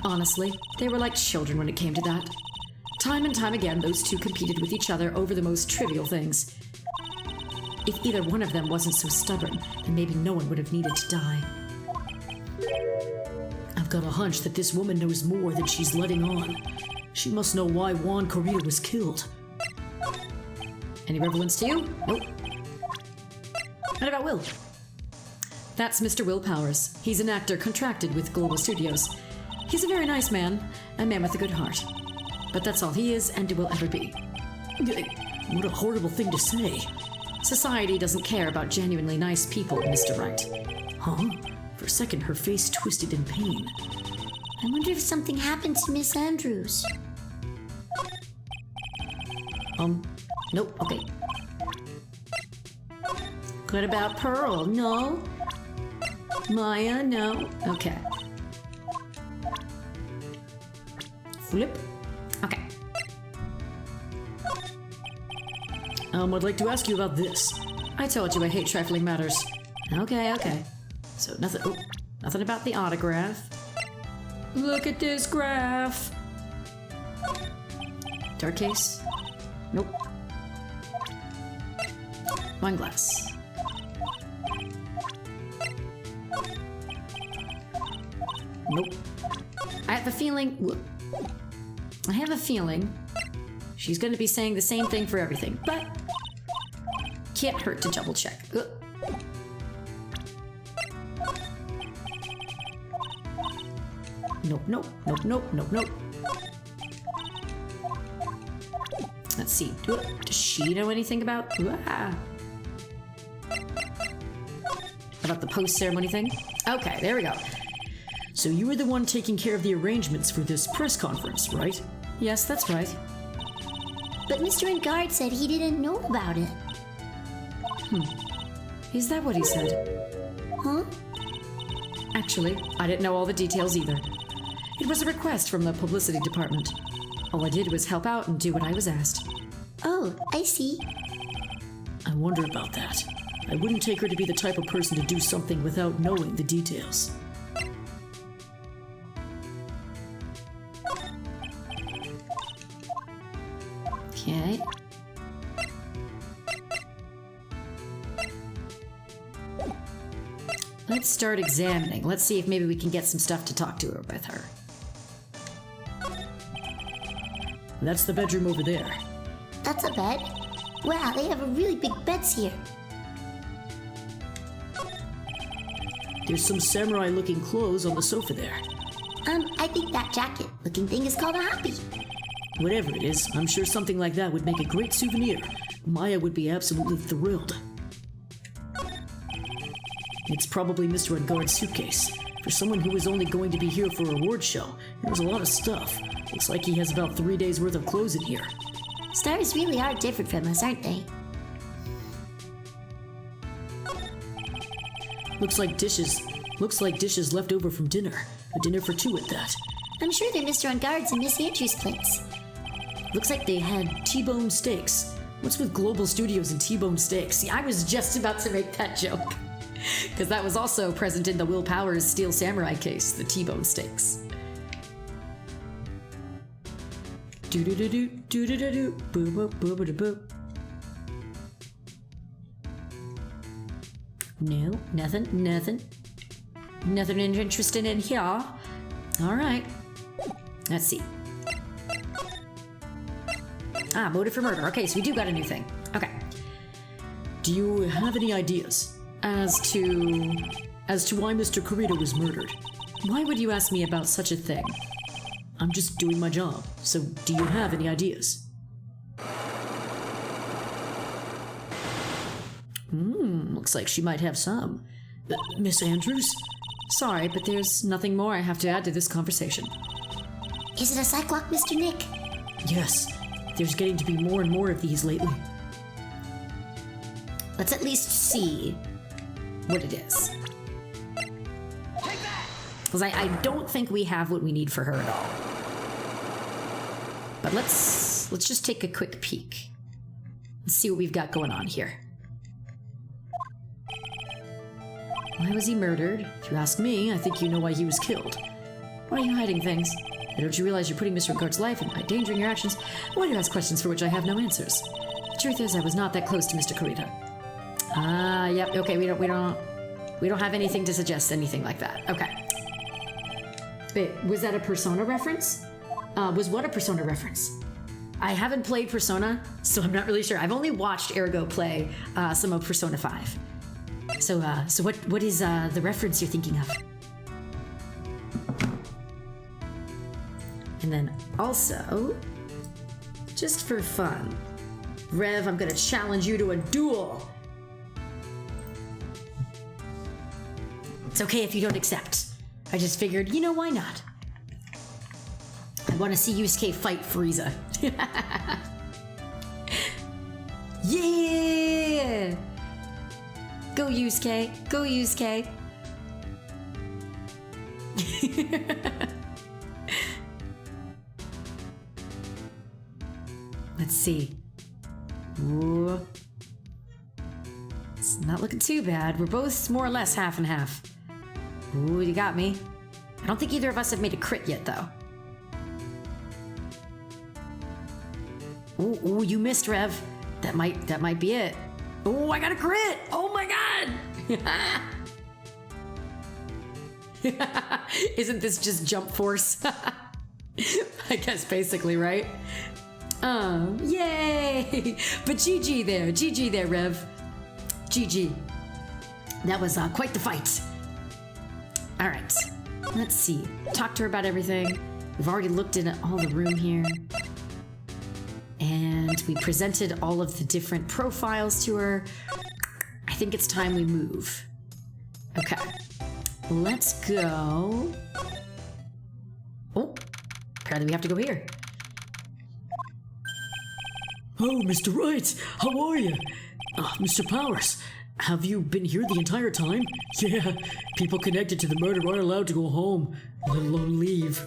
Honestly, they were like children when it came to that. Time and time again, those two competed with each other over the most trivial things. If either one of them wasn't so stubborn, then maybe no one would have needed to die. I've got a hunch that this woman knows more than she's letting on. She must know why Juan Correa was killed. Any relevance to you? Nope. What about Will? That's Mr. Will Powers. He's an actor contracted with Global Studios. He's a very nice man, a man with a good heart. But that's all he is and will ever be. What a horrible thing to say. Society doesn't care about genuinely nice people, Mr. Wright. Huh? For a second, her face twisted in pain. I wonder if something happened to Miss Andrews. Nope, okay. What about Pearl? No? Maya? No? Okay. Flip. Okay. I'd like to ask you about this. I told you I hate trifling matters. Okay. So nothing about the autograph. Look at this graph. Dark case? Nope. Wine glass. Nope. I have a feeling she's going to be saying the same thing for everything, but can't hurt to double check. Nope. Let's see. Does she know anything about about the post-ceremony thing? Okay, there we go. So you were the one taking care of the arrangements for this press conference, right? Yes, that's right. But Mr. Engard said he didn't know about it. Is that what he said? Huh? Actually, I didn't know all the details either. It was a request from the publicity department. All I did was help out and do what I was asked. Oh, I see. I wonder about that. I wouldn't take her to be the type of person to do something without knowing the details. Okay. Let's start examining. Let's see if maybe we can get some stuff to talk to her with her. That's the bedroom over there. That's a bed. Wow, they have a really big beds here. There's some samurai-looking clothes on the sofa there. I think that jacket-looking thing is called a happy. Whatever it is, I'm sure something like that would make a great souvenir. Maya would be absolutely thrilled. It's probably Mr. Edgard's suitcase. For someone who is only going to be here for a award show, there's a lot of stuff. Looks like he has about 3 days worth of clothes in here. Stars really are different from us, aren't they? Looks like dishes left over from dinner. A dinner for two at that. I'm sure they're Mr. Engard's and Miss Andrews' plates. Looks like they had T-bone steaks. What's with Global Studios and T-bone steaks? See, I was just about to make that joke. Because that was also present in the Will Powers Steel Samurai case, the T-bone steaks. Do-do-do-do, do-do-do-do, boo-boo-boo-boo-boo. No, nothing. Nothing interesting in here. Alright. Let's see. Ah, motive for murder. Okay, so we do got a new thing. Okay. Do you have any ideas as to why Mr. Corito was murdered? Why would you ask me about such a thing? I'm just doing my job. So, do you have any ideas? Looks like she might have some. Miss Andrews? Sorry, but there's nothing more I have to add to this conversation. Is it a cyclock, Mr. Nick? Yes, there's getting to be more and more of these lately. Let's at least see what it is. Because I don't think we have what we need for her at all. But let's just take a quick peek. Let's see what we've got going on here. Why was he murdered? If you ask me, I think you know why he was killed. Why are you hiding things? Don't you realize you're putting Mr. Ricard's life and endangering your actions? Why do you ask questions for which I have no answers? The truth is, I was not that close to Mr. Corito. Ah, yep. Okay, we don't have anything to suggest anything like that. Okay. Wait, was that a Persona reference? Was what a Persona reference? I haven't played Persona, so I'm not really sure. I've only watched Ergo play some of Persona 5. So what is the reference you're thinking of? And then also, just for fun, Rev, I'm gonna challenge you to a duel. It's okay if you don't accept. I just figured, why not? I want to see Yusuke fight Frieza. Yeah! Go Yusuke! Go Yusuke! Let's see. Ooh. It's not looking too bad. We're both more or less half and half. Ooh, you got me. I don't think either of us have made a crit yet, though. Ooh, you missed, Rev. That might be it. Oh, I got a crit! Oh my god! Isn't this just jump force? I guess basically, right? Yay! But GG there, Rev. GG. That was quite the fight. All right, let's see. Talk to her about everything. We've already looked in all the room here. And we presented all of the different profiles to her. I think it's time we move. Okay, let's go. Oh, apparently we have to go here. Oh, Mr. Wright, how are you? Mr. Powers, have you been here the entire time? Yeah, people connected to the murder aren't allowed to go home, let alone leave.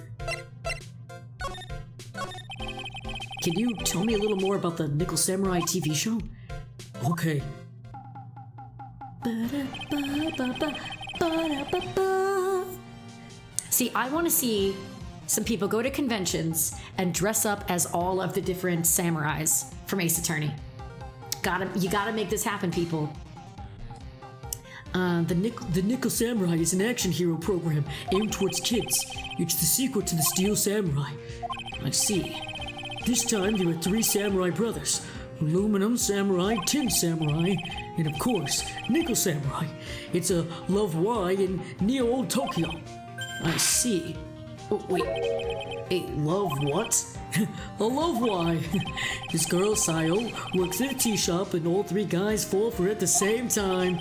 Can you tell me a little more about the Nickel Samurai TV show? Okay. See, I want to see some people go to conventions and dress up as all of the different samurais from Ace Attorney. You gotta make this happen, people. The Nickel Samurai is an action hero program aimed towards kids. It's the sequel to the Steel Samurai. I see. This time there are 3 samurai brothers. Aluminum Samurai, Tin Samurai, and of course, Nickel Samurai. It's a Love Y in Neo Old Tokyo. I see. Oh, wait. A love what? A love Y. This girl, Sayo, works at a tea shop and all 3 guys fall for it at the same time.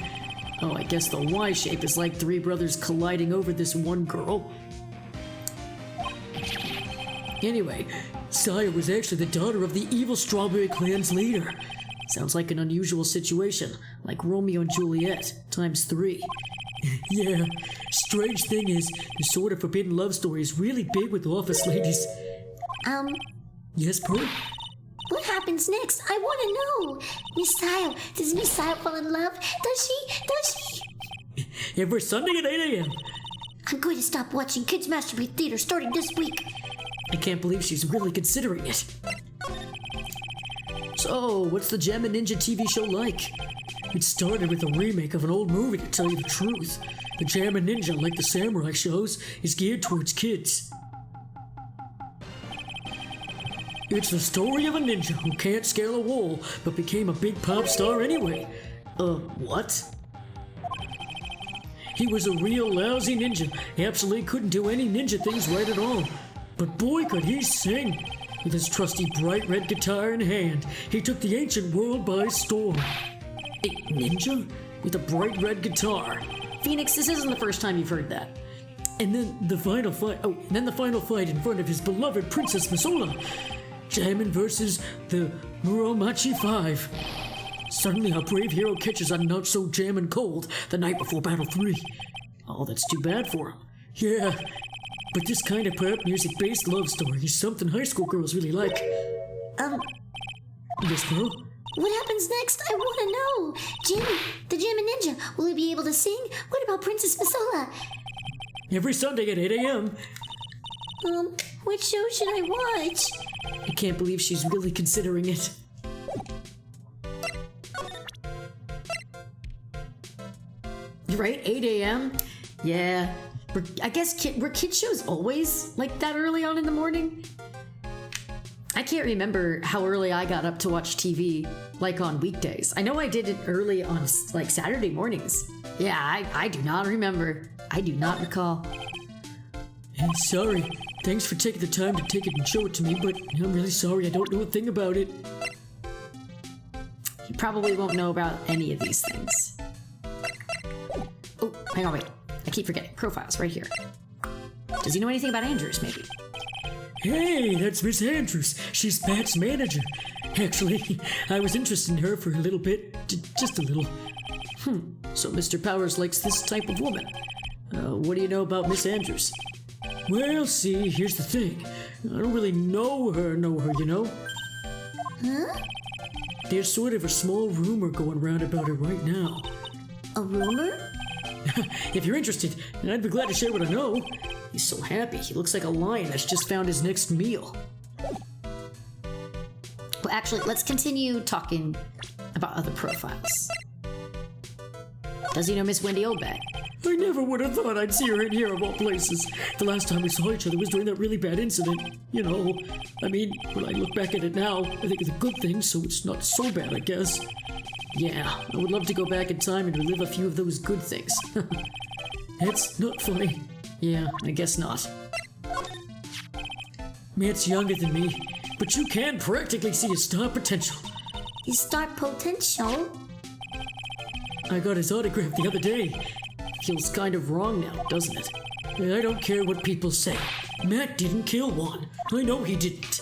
Oh, I guess the Y shape is like 3 brothers colliding over this one girl. Anyway, Sayo was actually the daughter of the evil Strawberry Clan's leader. Sounds like an unusual situation, like Romeo and Juliet, times 3. Yeah, strange thing is, this sort of forbidden love story is really big with office ladies. Um, Yes, Pearl? happens next? I want to know. Missile, does Missile fall in love? Does she? Every Sunday at 8 a.m. I'm going to stop watching Kids Masterpiece Theater starting this week. I can't believe she's really considering it. So, what's the Gem and Ninja TV show like? It started with a remake of an old movie, to tell you the truth. The Gem and Ninja, like the samurai shows, is geared towards kids. It's the story of a ninja who can't scale a wall, but became a big pop star anyway. What? He was a real lousy ninja. He absolutely couldn't do any ninja things right at all. But boy, could he sing! With his trusty bright red guitar in hand, he took the ancient world by storm. A ninja? With a bright red guitar? Phoenix, this isn't the first time you've heard that. And then the final fight in front of his beloved Princess Masola. Jammin versus the Muromachi 5. Suddenly our brave hero catches a not-so-jammin' cold the night before Battle 3. Oh, that's too bad for him. Yeah, but this kind of pop music-based love story is something high school girls really like. Yes, Pearl? What happens next? I want to know. Jim, the Gem and Ninja, will he be able to sing? What about Princess Masola? Every Sunday at 8 a.m. Which show should I watch? I can't believe she's really considering it. Right? 8 a.m.? Yeah. I guess were kid shows always like that early on in the morning? I can't remember how early I got up to watch TV, like on weekdays. I know I did it early on like Saturday mornings. Yeah, I do not remember. I do not recall. Hey, sorry. Thanks for taking the time to take it and show it to me, but I'm really sorry I don't know a thing about it. You probably won't know about any of these things. Oh, hang on, wait. I keep forgetting. Profiles, right here. Does he know anything about Andrews, maybe? Hey, that's Miss Andrews. She's Pat's manager. Actually, I was interested in her for a little bit. Just a little. So Mr. Powers likes this type of woman. What do you know about Miss Andrews? Well, see, here's the thing. I don't really know her, you know? Huh? There's sort of a small rumor going around about her right now. A rumor? If you're interested, I'd be glad to share what I know. He's so happy. He looks like a lion that's just found his next meal. Well, actually, let's continue talking about other profiles. Does he know Miss Wendy Obey? I never would have thought I'd see her in here of all places. The last time we saw each other was during that really bad incident. You know, I mean, when I look back at it now, I think it's a good thing, so it's not so bad, I guess. Yeah, I would love to go back in time and relive a few of those good things. It's not funny. Yeah, I guess not. Matt's younger than me, but you can practically see his star potential. His star potential? I got his autograph the other day. Feels kind of wrong now, doesn't it? I don't care what people say. Matt didn't kill Juan. I know he didn't.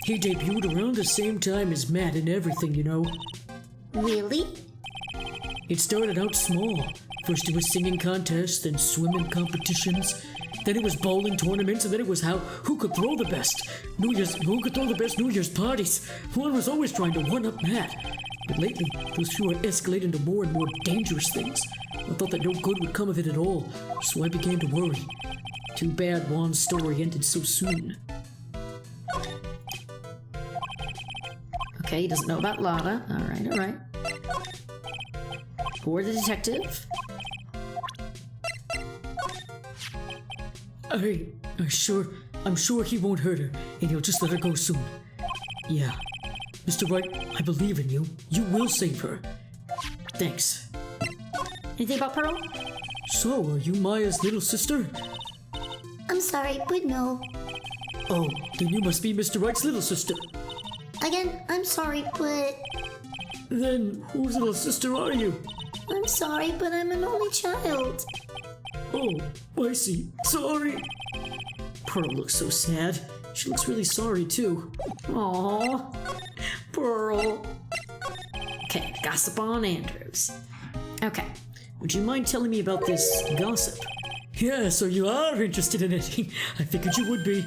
He debuted around the same time as Matt and everything, you know. Really? It started out small. First it was singing contests, then swimming competitions. Then it was bowling tournaments, and then it was who could throw the best. Who could throw the best New Year's parties. Juan was always trying to one-up Matt. But lately, those two are escalating into more and more dangerous things. I thought that no good would come of it at all, so I began to worry. Too bad Juan's story ended so soon. Okay, he doesn't know about Lada. All right. Or the detective. I'm sure he won't hurt her, and he'll just let her go soon. Yeah. Mr. Wright, I believe in you. You will save her. Thanks. Anything about Pearl? So, are you Maya's little sister? I'm sorry, but no. Oh, then you must be Mr. Wright's little sister. Again, I'm sorry, but... Then, whose little sister are you? I'm sorry, but I'm an only child. Oh, I see. Sorry. Pearl looks so sad. She looks really sorry, too. Aww. Pearl. Okay, gossip on Andrews. Okay. Would you mind telling me about this gossip? Yeah, so you are interested in it. I figured you would be.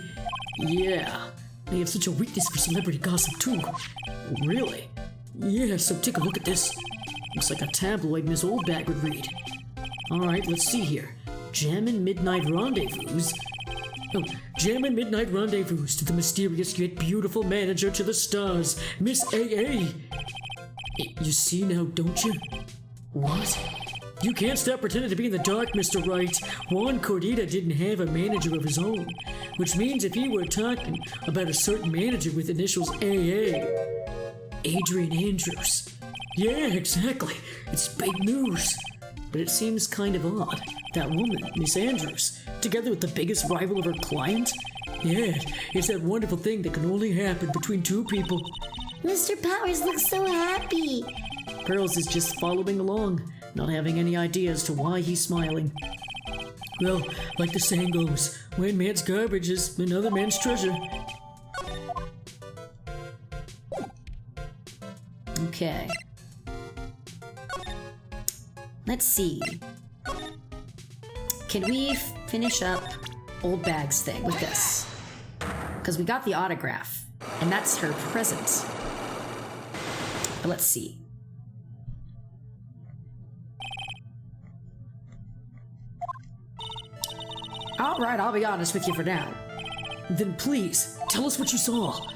Yeah, I have such a weakness for celebrity gossip too. Really? Yeah, so take a look at this. Looks like a tabloid Miss Oldbag would read. Alright, let's see here. Jammin' Midnight Rendezvous. Oh, Jammin' Midnight Rendezvous to the mysterious yet beautiful manager to the stars, Miss AA. You see now, don't you? What? You can't stop pretending to be in the dark, Mr. Wright. Juan Cordita didn't have a manager of his own, which means if he were talking about a certain manager with initials AA, Adrian Andrews. Yeah, exactly. It's big news. But it seems kind of odd. That woman, Miss Andrews, together with the biggest rival of her client? Yeah, it's that wonderful thing that can only happen between two people. Mr. Powers looks so happy. Pearls is just following along, not having any idea as to why he's smiling. Well, like the saying goes, one man's garbage is another man's treasure. Okay. Let's see. Can we finish up Old Bag's thing with this? Because we got the autograph, and that's her present. But let's see. Alright, I'll be honest with you for now. Then please, tell us what you saw.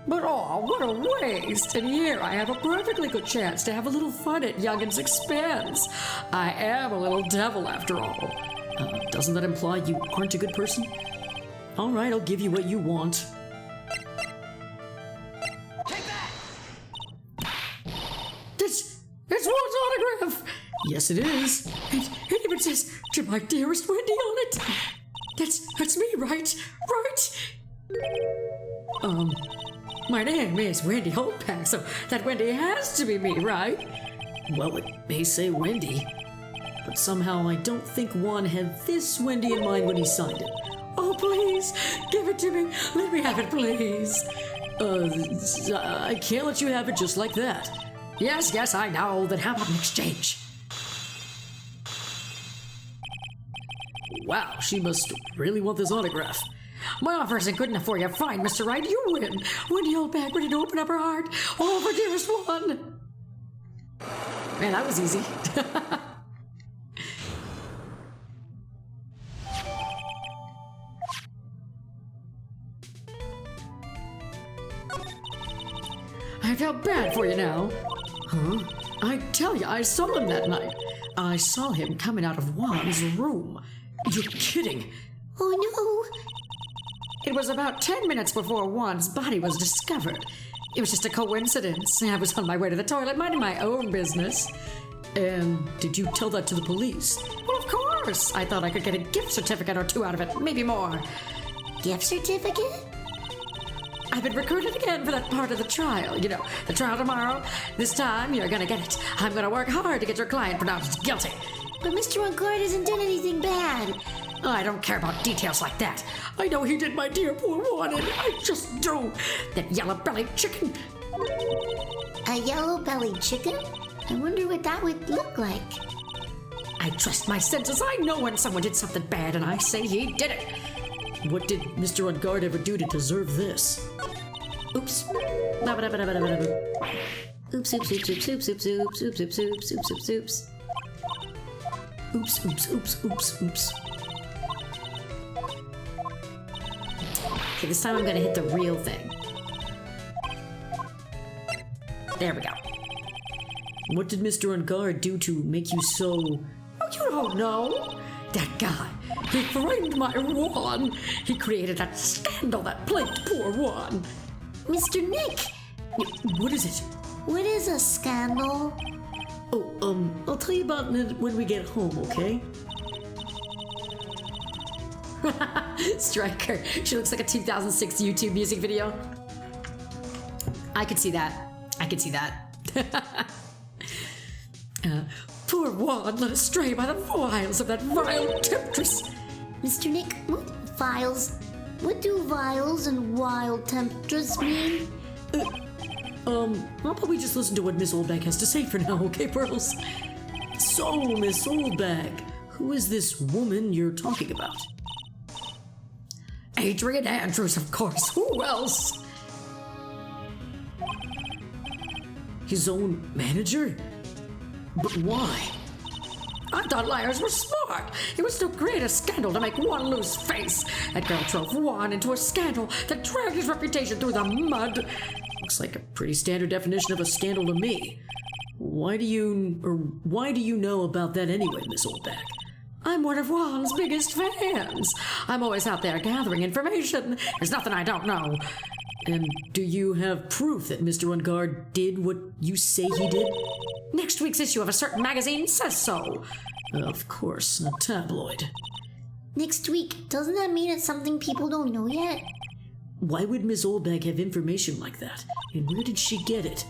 But oh, what a waste! And here I have a perfectly good chance to have a little fun at Youngin's expense. I am a little devil after all. Doesn't that imply you aren't a good person? Alright, I'll give you what you want. Take that! That's Juan's autograph! Yes, it is. It even says, "To my dearest Wendy" on it. That's me, right? My name is Wendy Holdback, so that Wendy has to be me, right? Well, it may say Wendy, but somehow I don't think Juan had this Wendy in mind when he signed it. Oh, please, give it to me. Let me have it, please. I can't let you have it just like that. Yes, I know. Then how about an exchange? Wow, she must really want this autograph. My offer isn't good enough for you. Fine, Mr. Wright, you win. Wendy Oldback ready to open up her heart. Oh, for dearest one. Man, that was easy. I felt bad for you now. Huh? I tell you, I saw him that night. I saw him coming out of Juan's room. You're kidding. Oh no. It was about 10 minutes before Juan's body was discovered. It was just a coincidence. I was on my way to the toilet, minding my own business. And did you tell that to the police? Well, of course. I thought I could get a gift certificate or two out of it, maybe more. Gift certificate? I've been recruited again for that part of the trial. You know, the trial tomorrow. This time, you're gonna get it. I'm gonna work hard to get your client pronounced guilty. But Mr. Uncard hasn't done anything bad. I don't care about details like that. I know he did, my dear poor Juan, and I just do. That yellow-bellied chicken. A yellow-bellied chicken? I wonder what that would look like. I trust my senses. I know when someone did something bad, and I say he did it. What did Mr. Ungard ever do to deserve this? Oops. Oops, oops, oops, oops, oops, oops, oops, oops, oops, oops, oops, oops, oops. Oops, oops, oops, oops, oops. Okay, this time I'm gonna hit the real thing. There we go. What did Mr. Ungard do to make you so... Oh, you don't know. That guy. He framed my Juan. He created that scandal that plagued poor Juan. Mr. Nick! What is it? What is a scandal? Oh, I'll tell you about it when we get home, okay? Striker. She looks like a 2006 YouTube music video. I could see that. Poor Juan led astray by the wiles of that vile temptress. Mr. Nick, what vials? What do vials and wild temptress mean? How about we just listen to what Miss Oldbag has to say for now, okay, Pearls? So, Miss Oldbag, who is this woman you're talking about? Adrian Andrews, of course. Who else? His own manager? But why? I thought liars were smart. It was to create a scandal to make one lose face. That girl drove Juan into a scandal that dragged his reputation through the mud. Looks like a pretty standard definition of a scandal to me. Why do you know about that anyway, Miss Oldback? I'm one of Juan's biggest fans. I'm always out there gathering information. There's nothing I don't know. And do you have proof that Mr. Ungard did what you say he did? Next week's issue of a certain magazine says so. Of course, a tabloid. Next week, doesn't that mean it's something people don't know yet? Why would Miss Oldbag have information like that? And where did she get it?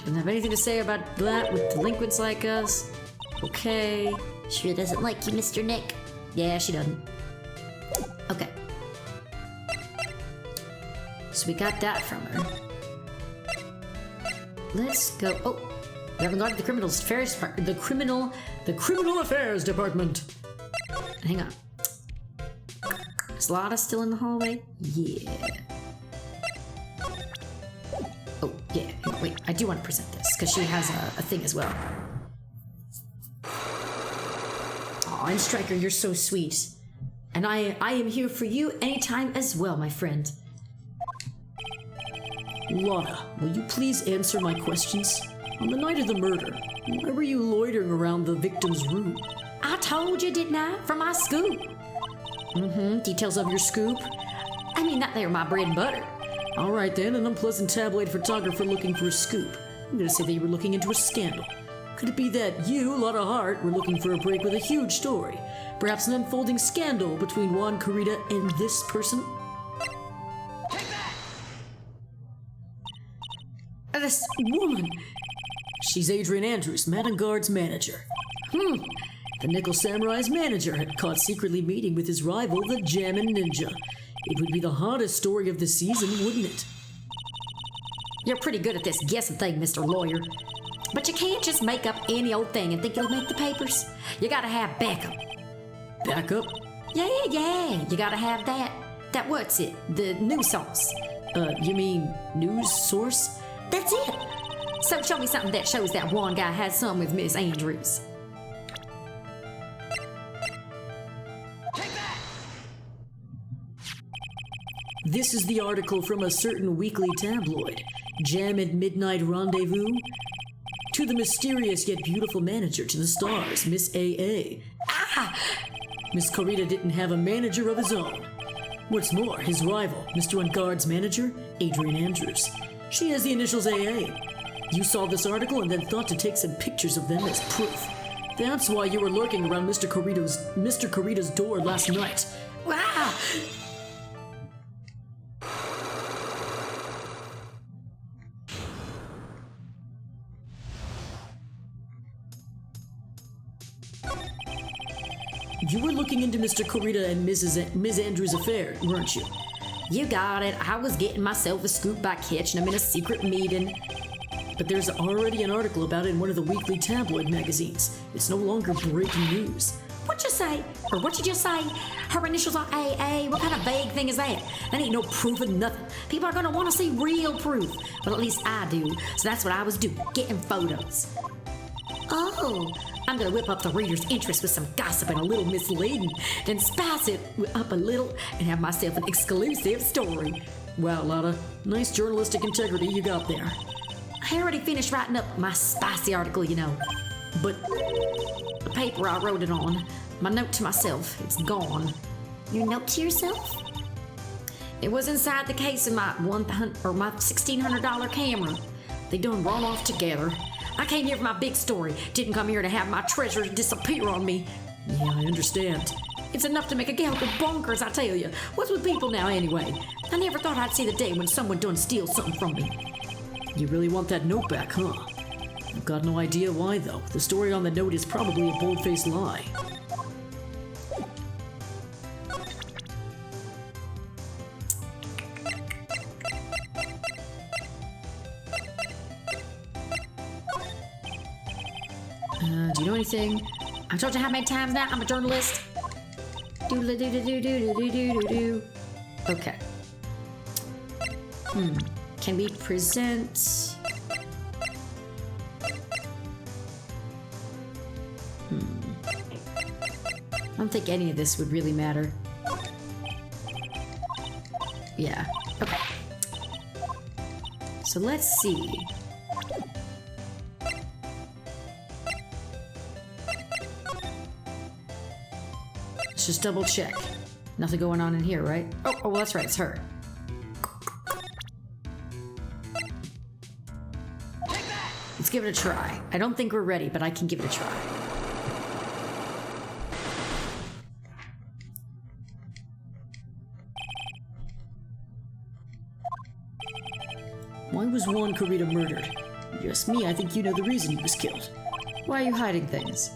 Doesn't have anything to say about that with delinquents like us. Okay. Sure doesn't like you, Mr. Nick. Yeah, she doesn't. Okay. So we got that from her. Let's go. Oh, we haven't got to the criminal affairs department. The criminal affairs department. Hang on. Is Lotta still in the hallway? Yeah. Oh, yeah. Wait, I do want to present this because she has a thing as well. Oh, and Stryker, you're so sweet. And I am here for you anytime as well, my friend. Lotta, will you please answer my questions? On the night of the murder, why were you loitering around the victim's room? I told you, didn't I? For my scoop. Details of your scoop? I mean, that there my bread and butter. All right then, an unpleasant tabloid photographer looking for a scoop. I'm gonna say that you were looking into a scandal. Could it be that you, Lotta Hart, were looking for a break with a huge story? Perhaps an unfolding scandal between Juan Carita and this person? This woman. She's Adrian Andrews, Madame Guard's manager. The Nickel Samurai's manager had caught secretly meeting with his rival, the Jammin' Ninja. It would be the hottest story of the season, wouldn't it? You're pretty good at this guessing thing, Mr. Lawyer. But you can't just make up any old thing and think it'll make the papers. You gotta have backup. Backup? Yeah. You gotta have that. That what's it? The news source. You mean news source? That's it. So show me something that shows that one guy has some with Miss Andrews. This is the article from a certain weekly tabloid, Jam at Midnight Rendezvous. To the mysterious yet beautiful manager to the stars, Miss A.A. Miss Carita didn't have a manager of his own. What's more, his rival, Mr. Ungard's manager, Adrian Andrews. She has the initials AA. You saw this article and then thought to take some pictures of them as proof. That's why you were lurking around Mr. Carita's door last night. Wow! You were looking into Mr. Carita and Ms. Andrews' affair, weren't you? You got it. I was getting myself a scoop by catching him in a secret meeting. But there's already an article about it in one of the weekly tabloid magazines. It's no longer breaking news. What'd you say? Or what you just say? Her initials are AA. What kind of vague thing is that? That ain't no proof of nothing. People are gonna want to see real proof. Well, at least I do. So that's what I was doing, getting photos. Oh, I'm gonna whip up the reader's interest with some gossip and a little misleading, then spice it up a little and have myself an exclusive story. Wow, Lotta, nice journalistic integrity you got there. I already finished writing up my spicy article, you know. But the paper I wrote it on, my note to myself, it's gone. Your note to yourself? It was inside the case of my my $1,600 camera. They done run off together. I came here for my big story. Didn't come here to have my treasure disappear on me. Yeah, I understand. It's enough to make a gal go bonkers, I tell you. What's with people now anyway? I never thought I'd see the day when someone done steal something from me. You really want that note back, huh? I've got no idea why, though. The story on the note is probably a bold-faced lie. Do you know anything? I've told you how many times now I'm a journalist. Do-do-do-do-do-do-do-do-do. Okay. Can we present... I don't think any of this would really matter. Yeah. Okay. So let's see. Let's just double check. Nothing going on in here, right? Oh, well, that's right. It's her. Let's give it a try. I don't think we're ready, but I can give it a try. Why was Juan Corrida murdered? Yes, me, I think you know the reason he was killed. Why are you hiding things?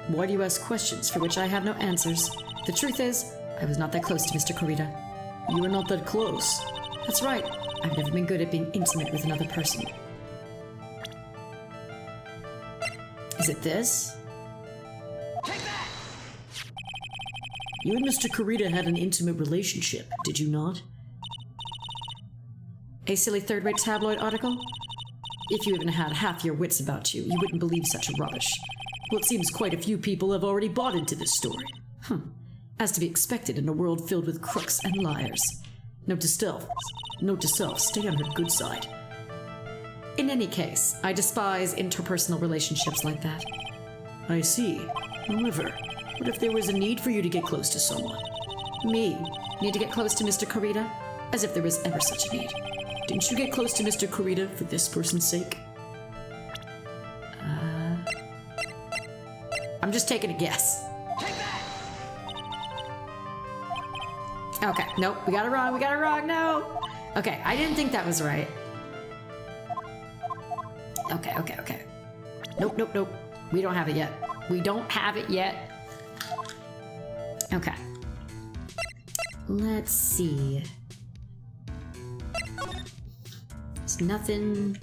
Why do you ask questions for which I have no answers? The truth is, I was not that close to Mr. Corrida. You were not that close? That's right. I've never been good at being intimate with another person. Is it this? You and Mr. Corrida had an intimate relationship, did you not? A silly third-rate tabloid article? If you even had half your wits about you, you wouldn't believe such rubbish. Well, it seems quite a few people have already bought into this story. As to be expected in a world filled with crooks and liars. Note to self, stay on her good side. In any case, I despise interpersonal relationships like that. I see. However, what if there was a need for you to get close to someone? Me? Need to get close to Mr. Corrida? As if there was ever such a need. Didn't you get close to Mr. Corrida for this person's sake? I'm just taking a guess. Okay, nope, we got it wrong, no! Okay, I didn't think that was right. Okay. Nope. We don't have it yet. Okay. Let's see. There's nothing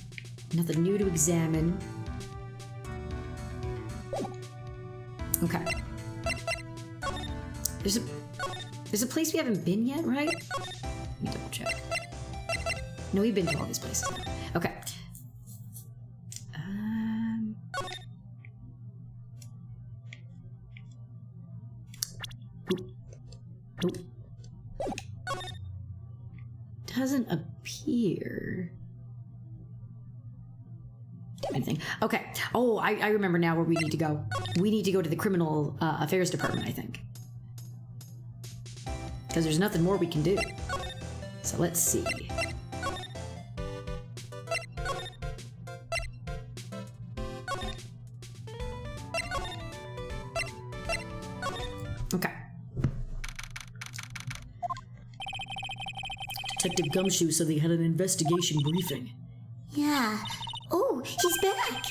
new to examine. Okay. There's a place we haven't been yet, right? Let me double check. No, we've been to all these places now. Okay. Oop. Doesn't appear. Anything. Okay. Oh, I remember now where we need to go. We need to go to the Criminal Affairs Department, I think. Because there's nothing more we can do. So let's see. Okay. Detective Gumshoe said they had an investigation briefing. Yeah. Oh, he's back.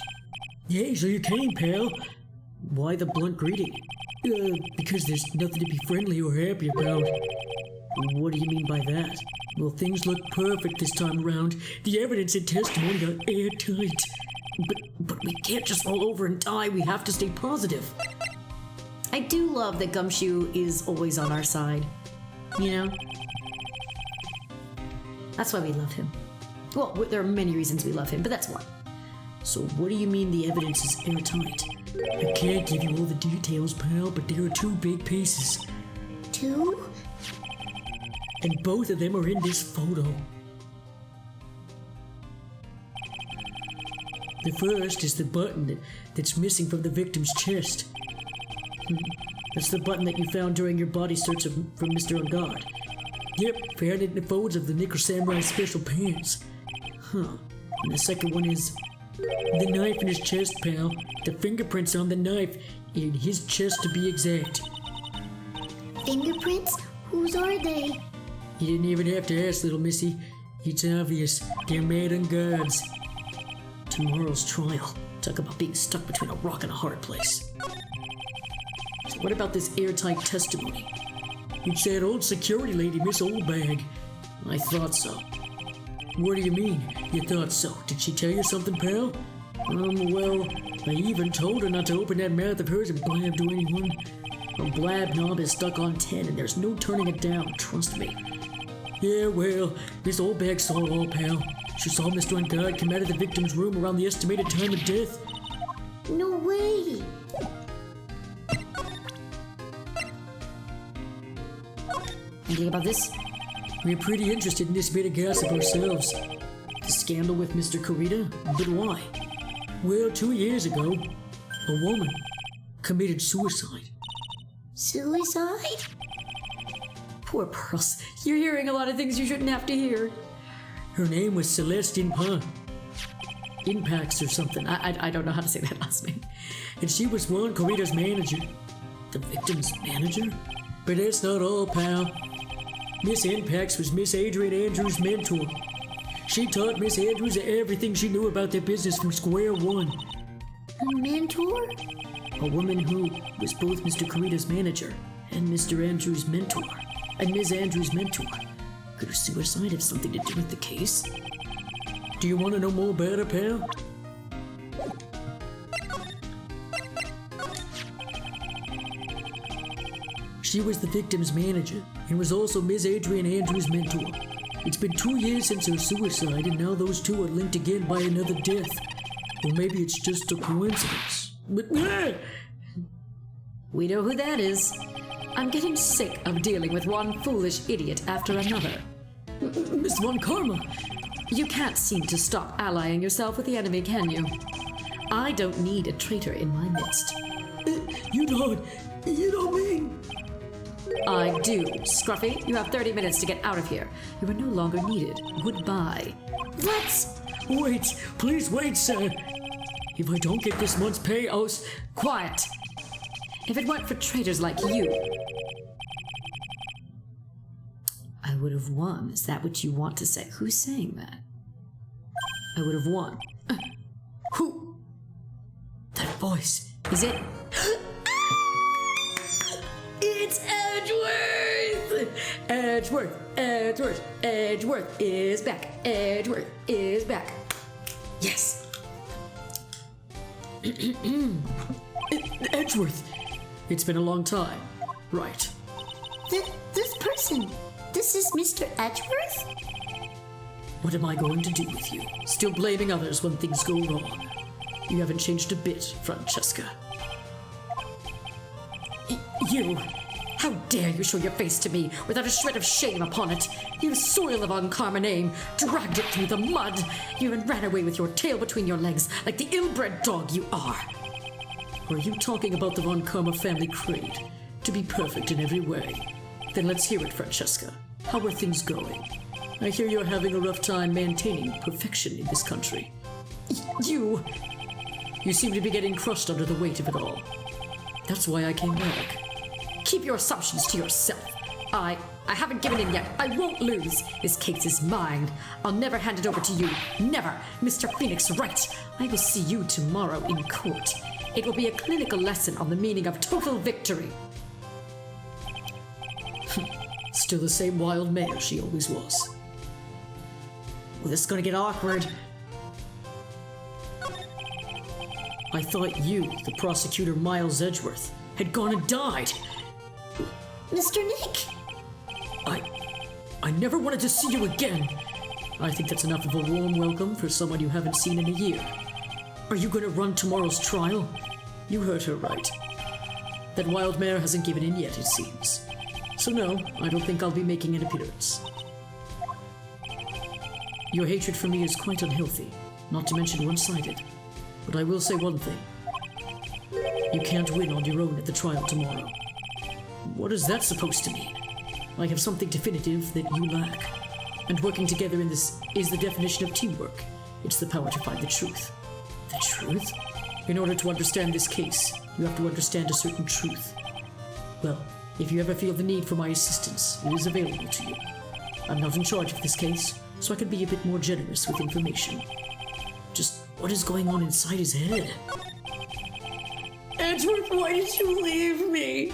Hey, so you came, pal. Why the blunt greeting? Because there's nothing to be friendly or happy about. What do you mean by that? Well, things look perfect this time around. The evidence and testimony are airtight. But we can't just fall over and die. We have to stay positive. I do love that Gumshoe is always on our side. You know? That's why we love him. Well, there are many reasons we love him, but that's one. So what do you mean the evidence is airtight? I can't give you all the details, pal, but there are two big pieces. Two? And both of them are in this photo. The first is the button that's missing from the victim's chest. That's the button that you found during your body search from Mr. Ungod. Yep, found it in the folds of the Nickel Samurai's special pants. And the second one is the knife in his chest, pal. The fingerprints on the knife in his chest, to be exact. Fingerprints? Whose are they? You didn't even have to ask, little missy. It's obvious. They're made on God's. Tomorrow's trial. Talk about being stuck between a rock and a hard place. So what about this airtight testimony? It's that old security lady, Miss Oldbag. I thought so. What do you mean, you thought so? Did she tell you something, pal? Well, I even told her not to open that mouth of hers and blab to anyone. Her blab knob is stuck on 10 and there's no turning it down, trust me. Yeah, well, this old bag saw it all, pal. She saw Mr. Ungod come out of the victim's room around the estimated time of death. No way! Anything about this? We're pretty interested in this bit of gossip ourselves. The scandal with Mr. Kurita? But why? Well, 2 years ago, a woman committed suicide. Suicide? Poor Pearls. You're hearing a lot of things you shouldn't have to hear. Her name was Celeste Impax or something. I don't know how to say that last name. And she was Juan Kurita's manager. The victim's manager? But that's not all, pal. Miss Impax was Miss Adrian Andrews' mentor. She taught Miss Andrews everything she knew about their business from square one. A mentor? A woman who was both Mr. Kurita's manager and Mr. Andrews' mentor. And Ms. Andrews' mentor. Could her suicide have something to do with the case? Do you want to know more about her, pal? She was the victim's manager and was also Ms. Adrian Andrews' mentor. It's been 2 years since her suicide, and now those two are linked again by another death. Or maybe it's just a coincidence. But We know who that is. I'm getting sick of dealing with one foolish idiot after another. Miss Von Karma. You can't seem to stop allying yourself with the enemy, can you? I don't need a traitor in my midst. You don't mean... I do. Scruffy, you have 30 minutes to get out of here. You are no longer needed. Goodbye. What? Wait, please wait, sir. If I don't get this month's pay, I'll... Quiet. If it weren't for traitors like you, I would have won. Is that what you want to say? Who's saying that? I would have won. Who? That voice. Is it? It's Edgeworth! Edgeworth is back. Edgeworth is back. Yes. Edgeworth! It's been a long time. Right. This person, this is Mr. Edgeworth? What am I going to do with you? Still blaming others when things go wrong. You haven't changed a bit, Francesca. You! How dare you show your face to me without a shred of shame upon it? You soiled the Von Karma name, dragged it through the mud. You even ran away with your tail between your legs like the ill-bred dog you are. Are you talking about the Von Karma family creed? To be perfect in every way? Then let's hear it, Francesca. How are things going? I hear you're having a rough time maintaining perfection in this country. You seem to be getting crushed under the weight of it all. That's why I came back. Keep your assumptions to yourself. I haven't given in yet. I won't lose. This case is mine. I'll never hand it over to you. Never. Mr. Phoenix Wright, I will see you tomorrow in court. It will be a clinical lesson on the meaning of total victory. Still the same wild mare she always was. Well, this is gonna get awkward. I thought you, the prosecutor Miles Edgeworth, had gone and died. Mr. Nick? I never wanted to see you again. I think that's enough of a warm welcome for someone you haven't seen in a year. Are you going to run tomorrow's trial? You heard her right. That wild mare hasn't given in yet, it seems. So no, I don't think I'll be making an appearance. Your hatred for me is quite unhealthy, not to mention one-sided. But I will say one thing. You can't win on your own at the trial tomorrow. What is that supposed to mean? I have something definitive that you lack. And working together in this is the definition of teamwork. It's the power to find the truth. The truth? In order to understand this case, you have to understand a certain truth. Well, if you ever feel the need for my assistance, it is available to you. I'm not in charge of this case, so I can be a bit more generous with information. Just what is going on inside his head? Edgeworth, why did you leave me?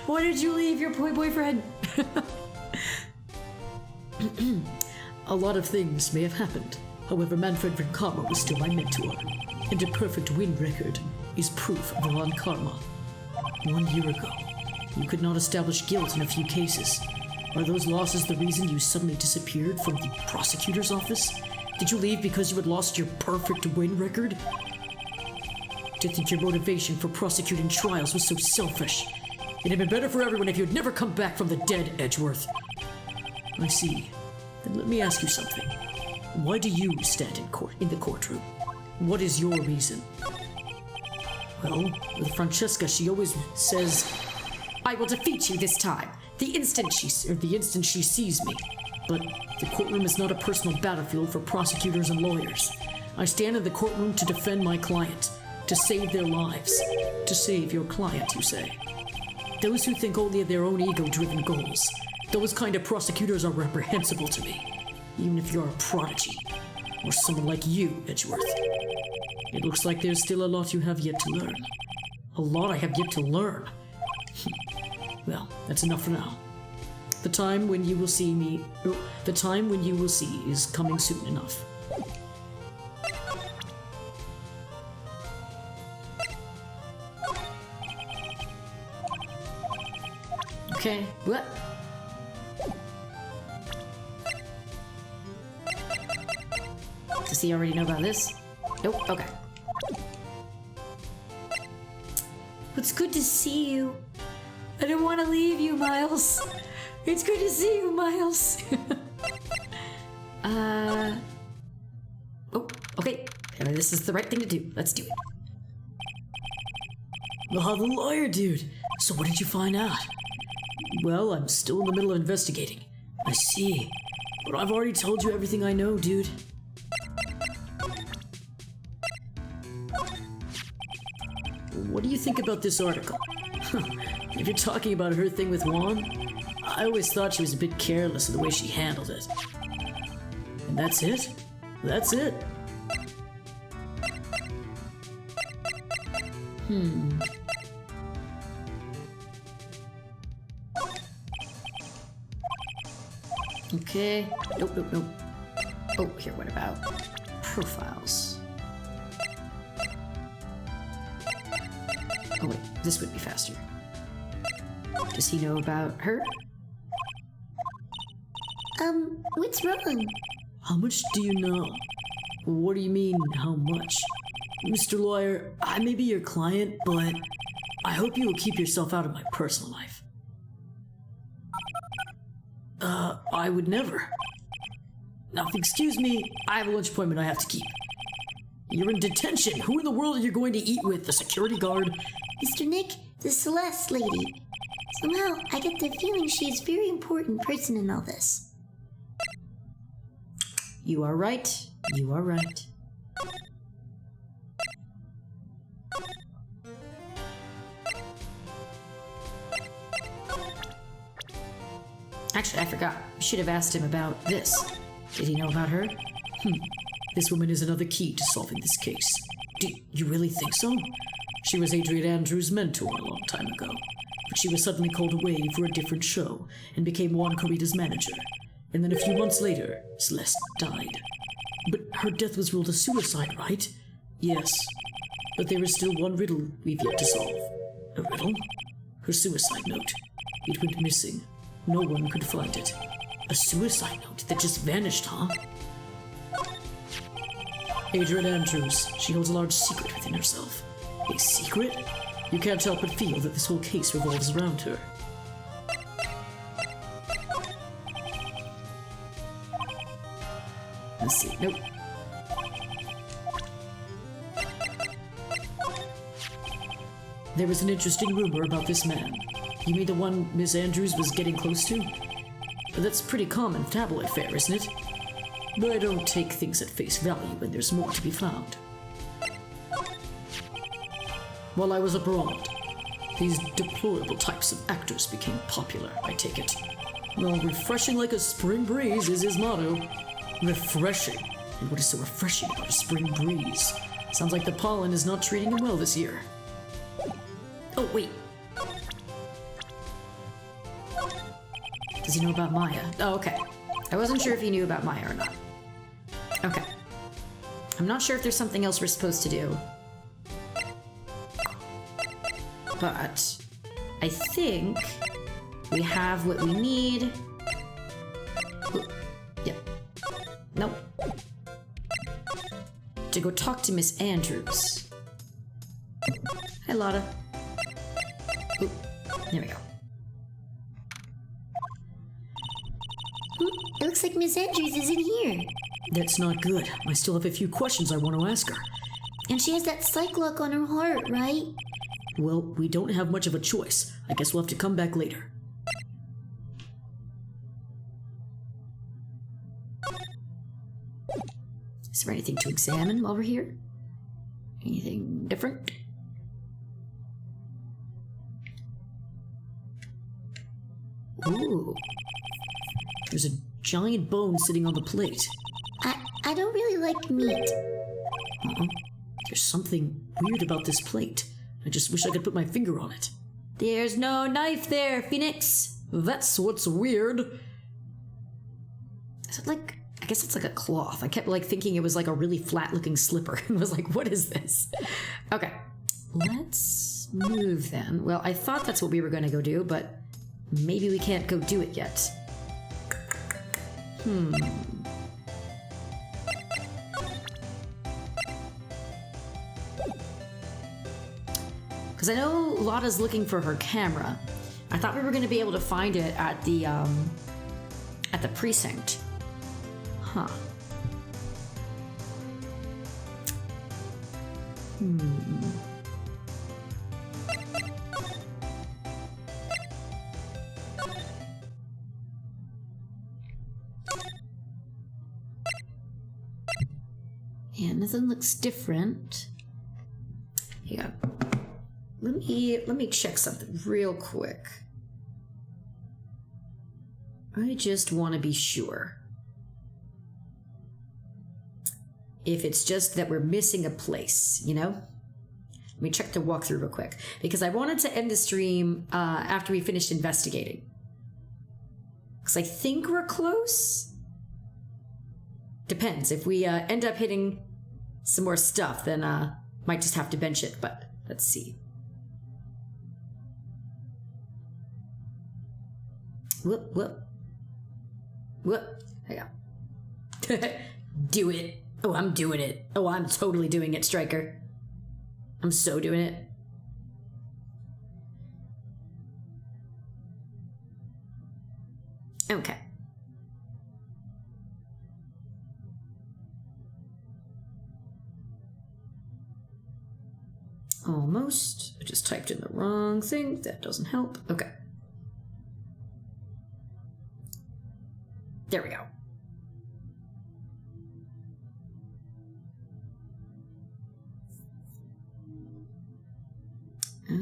Why did you leave your boyfriend? A lot of things may have happened. However, Manfred von Karma was still my mentor. and a perfect win record is proof of wrong karma. 1 year ago, you could not establish guilt in a few cases. Are those losses the reason you suddenly disappeared from the prosecutor's office? Did you leave because you had lost your perfect win record? To think your motivation for prosecuting trials was so selfish. It'd have been better for everyone if you had never come back from the dead, Edgeworth. I see. Then let me ask you something. Why do you stand in the courtroom? What is your reason? Well, with Francesca, she always says, I will defeat you this time, the instant she sees me. but the courtroom is not a personal battlefield for prosecutors and lawyers. I stand in the courtroom to defend my client, to save their lives. To save your client, you say. Those who think only of their own ego-driven goals, those kind of prosecutors are reprehensible to me, even if you're a prodigy, or someone like you, Edgeworth. It looks like there's still a lot you have yet to learn. A lot I have yet to learn. Well, that's enough for now. The time when you will see is coming soon enough. Okay, what? Does he already know about this? Nope, okay. It's good to see you. I didn't want to leave you, Miles. It's good to see you, Miles. Oh, okay. This is the right thing to do. Let's do it. Oh, the lawyer dude. So what did you find out? Well, I'm still in the middle of investigating. I see. But I've already told you everything I know, dude. What do you think about this article? If you're talking about her thing with Juan, I always thought she was a bit careless in the way she handled it. And that's it? That's it. Okay. Nope, nope, nope. Oh, here, what about profiles? Oh wait, this would be faster. Does he know about her? What's wrong? How much do you know? What do you mean, how much? Mr. Lawyer, I may be your client, but I hope you will keep yourself out of my personal life. I would never. Now, excuse me, I have a lunch appointment I have to keep. You're in detention. Who in the world are you going to eat with? The security guard? Mr. Nick, the Celeste lady. Somehow, I get the feeling she's a very important person in all this. You are right. You are right. Actually, I forgot. We should have asked him about this. Did he know about her? This woman is another key to solving this case. Do you really think so? She was Adrian Andrews' mentor a long time ago, but she was suddenly called away for a different show and became Juan Corrida's manager. And then a few months later, Celeste died. But her death was ruled a suicide, right? Yes. But there is still one riddle we've yet to solve. A riddle? Her suicide note. It went missing. No one could find it. A suicide note that just vanished, huh? Adrian Andrews, she holds a large secret within herself. A secret? You can't help but feel that this whole case revolves around her. Let's see. Nope. There was an interesting rumor about this man. You mean the one Miss Andrews was getting close to? That's pretty common tabloid fare, isn't it? But I don't take things at face value when there's more to be found. While I was abroad, these deplorable types of actors became popular, I take it. Well, refreshing like a spring breeze is his motto. Refreshing? And what is so refreshing about a spring breeze? Sounds like the pollen is not treating him well this year. Oh, wait. Does he know about Maya? Oh, okay. I wasn't sure if he knew about Maya or not. Okay. I'm not sure if there's something else we're supposed to do. But I think we have what we need. Ooh, yeah. Nope. To go talk to Miss Andrews. Hi, Lotta. Ooh, there we go. It looks like Miss Andrews isn't here. That's not good. I still have a few questions I want to ask her. And she has that psych lock on her heart, right? Well, we don't have much of a choice. I guess we'll have to come back later. Is there anything to examine while we're here? Anything different? Ooh. There's a giant bone sitting on the plate. I don't really like meat. There's something weird about this plate. I just wish I could put my finger on it. There's no knife there, Phoenix. That's what's weird. Is it like, I guess it's like a cloth. I kept like thinking it was like a really flat looking slipper. I was like, what is this? Okay, let's move then. Well, I thought that's what we were going to go do, but maybe we can't go do it yet. Because I know Lotta's looking for her camera. I thought we were going to be able to find it at the precinct. Huh. Yeah, nothing looks different. Hang on. Let me check something real quick. I just want to be sure. If it's just that we're missing a place, you know? Let me check the walkthrough real quick. Because I wanted to end the stream after we finished investigating. Because I think we're close. Depends. If we end up hitting some more stuff, then might just have to bench it. But let's see. Whoop, whoop. Whoop. Hang on. Do it. Oh, I'm doing it. Oh, I'm totally doing it, Striker. I'm so doing it. Okay. Almost. I just typed in the wrong thing. That doesn't help. Okay. There we go.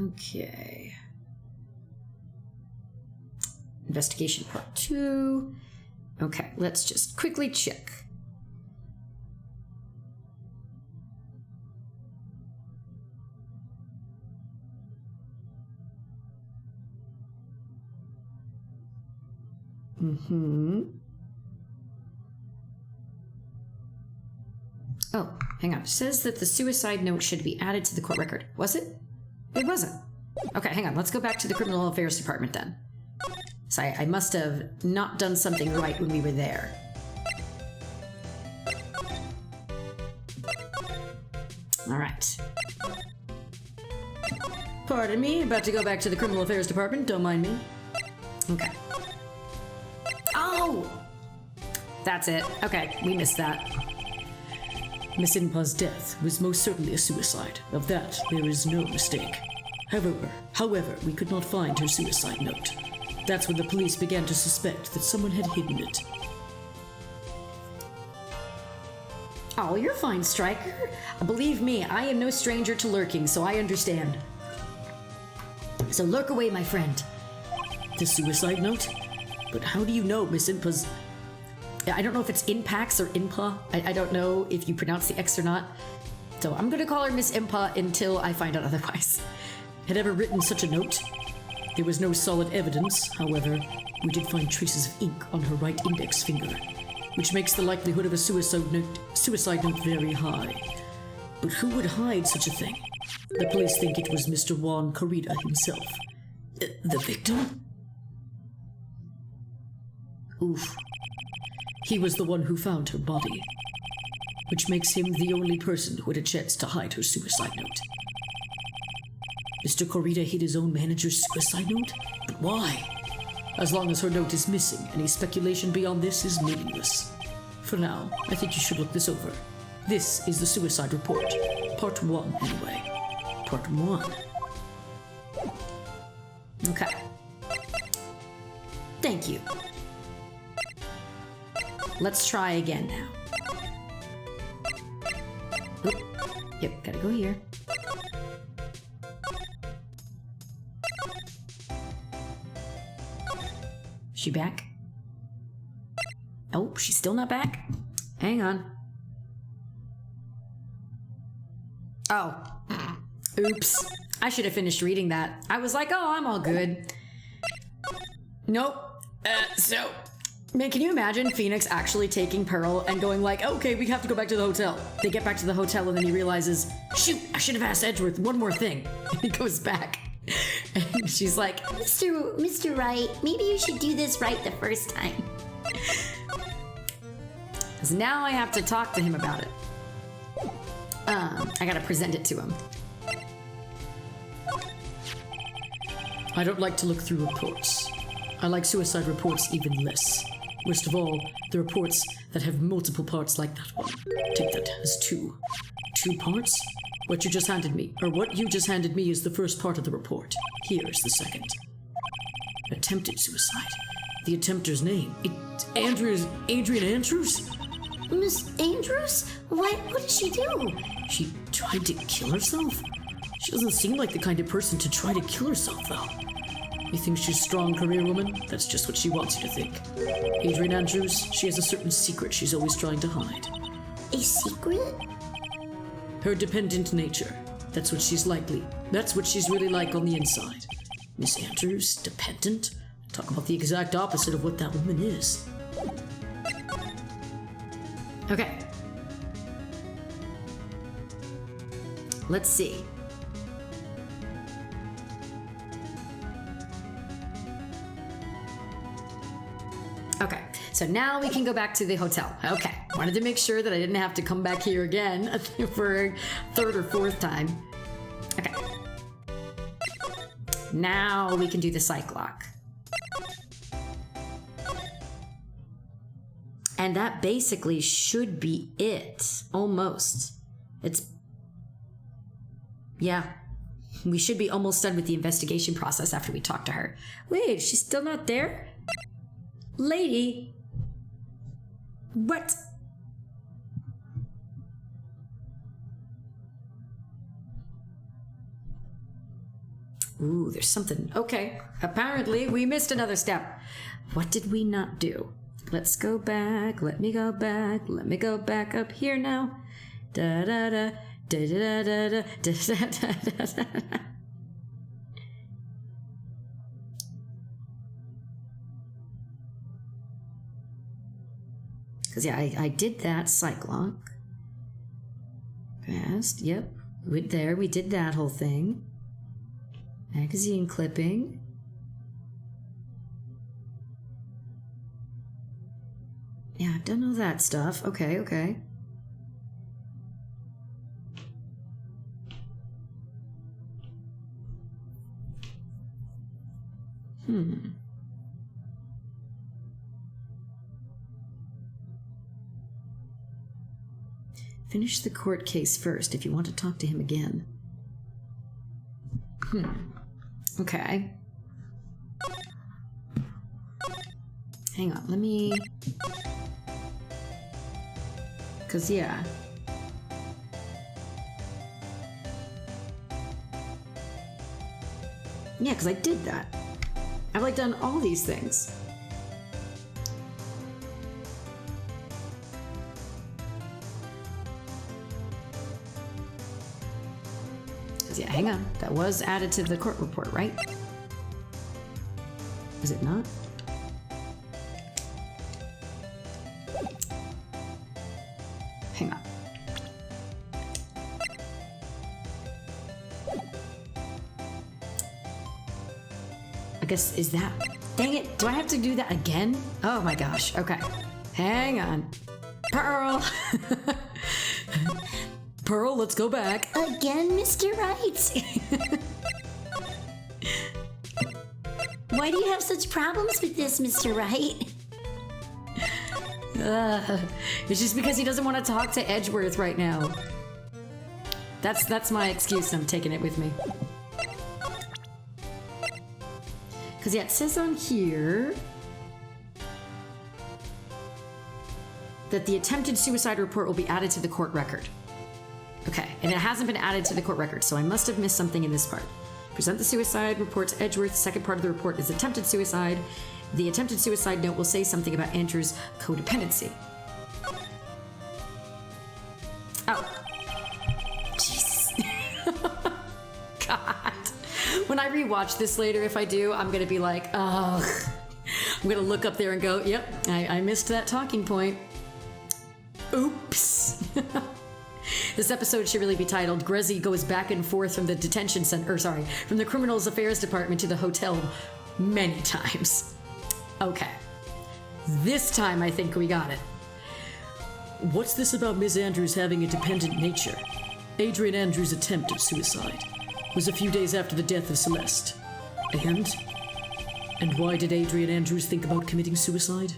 Okay. Investigation part 2. Okay, let's just quickly check. Oh, hang on. It says that the suicide note should be added to the court record. Was it? It wasn't. Okay, hang on. Let's go back to the Criminal Affairs Department then. So I must have not done something right when we were there. All right. Pardon me, about to go back to the Criminal Affairs Department. Don't mind me. Okay. Oh! That's it. Okay, we missed that. Miss Inpa's death was most certainly a suicide. Of that, there is no mistake. However, we could not find her suicide note. That's when the police began to suspect that someone had hidden it. Oh, you're fine, Stryker. Believe me, I am no stranger to lurking, so I understand. So lurk away, my friend. The suicide note? But how do you know Miss Inpa's... I don't know if it's Inpax or Inpa. I don't know if you pronounce the X or not. So I'm gonna call her Miss Impa until I find out otherwise. Had ever written such a note? There was no solid evidence, however, we did find traces of ink on her right index finger. which makes the likelihood of a suicide note very high. But who would hide such a thing? The police think it was Mr. Juan Corrida himself. The victim? Oof. He was the one who found her body, which makes him the only person who had a chance to hide her suicide note. Mr. Corrida hid his own manager's suicide note? But why? As long as her note is missing, any speculation beyond this is meaningless. For now, I think you should look this over. This is the suicide report. Part 1, anyway. Part 1. Okay. Thank you. Let's try again now. Oop. Yep, gotta go here. She back? Oh, she's still not back? Hang on. Oh. Oops. I should have finished reading that. I was like, oh, I'm all good. Nope. Man, can you imagine Phoenix actually taking Pearl and going like, okay, we have to go back to the hotel. They get back to the hotel and then he realizes, shoot, I should have asked Edgeworth one more thing. And he goes back. And she's like, Mr. Wright, maybe you should do this right the first time. because now I have to talk to him about it. I gotta present it to him. I don't like to look through reports. I like suicide reports even less. Worst of all, the reports that have multiple parts like that one. Take that as two. 2 parts? What you just handed me is the first part of the report. Here's the second. Attempted suicide. The attempter's name. Adrian Andrews? Miss Andrews? What did she do? She tried to kill herself? She doesn't seem like the kind of person to try to kill herself, though. You think she's a strong career woman? That's just what she wants you to think. Adrian Andrews, she has a certain secret she's always trying to hide. A secret? Her dependent nature. That's what she's really like on the inside. Miss Andrews, dependent? Talk about the exact opposite of what that woman is. Okay. Let's see. Okay, so now we can go back to the hotel. Okay, wanted to make sure that I didn't have to come back here again for a 3rd or 4th time. Okay. Now we can do the psych lock. And that basically should be it. Almost. Yeah. We should be almost done with the investigation process after we talk to her. Wait, she's still not there? Lady. What? Ooh, there's something. Okay. Apparently, we missed another step. What did we not do? Let's go back. Let me go back. Let me go back up here now. Da da da. Da da da da da da da da. Because, yeah, I did that psych lock. Fast, yep. We did that whole thing. Magazine clipping. Yeah, I've done all that stuff. Okay. Finish the court case first if you want to talk to him again. Okay. Hang on, let me... Because, yeah. Yeah, because I did that. I've, like, done all these things. Yeah, hang on. That was added to the court report, right? Is it not? hang on. I guess, is that... Dang it, do I have to do that again? Oh my gosh, okay. Hang on. Pearl! Pearl, let's go back. Again, Mr. Wright? Why do you have such problems with this, Mr. Wright? It's just because he doesn't want to talk to Edgeworth right now. That's my excuse, and I'm taking it with me. Because yeah, it says on here that the attempted suicide report will be added to the court record. Okay, and it hasn't been added to the court record, so I must have missed something in this part. Present the suicide report to Edgeworth. The second part of the report is attempted suicide. The attempted suicide note will say something about Andrew's codependency. Oh. Jesus. God. When I rewatch this later, if I do, I'm going to be like, ugh. I'm going to look up there and go, yep, I missed that talking point. Oops. This episode should really be titled, Grezzy goes back and forth from the detention center, from the Criminals Affairs Department to the hotel many times. Okay. This time I think we got it. What's this about Miss Andrews having a dependent nature? Adrian Andrews' attempt at suicide was a few days after the death of Celeste. And why did Adrian Andrews think about committing suicide?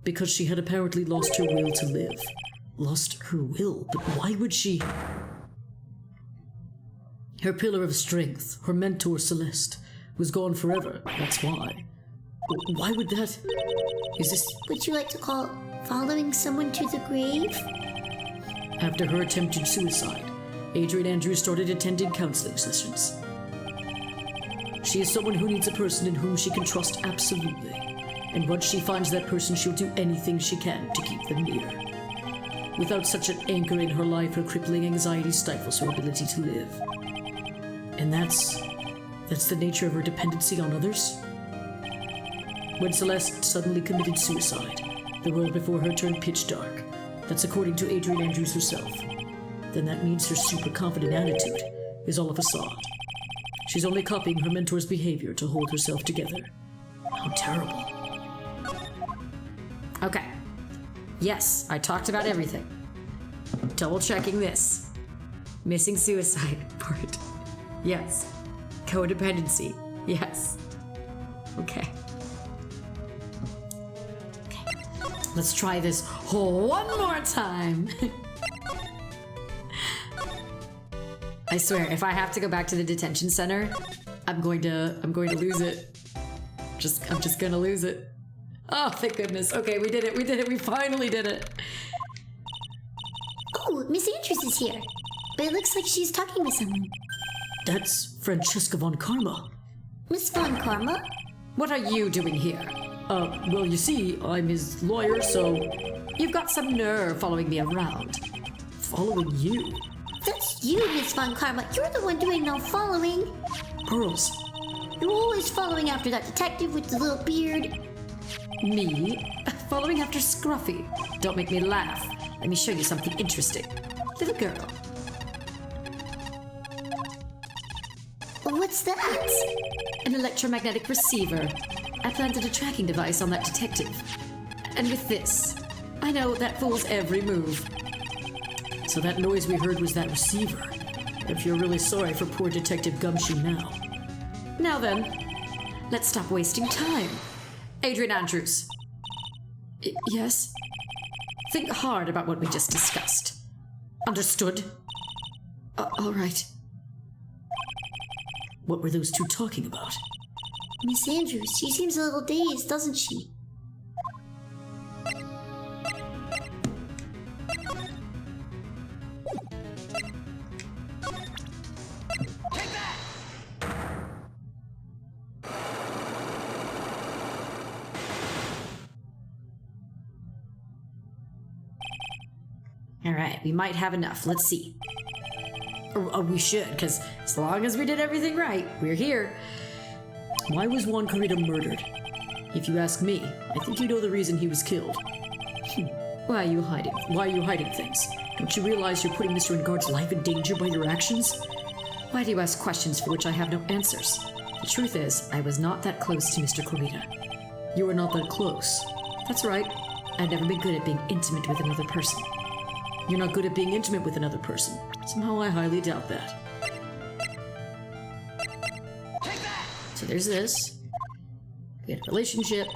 Because she had apparently lost her will to live. Lost her will? But why would she? Her pillar of strength, her mentor Celeste, was gone forever. That's why. Why would that? Is this... Would you like to call following someone to the grave? After her attempted suicide, Adrian Andrews started attending counseling sessions. She is someone who needs a person in whom she can trust absolutely. And once she finds that person, she'll do anything she can to keep them near. Without such an anchor in her life, her crippling anxiety stifles her ability to live. And that's the nature of her dependency on others. When Celeste suddenly committed suicide, the world before her turned pitch dark. That's according to Adrian Andrews herself. Then that means her super confident attitude is all a facade. She's only copying her mentor's behavior to hold herself together. How terrible. Okay. Yes, I talked about everything. Double checking this. Missing suicide part. Yes. Codependency. Yes. Okay. Let's try this one more time. I swear, if I have to go back to the detention center, I'm going to lose it. I'm just gonna lose it. Oh, thank goodness. Okay, we did it. We finally did it. Oh, Miss Andrews is here. But it looks like she's talking with someone. That's Francesca von Karma. Miss Von Karma? What are you doing here? Well, you see, I'm his lawyer, so... You've got some nerve following me around. Following you? That's you, Miss Von Karma. You're the one doing no following. Pearls. You're always following after that detective with the little beard. Me? Following after Scruffy. Don't make me laugh. Let me show you something interesting. Little girl. What's that? An electromagnetic receiver. I planted a tracking device on that detective. And with this, I know that fool's every move. So that noise we heard was that receiver. I feel really sorry for poor Detective Gumshoe now. Now then, let's stop wasting time. Adrian Andrews. Yes? Think hard about what we just discussed. Understood? All right. What were those two talking about? Miss Andrews, she seems a little dazed, doesn't she? All right, we might have enough. Let's see. Or we should, because as long as we did everything right, we're here. Why was Juan Carreta murdered? If you ask me, I think you know the reason he was killed. Why are you hiding? Why are you hiding things? Don't you realize you're putting Mr. Engard's life in danger by your actions? Why do you ask questions for which I have no answers? The truth is, I was not that close to Mr. Corita. You were not that close. That's right. I've never been good at being intimate with another person. You're not good at being intimate with another person. Somehow I highly doubt that. So there's this. We had a relationship.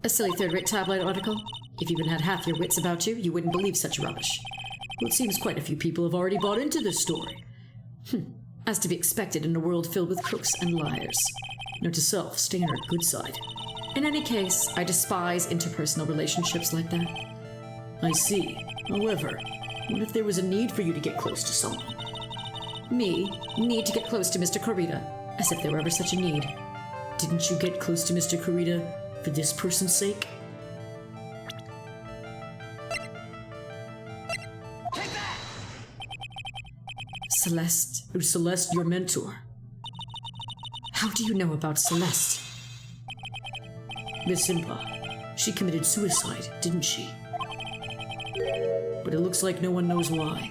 A silly third-rate tabloid article. If you even had half your wits about you, you wouldn't believe such rubbish. Well, it seems quite a few people have already bought into this story. As to be expected in a world filled with crooks and liars. Note to self, stay on our good side. In any case, I despise interpersonal relationships like that. I see. However, what if there was a need for you to get close to someone? Me? Need to get close to Mr. Corita? As if there were ever such a need. Didn't you get close to Mr. Corita for this person's sake? Celeste. Who's Celeste, your mentor? How do you know about Celeste? Miss Impa. She committed suicide, didn't she? But it looks like no one knows why.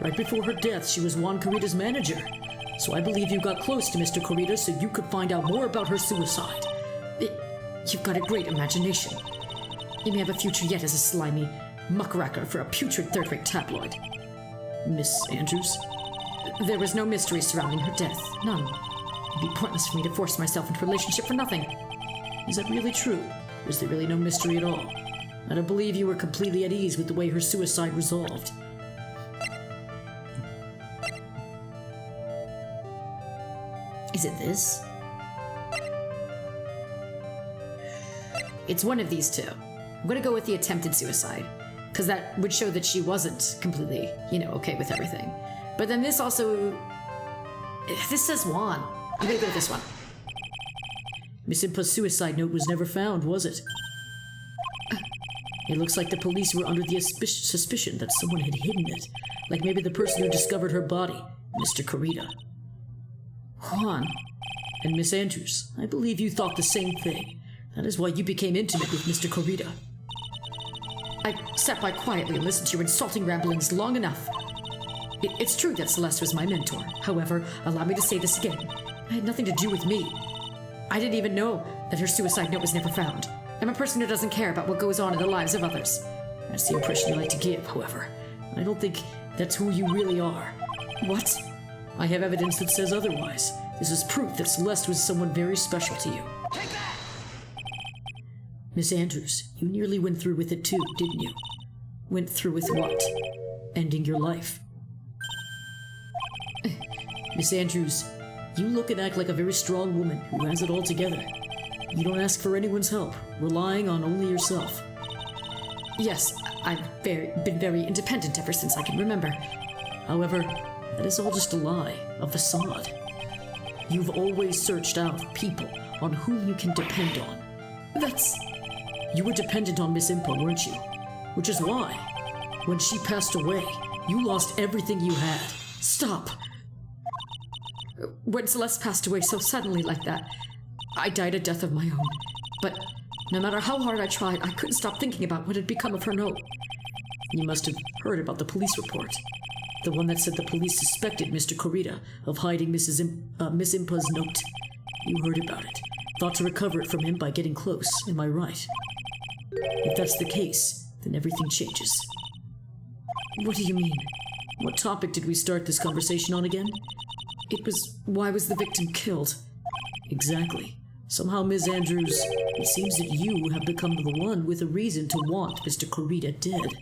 Right before her death, she was Juan Corita's manager. So I believe you got close to Mr. Corita so you could find out more about her suicide. You've got a great imagination. You may have a future yet as a slimy muckraker for a putrid third-rate tabloid. Miss Andrews? There was no mystery surrounding her death. None. It'd be pointless for me to force myself into a relationship for nothing. Is that really true? Or is there really no mystery at all? I don't believe you were completely at ease with the way her suicide resolved. Is it this? It's one of these two. I'm gonna go with the attempted suicide, because that would show that she wasn't completely, okay with everything. But then this also... This says Juan. I'm gonna go with this one. Miss Impa's suicide note was never found, was it? It looks like the police were under the suspicion that someone had hidden it. Like maybe the person who discovered her body, Mr. Corita. Juan. And Miss Andrews, I believe you thought the same thing. That is why you became intimate with Mr. Corita. I sat by quietly and listened to your insulting ramblings long enough. It's true that Celeste was my mentor. However, allow me to say this again. It had nothing to do with me. I didn't even know that her suicide note was never found. I'm a person who doesn't care about what goes on in the lives of others. That's the impression you like to give, however. I don't think that's who you really are. What? I have evidence that says otherwise. This is proof that Celeste was someone very special to you. Take that! Miss Andrews, you nearly went through with it too, didn't you? Went through with what? Ending your life. Miss Andrews, you look and act like a very strong woman who has it all together. You don't ask for anyone's help, relying on only yourself. Yes, I've been very independent ever since I can remember. However, that is all just a lie, a facade. You've always searched out people on whom you can depend on. You were dependent on Miss Impa, weren't you? Which is why, when she passed away, you lost everything you had. Stop! When Celeste passed away so suddenly like that, I died a death of my own. But no matter how hard I tried, I couldn't stop thinking about what had become of her note. You must have heard about the police report. The one that said the police suspected Mr. Corita of hiding Miss Impa's note. You heard about it. Thought to recover it from him by getting close, am I right? If that's the case, then everything changes. What do you mean? What topic did we start this conversation on again? It was, why was the victim killed? Exactly. Somehow, Ms. Andrews, it seems that you have become the one with a reason to want Mr. Corita dead.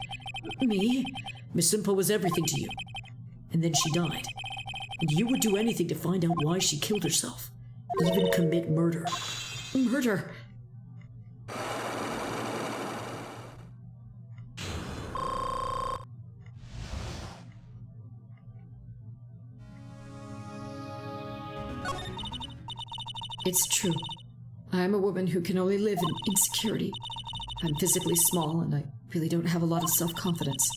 Me? Miss Impa was everything to you. And then she died. And you would do anything to find out why she killed herself. Even commit murder. Murder? It's true. I am a woman who can only live in insecurity. I'm physically small, and I really don't have a lot of self-confidence.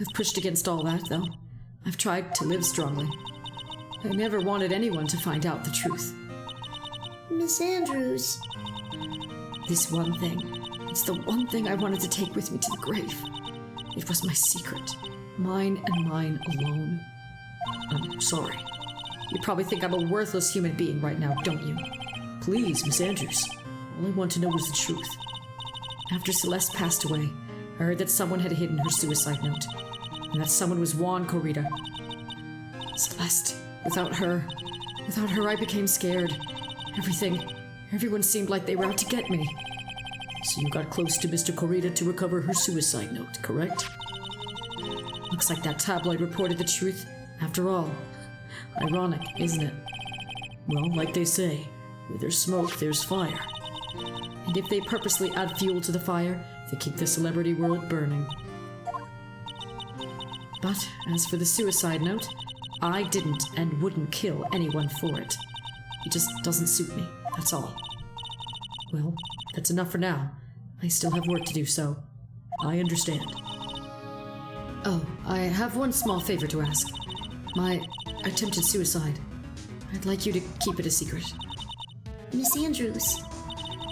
I've pushed against all that, though. I've tried to live strongly. I never wanted anyone to find out the truth. Miss Andrews. This one thing It's the one thing I wanted to take with me to the grave. It was my secret. Mine and mine alone. I'm sorry. You probably think I'm a worthless human being right now, don't you? Please, Miss Andrews. All I want to know is the truth. After Celeste passed away, I heard that someone had hidden her suicide note. And that someone was Juan Corrida. Celeste, without her I became scared. Everyone seemed like they were out to get me. So you got close to Mr. Corrida to recover her suicide note, correct? Looks like that tabloid reported the truth after all. Ironic, isn't it? Well, like they say, where there's smoke, there's fire. And if they purposely add fuel to the fire, they keep the celebrity world burning. But as for the suicide note, I didn't and wouldn't kill anyone for it. It just doesn't suit me, that's all. Well, that's enough for now. I still have work to do, so I understand. Oh, I have one small favor to ask. My attempted suicide. I'd like you to keep it a secret. Miss Andrews.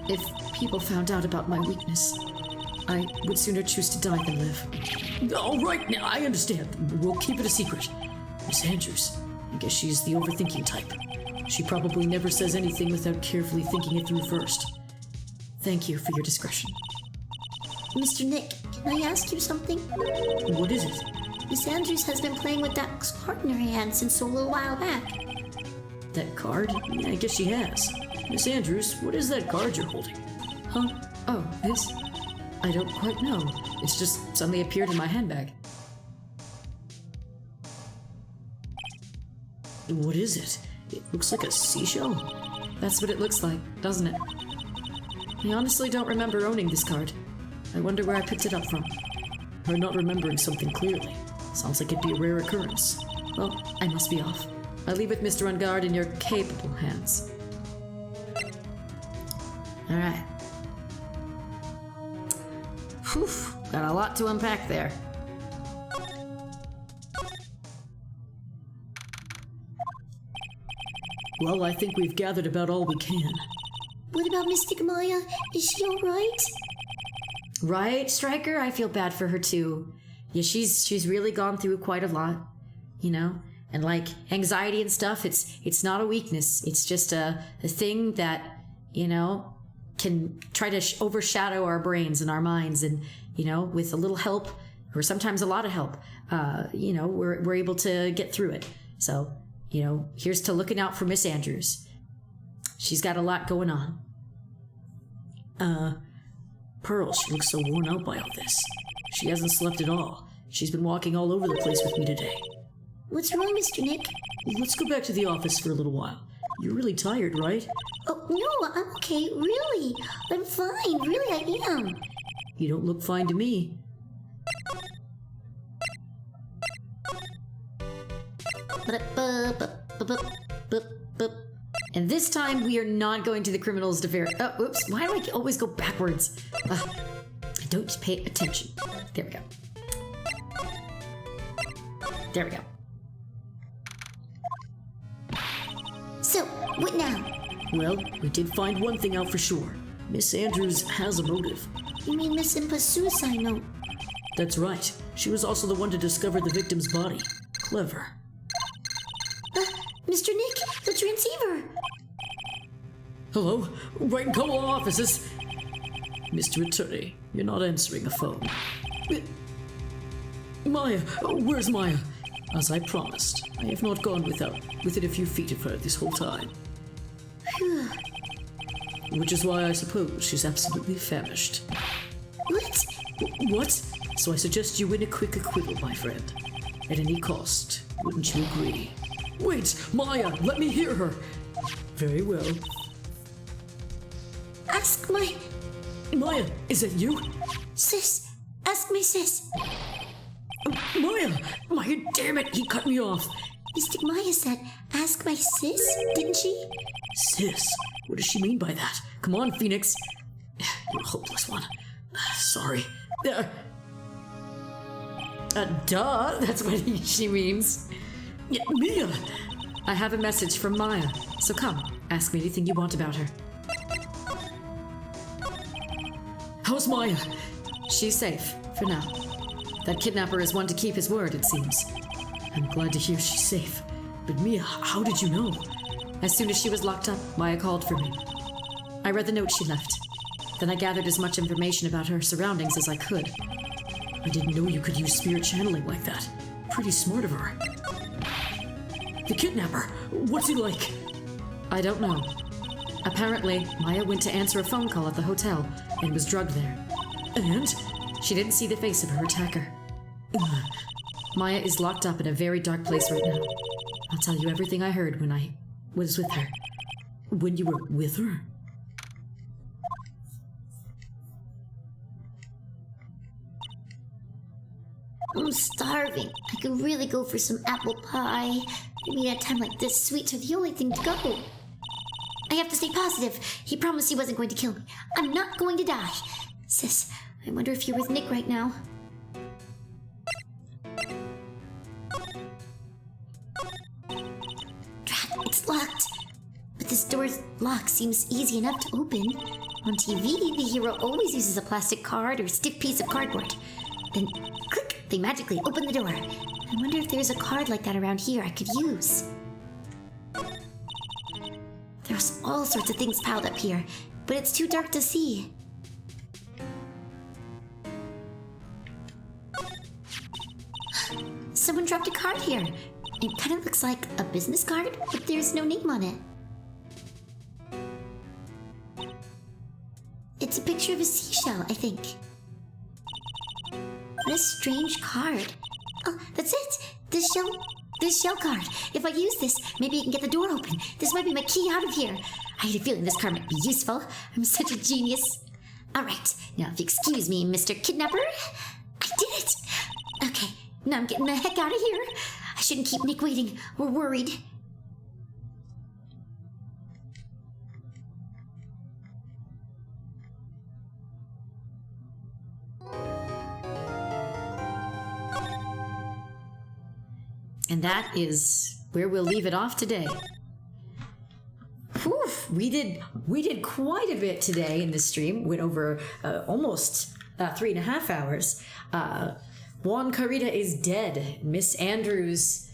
If people found out about my weakness, I would sooner choose to die than live. All right, now I understand. We'll keep it a secret. Miss Andrews, I guess she's the overthinking type. She probably never says anything without carefully thinking it through first. Thank you for your discretion. Mr. Nick, can I ask you something? What is it? Miss Andrews has been playing with that card in her hand since a little while back. That card? Yeah, I guess she has. Miss Andrews, what is that card you're holding? Huh? Oh, this? I don't quite know. It's just suddenly appeared in my handbag. What is it? It looks like a seashell. That's what it looks like, doesn't it? I honestly don't remember owning this card. I wonder where I picked it up from. Or not remembering something clearly. Sounds like it'd be a rare occurrence. Well, I must be off. I leave it, Mr. Ungard, in your capable hands. Alright. Whew, got a lot to unpack there. Well, I think we've gathered about all we can. What about Mystic Maya? Is she alright? Right, Striker? I feel bad for her too. Yeah, she's really gone through quite a lot, you know? And like anxiety and stuff, it's not a weakness. It's just a thing that, you know, can try to overshadow our brains and our minds. And, you know, with a little help, or sometimes a lot of help, you know, we're able to get through it. So, you know, here's to looking out for Miss Andrews. She's got a lot going on. Pearl, she looks so worn out by all this. She hasn't slept at all. She's been walking all over the place with me today. What's wrong, Mr. Nick? Let's go back to the office for a little while. You're really tired, right? Oh, no, I'm okay, really. I'm fine, really, I am. You don't look fine to me. And this time we are not going to the criminal's defense. Oh, oops. Why do I always go backwards? I don't pay attention. There we go. There we go. So, what now? Well, we did find one thing out for sure. Miss Andrews has a motive. You mean Miss Impa's suicide note? That's right. She was also the one to discover the victim's body. Clever. Mr. Nick, the transceiver! Hello? Wright and Co. offices. Mr. Attorney, you're not answering a phone. Maya, where's Maya? As I promised, I have not gone within a few feet of her this whole time. Which is why I suppose she's absolutely famished. What? What? So I suggest you win a quick acquittal, my friend. At any cost, wouldn't you agree? Wait, Maya, let me hear her. Very well. Ask my... Maya, is that you? sis. Ask my sis. Maya, damn it, he cut me off. Mystic Maya said, ask my sis, didn't she? Sis? What does she mean by that? Come on, Phoenix. You're a hopeless one. Sorry. Duh, that's what she means. Yeah, Mia! I have a message from Maya, so come, ask me anything you want about her. How's Maya? She's safe, for now. That kidnapper is one to keep his word, it seems. I'm glad to hear she's safe. But Mia, how did you know? As soon as she was locked up, Maya called for me. I read the note she left. Then I gathered as much information about her surroundings as I could. I didn't know you could use spirit channeling like that. Pretty smart of her. The kidnapper, what's he like? I don't know. Apparently, Maya went to answer a phone call at the hotel and was drugged there. And? She didn't see the face of her attacker. Maya is locked up in a very dark place right now. I'll tell you everything I heard when I was with her. When you were with her? I'm starving. I could really go for some apple pie. Maybe at a time like this, sweets are the only thing to go. I have to stay positive. He promised he wasn't going to kill me. I'm not going to die. Sis, I wonder if you're with Nick right now. Drat, it's locked. But this door's lock seems easy enough to open. On TV, the hero always uses a plastic card or stiff piece of cardboard. Then, click, they magically open the door. I wonder if there's a card like that around here I could use. There's all sorts of things piled up here, but it's too dark to see. Someone dropped a card here. It kind of looks like a business card, but there's no name on it. It's a picture of a seashell, I think. What a strange card. Oh, that's it! This shell card. If I use this, maybe I can get the door open. This might be my key out of here. I had a feeling this card might be useful. I'm such a genius. Alright, now if you excuse me, Mr. Kidnapper. I did it! Okay, now I'm getting the heck out of here. I shouldn't keep Nick waiting. We're worried. And that is where we'll leave it off today. Whew, we did quite a bit today in this stream. Went over almost 3.5 hours. Juan Carita is dead. Miss Andrews,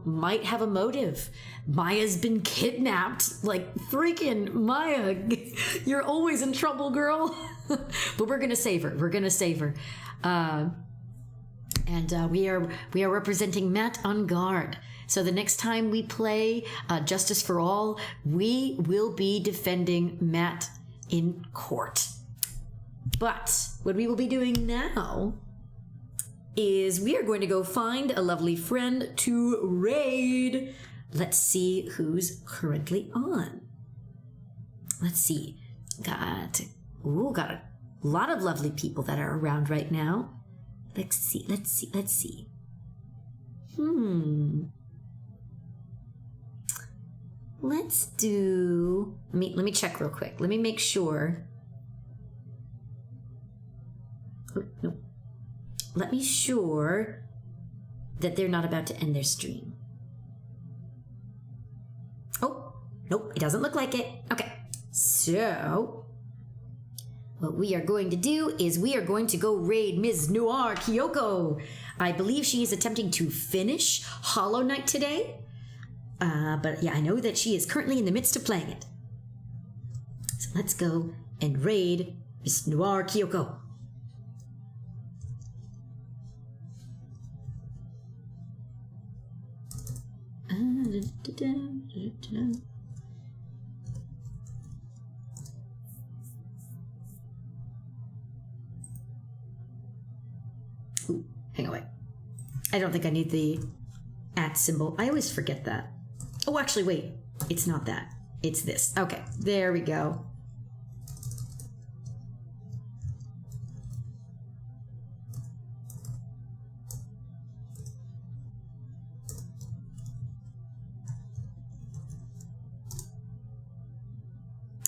might have a motive. Maya's been kidnapped. Like, freaking Maya, you're always in trouble, girl. But we're gonna save her. We're gonna save her. And we are representing Matt on guard. So the next time we play Justice for All, we will be defending Matt in court. But what we will be doing now is we are going to go find a lovely friend to raid. Let's see who's currently on. Let's see. Got a lot of lovely people that are around right now. Let's see. Let's do... Let me check real quick. Let me make sure. Oh, no. Let me sure that they're not about to end their stream. Oh, nope. It doesn't look like it. Okay. So... what we are going to do is we are going to go raid Ms. Noir Kyoko. I believe she is attempting to finish Hollow Knight today. But yeah, I know that she is currently in the midst of playing it. So let's go and raid Ms. Noir Kyoko. Ooh, hang on, wait. I don't think I need the @ symbol. I always forget that. Oh, actually, wait. It's not that. It's this. Okay, there we go.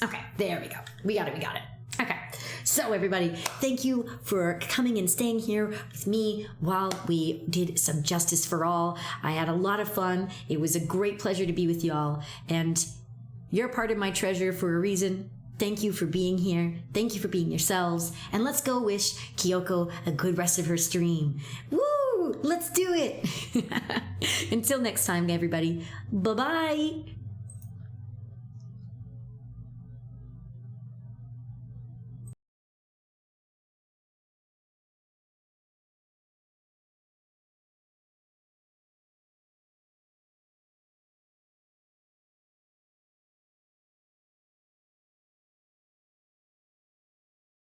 Okay, there we go. We got it. Okay. So everybody, thank you for coming and staying here with me while we did some Justice for All. I had a lot of fun. It was a great pleasure to be with y'all. And you're part of my treasure for a reason. Thank you for being here. Thank you for being yourselves. And let's go wish Kyoko a good rest of her stream. Woo! Let's do it! Until next time, everybody. Bye-bye!